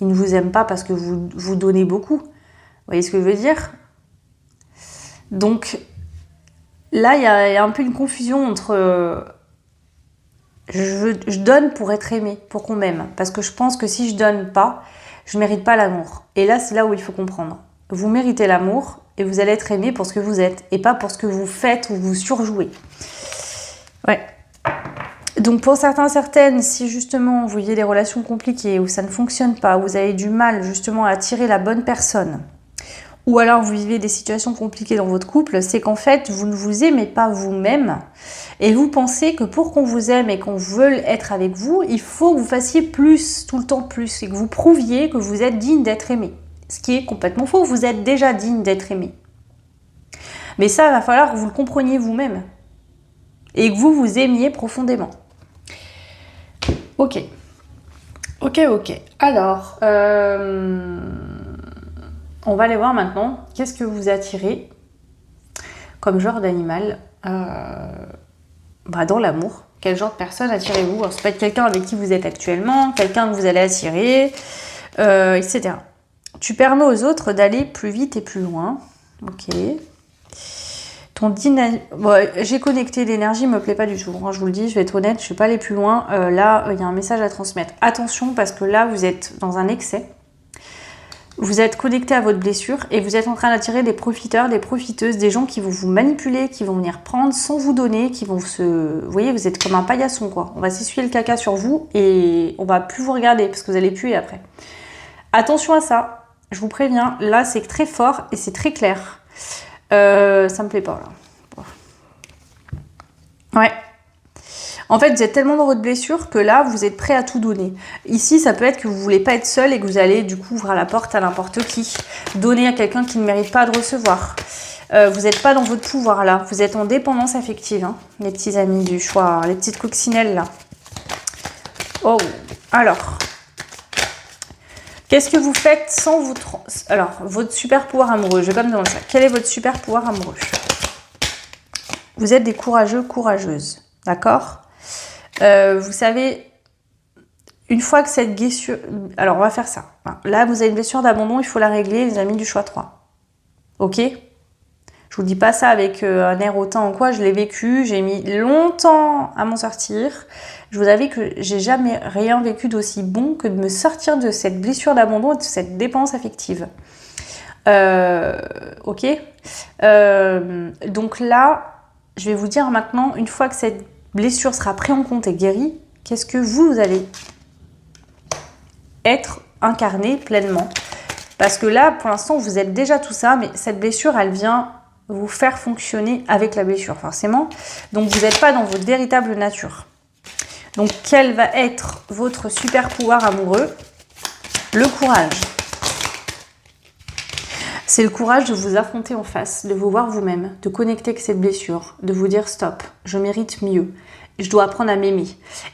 Il ne vous aime pas parce que vous donnez beaucoup. Vous voyez ce que je veux dire? Donc, là, il y a un peu une confusion entre... je donne pour être aimé, pour qu'on m'aime. Parce que je pense que si je donne pas, je mérite pas l'amour. Et là, c'est là où il faut comprendre. Vous méritez l'amour et vous allez être aimé pour ce que vous êtes. Et pas pour ce que vous faites ou vous surjouez. Ouais. Donc pour certains, certaines, si justement vous voyez des relations compliquées, où ça ne fonctionne pas, où vous avez du mal justement à attirer la bonne personne, ou alors vous vivez des situations compliquées dans votre couple, c'est qu'en fait vous ne vous aimez pas vous-même et vous pensez que pour qu'on vous aime et qu'on veuille être avec vous, il faut que vous fassiez plus, tout le temps plus, et que vous prouviez que vous êtes digne d'être aimé. Ce qui est complètement faux, vous êtes déjà digne d'être aimé. Mais ça, il va falloir que vous le compreniez vous-même et que vous vous aimiez profondément. Ok. Alors, on va aller voir maintenant qu'est-ce que vous attirez comme genre d'animal dans l'amour. Quel genre de personne attirez-vous? Alors, ça peut être quelqu'un avec qui vous êtes actuellement, quelqu'un que vous allez attirer, etc. Tu permets aux autres d'aller plus vite et plus loin. Ok. J'ai connecté, l'énergie me plaît pas du tout. Hein, je vous le dis, je vais être honnête, je vais pas aller plus loin. Là, il y a un message à transmettre. Attention, parce que là, vous êtes dans un excès. Vous êtes connecté à votre blessure et vous êtes en train d'attirer des profiteurs, des profiteuses, des gens qui vont vous manipuler, qui vont venir prendre sans vous donner, qui vont se... Vous voyez, vous êtes comme un paillasson, quoi. On va s'essuyer le caca sur vous et on va plus vous regarder parce que vous allez puer après. Attention à ça. Je vous préviens, là, c'est très fort et c'est très clair. Ça me plaît pas là. Ouais. En fait, vous êtes tellement dans votre blessure que là, vous êtes prêt à tout donner. Ici, ça peut être que vous voulez pas être seul et que vous allez du coup ouvrir la porte à n'importe qui. Donner à quelqu'un qui ne mérite pas de recevoir. Vous n'êtes pas dans votre pouvoir là. Vous êtes en dépendance affective, hein, les petits amis du choix, les petites coccinelles là. Oh, alors... Qu'est-ce que vous faites sans votre... Alors, votre super pouvoir amoureux. Je vais pas me demander ça. Quel est votre super pouvoir amoureux? Vous êtes des courageux, courageuses. D'accord? Vous savez, une fois que cette blessure... Alors, on va faire ça. Là, vous avez une blessure d'abandon, il faut la régler, les amis du choix 3. Ok? Je vous dis pas ça avec un air hautain en quoi, je l'ai vécu, j'ai mis longtemps à m'en sortir. Je vous avoue que j'ai jamais rien vécu d'aussi bon que de me sortir de cette blessure d'abandon et de cette dépendance affective. Ok. Donc là, je vais vous dire maintenant, une fois que cette blessure sera prise en compte et guérie, qu'est-ce que vous allez être incarné pleinement? Parce que là, pour l'instant, vous êtes déjà tout ça, mais cette blessure, elle vient vous faire fonctionner avec la blessure, forcément. Donc, vous n'êtes pas dans votre véritable nature. Donc, quel va être votre super pouvoir amoureux? Le courage. C'est le courage de vous affronter en face, de vous voir vous-même, de connecter avec cette blessure, de vous dire stop, je mérite mieux, je dois apprendre à m'aimer.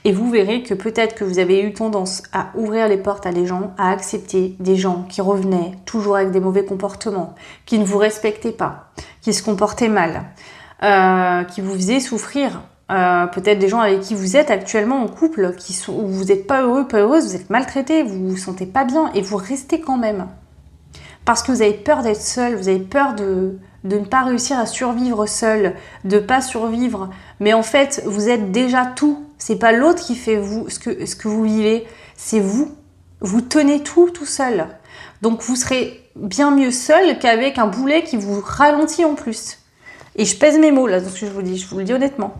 Et vous verrez que peut-être que vous avez eu tendance à ouvrir les portes à des gens, à accepter des gens qui revenaient toujours avec des mauvais comportements, qui ne vous respectaient pas, qui se comportaient mal, qui vous faisaient souffrir. Peut-être des gens avec qui vous êtes actuellement en couple, où vous n'êtes pas heureux, pas heureuse, vous êtes maltraité, vous vous sentez pas bien et vous restez quand même. Parce que vous avez peur d'être seul, vous avez peur de ne pas réussir à survivre seul, de pas survivre. Mais en fait, vous êtes déjà tout. C'est pas l'autre qui fait vous ce que vous vivez, c'est vous. Vous tenez tout seul. Donc vous serez bien mieux seul qu'avec un boulet qui vous ralentit en plus. Et je pèse mes mots là, dans ce que je vous dis, je vous le dis honnêtement.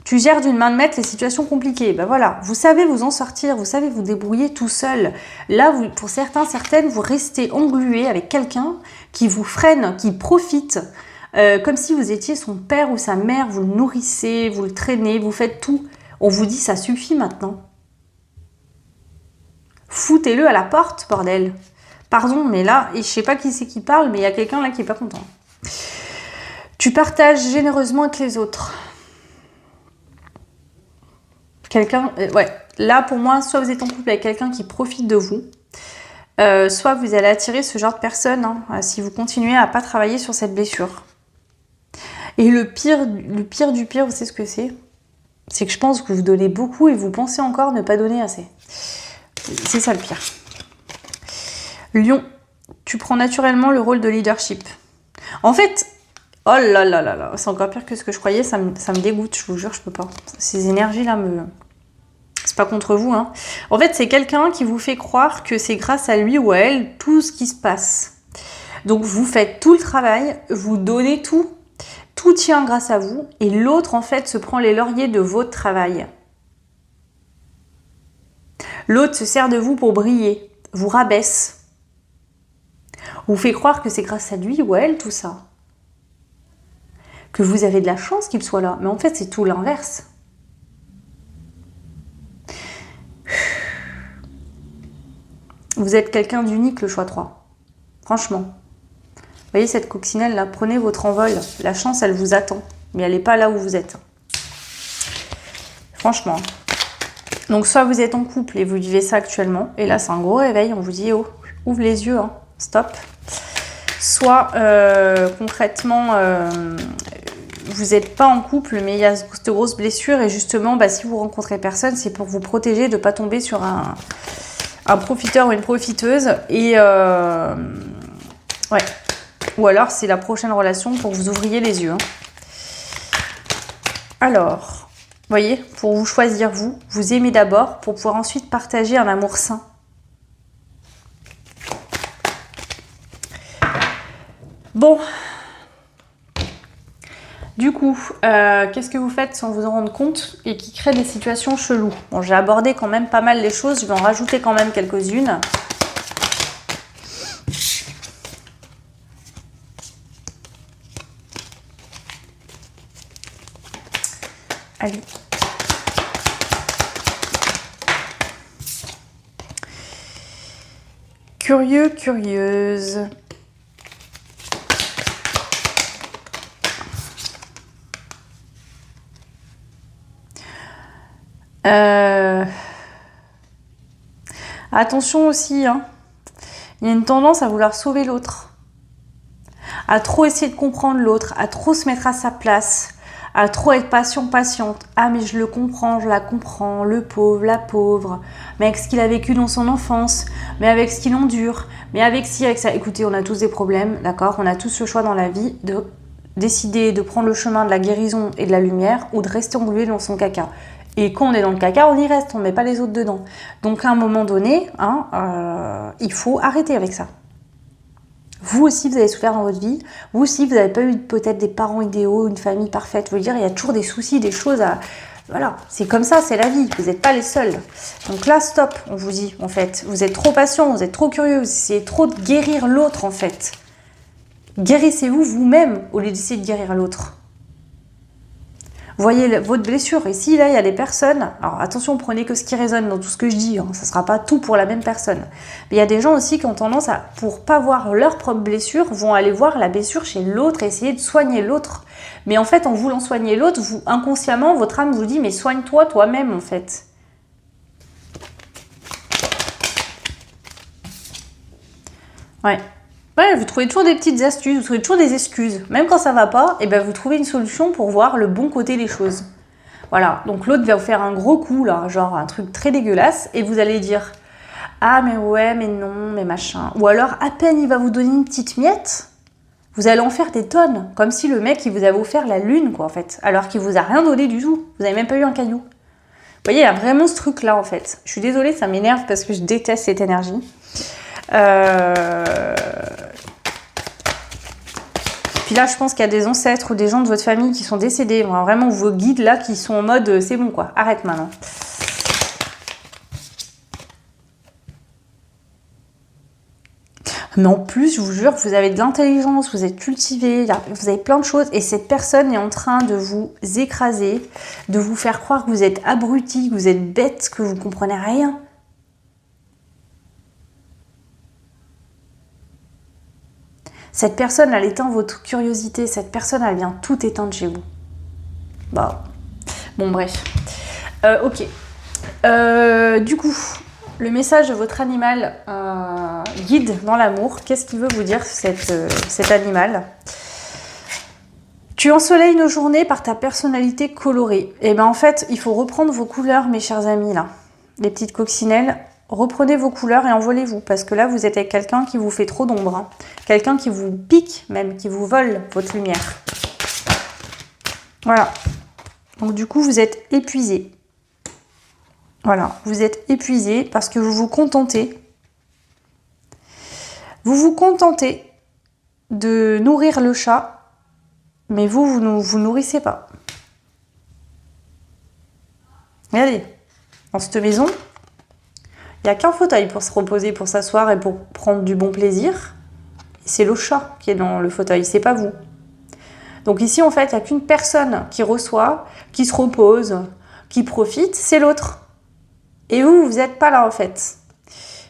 Tu gères d'une main de maître les situations compliquées. Ben voilà, vous savez vous en sortir, vous savez vous débrouiller tout seul. Là, pour certains, certaines, vous restez englué avec quelqu'un qui vous freine, qui profite, comme si vous étiez son père ou sa mère, vous le nourrissez, vous le traînez, vous faites tout. On vous dit ça suffit maintenant. Foutez-le à la porte, bordel. Pardon, mais là, et je sais pas qui c'est qui parle, mais il y a quelqu'un là qui est pas content. Tu partages généreusement avec les autres. Quelqu'un, ouais, là pour moi, soit vous êtes en couple avec quelqu'un qui profite de vous, soit vous allez attirer ce genre de personne si vous continuez à pas travailler sur cette blessure. Et le pire du pire, vous savez ce que c'est? C'est que je pense que vous donnez beaucoup et vous pensez encore ne pas donner assez. C'est ça le pire. Lion, tu prends naturellement le rôle de leadership. En fait, oh là là là là, c'est encore pire que ce que je croyais, ça me dégoûte, je vous jure, je peux pas. Ces énergies-là c'est pas contre vous, hein. En fait, c'est quelqu'un qui vous fait croire que c'est grâce à lui ou à elle tout ce qui se passe. Donc, vous faites tout le travail, vous donnez tout tient grâce à vous, et l'autre, en fait, se prend les lauriers de votre travail. L'autre se sert de vous pour briller, vous rabaisse, vous fait croire que c'est grâce à lui ou à elle tout ça. Que vous avez de la chance qu'il soit là, mais en fait, c'est tout l'inverse. Vous êtes quelqu'un d'unique, le choix 3. Franchement. Vous voyez cette coccinelle là, prenez votre envol. La chance, elle vous attend. Mais elle n'est pas là où vous êtes. Franchement. Donc soit vous êtes en couple et vous vivez ça actuellement. Et là, c'est un gros réveil. On vous dit, oh, ouvre les yeux, hein. Stop. Soit concrètement, vous n'êtes pas en couple, mais il y a cette grosse blessure. Et justement, si vous rencontrez personne, c'est pour vous protéger de ne pas tomber sur un profiteur ou une profiteuse. Et ouais. Ou alors, c'est la prochaine relation pour que vous ouvriez les yeux. Hein. Alors, vous voyez, pour vous choisir, vous aimez d'abord pour pouvoir ensuite partager un amour sain. Bon. Du coup, qu'est-ce que vous faites sans vous en rendre compte et qui crée des situations cheloues? Bon, j'ai abordé quand même pas mal les choses, je vais en rajouter quand même quelques-unes. Allez. Curieux, curieuse. Attention aussi, hein. Il y a une tendance à vouloir sauver l'autre, à trop essayer de comprendre l'autre, à trop se mettre à sa place, à trop être patiente. Ah mais je le comprends, je la comprends, le pauvre, la pauvre, mais avec ce qu'il a vécu dans son enfance, mais avec ce qu'il endure, mais avec ci, avec ça. Écoutez, on a tous des problèmes, d'accord? On a tous le choix dans la vie de décider de prendre le chemin de la guérison et de la lumière ou de rester englué dans son caca. Et quand on est dans le caca, on y reste, on ne met pas les autres dedans. Donc à un moment donné, il faut arrêter avec ça. Vous aussi, vous avez souffert dans votre vie. Vous aussi, vous n'avez pas eu peut-être des parents idéaux, une famille parfaite. Je veux dire, il y a toujours des soucis, des choses à... Voilà, c'est comme ça, c'est la vie. Vous n'êtes pas les seuls. Donc là, stop, on vous dit, en fait. Vous êtes trop patient, vous êtes trop curieux, vous essayez trop de guérir l'autre, en fait. Guérissez-vous vous-même au lieu d'essayer de guérir l'autre. voyez votre blessure. Ici, là, il y a des personnes... Alors, attention, prenez que ce qui résonne dans tout ce que je dis. Hein, ça ne sera pas tout pour la même personne. Mais il y a des gens aussi qui ont tendance à, pour pas voir leur propre blessure, vont aller voir la blessure chez l'autre et essayer de soigner l'autre. Mais en fait, en voulant soigner l'autre, vous, inconsciemment, votre âme vous dit, mais soigne-toi toi-même, en fait. Ouais. Ouais, vous trouvez toujours des petites astuces, vous trouvez toujours des excuses. Même quand ça va pas, et ben vous trouvez une solution pour voir le bon côté des choses. Voilà, donc l'autre va vous faire un gros coup, là, genre un truc très dégueulasse, et vous allez dire « Ah, mais ouais, mais non, mais machin ». Ou alors, à peine il va vous donner une petite miette, vous allez en faire des tonnes. Comme si le mec, il vous avait offert la lune, quoi, en fait. Alors qu'il vous a rien donné du tout. Vous avez même pas eu un caillou. Vous voyez, il y a vraiment ce truc-là, en fait. Je suis désolée, ça m'énerve parce que je déteste cette énergie. Puis là, je pense qu'il y a des ancêtres ou des gens de votre famille qui sont décédés. Vraiment, vos guides là qui sont en mode c'est bon quoi, arrête maintenant. Mais en plus, je vous jure, vous avez de l'intelligence, vous êtes cultivé, vous avez plein de choses. Et cette personne est en train de vous écraser, de vous faire croire que vous êtes abruti, que vous êtes bête, que vous ne comprenez rien. Cette personne, elle éteint votre curiosité. Cette personne, elle vient tout éteindre chez vous. Bah, bon, bref. Ok. Du coup, le message de votre animal guide dans l'amour. Qu'est-ce qu'il veut vous dire, cet animal? Tu ensoleilles nos journées par ta personnalité colorée. Et bien, en fait, il faut reprendre vos couleurs, mes chers amis, là. Les petites coccinelles. Reprenez vos couleurs et envolez-vous, parce que là, vous êtes avec quelqu'un qui vous fait trop d'ombre. Hein. Quelqu'un qui vous pique, même, qui vous vole votre lumière. Voilà. Donc, du coup, vous êtes épuisé. Voilà. Vous êtes épuisé parce que vous vous contentez. Vous vous contentez de nourrir le chat, mais vous nourrissez pas. Regardez. Dans cette maison... Il n'y a qu'un fauteuil pour se reposer, pour s'asseoir et pour prendre du bon plaisir. C'est le chat qui est dans le fauteuil, c'est pas vous. Donc ici, en fait, il n'y a qu'une personne qui reçoit, qui se repose, qui profite, c'est l'autre. Et vous n'êtes pas là, en fait.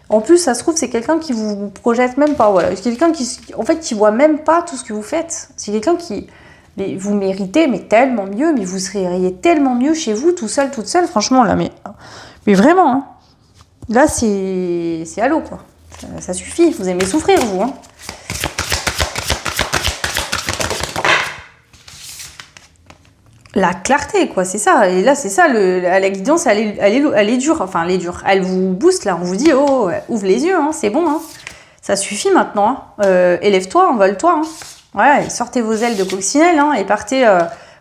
En plus, ça se trouve, c'est quelqu'un qui vous projette même pas. Voilà. C'est quelqu'un qui voit même pas tout ce que vous faites. C'est quelqu'un qui... Mais vous méritez, mais tellement mieux, mais vous seriez tellement mieux chez vous, tout seul, toute seule, franchement, là, mais vraiment, hein. Là, c'est à l'eau, quoi. Ça suffit. Vous aimez souffrir, vous. Hein. La clarté, quoi. C'est ça. Et là, c'est ça. La guidance, elle est dure. Enfin, elle est dure. Elle vous booste, là. On vous dit, oh, ouvre les yeux. Hein, c'est bon. Hein. Ça suffit maintenant. Hein. Élève-toi, envole-toi. Hein. Ouais, sortez vos ailes de coccinelle hein, et partez...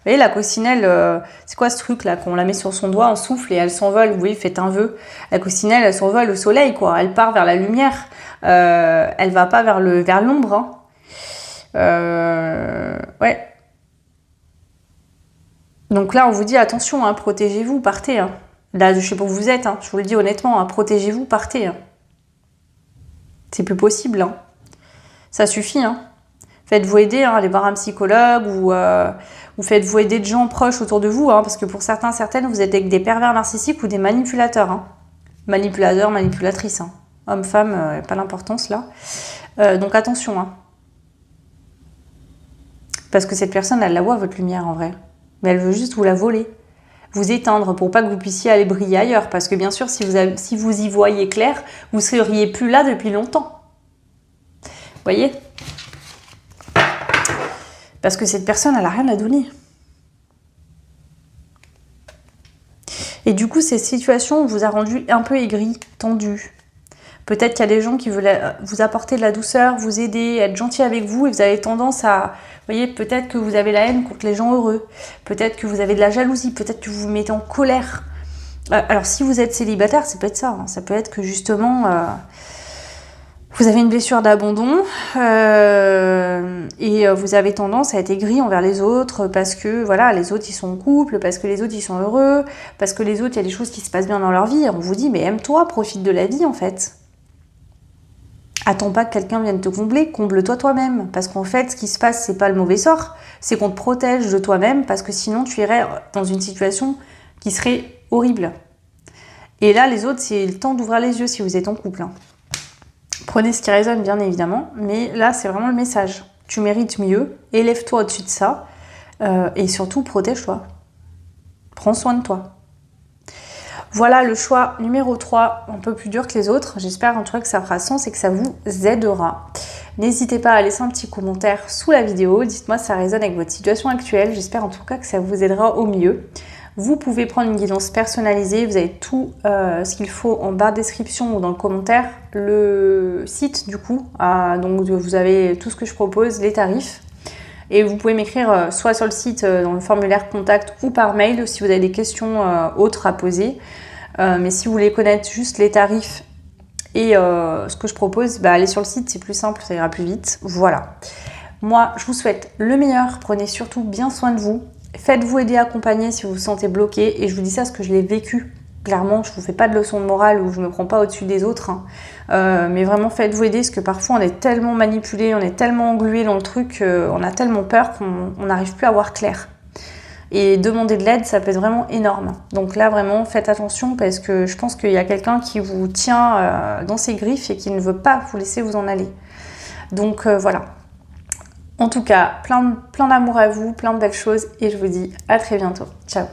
Vous voyez, la coccinelle, c'est quoi ce truc-là? Qu'on la met sur son doigt, on souffle et elle s'envole. Vous voyez, faites un vœu. La coccinelle, elle s'envole au soleil, quoi. Elle part vers la lumière. Elle va pas vers l'ombre. Hein. Ouais. Donc là, on vous dit, attention, hein, protégez-vous, partez. Hein. Là, je sais pas où vous êtes. Hein. Je vous le dis honnêtement, hein, protégez-vous, partez. Hein. C'est plus possible. Hein. Ça suffit. Hein. Faites-vous aider, hein, allez voir un psychologue ou faites-vous aider de gens proches autour de vous, hein, parce que pour certaines, vous êtes avec des pervers narcissiques ou des manipulateurs. Hein. Manipulateurs, manipulatrices. Hein. Homme, femme, pas l'importance là. Donc attention. Hein. Parce que cette personne, elle la voit, votre lumière en vrai. Mais elle veut juste vous la voler. Vous éteindre pour pas que vous puissiez aller briller ailleurs. Parce que bien sûr, si vous y voyez clair, vous ne seriez plus là depuis longtemps. Vous voyez ? Parce que cette personne, elle n'a rien à donner. Et du coup, cette situation vous a rendu un peu aigri, tendu. Peut-être qu'il y a des gens qui veulent vous apporter de la douceur, vous aider, être gentil avec vous, et vous avez tendance à... Vous voyez, peut-être que vous avez la haine contre les gens heureux. Peut-être que vous avez de la jalousie. Peut-être que vous vous mettez en colère. Alors, si vous êtes célibataire, ça peut être ça. Hein. Ça peut être que justement... vous avez une blessure d'abandon et vous avez tendance à être aigri envers les autres parce que voilà, les autres ils sont en couple, parce que les autres ils sont heureux, parce que les autres il y a des choses qui se passent bien dans leur vie. On vous dit mais aime-toi, profite de la vie en fait. Attends pas que quelqu'un vienne te combler, comble-toi toi-même. Parce qu'en fait, ce qui se passe, c'est pas le mauvais sort, c'est qu'on te protège de toi-même, parce que sinon tu irais dans une situation qui serait horrible. Et là, les autres, c'est le temps d'ouvrir les yeux si vous êtes en couple. Prenez ce qui résonne, bien évidemment, mais là, c'est vraiment le message. Tu mérites mieux, élève-toi au-dessus de ça, et surtout, protège-toi. Prends soin de toi. Voilà le choix numéro 3, un peu plus dur que les autres. J'espère en tout cas que ça fera sens et que ça vous aidera. N'hésitez pas à laisser un petit commentaire sous la vidéo. Dites-moi si ça résonne avec votre situation actuelle. J'espère en tout cas que ça vous aidera au mieux. Vous pouvez prendre une guidance personnalisée. Vous avez tout ce qu'il faut en barre de description ou dans le commentaire. Le site du coup, donc vous avez tout ce que je propose, les tarifs. Et vous pouvez m'écrire soit sur le site, dans le formulaire contact ou par mail si vous avez des questions autres à poser. Mais si vous voulez connaître juste les tarifs et ce que je propose, allez sur le site, c'est plus simple, ça ira plus vite. Voilà. Moi, je vous souhaite le meilleur. Prenez surtout bien soin de vous. Faites-vous aider, accompagner si vous vous sentez bloqué. Et je vous dis ça parce que je l'ai vécu. Clairement, je ne vous fais pas de leçon de morale ou je ne me prends pas au-dessus des autres. Mais vraiment, faites-vous aider parce que parfois, on est tellement manipulé, on est tellement englué dans le truc, on a tellement peur qu'on n'arrive plus à voir clair. Et demander de l'aide, ça peut être vraiment énorme. Donc là, vraiment, faites attention parce que je pense qu'il y a quelqu'un qui vous tient dans ses griffes et qui ne veut pas vous laisser vous en aller. Donc voilà. En tout cas, plein d'amour à vous, plein de belles choses et je vous dis à très bientôt. Ciao.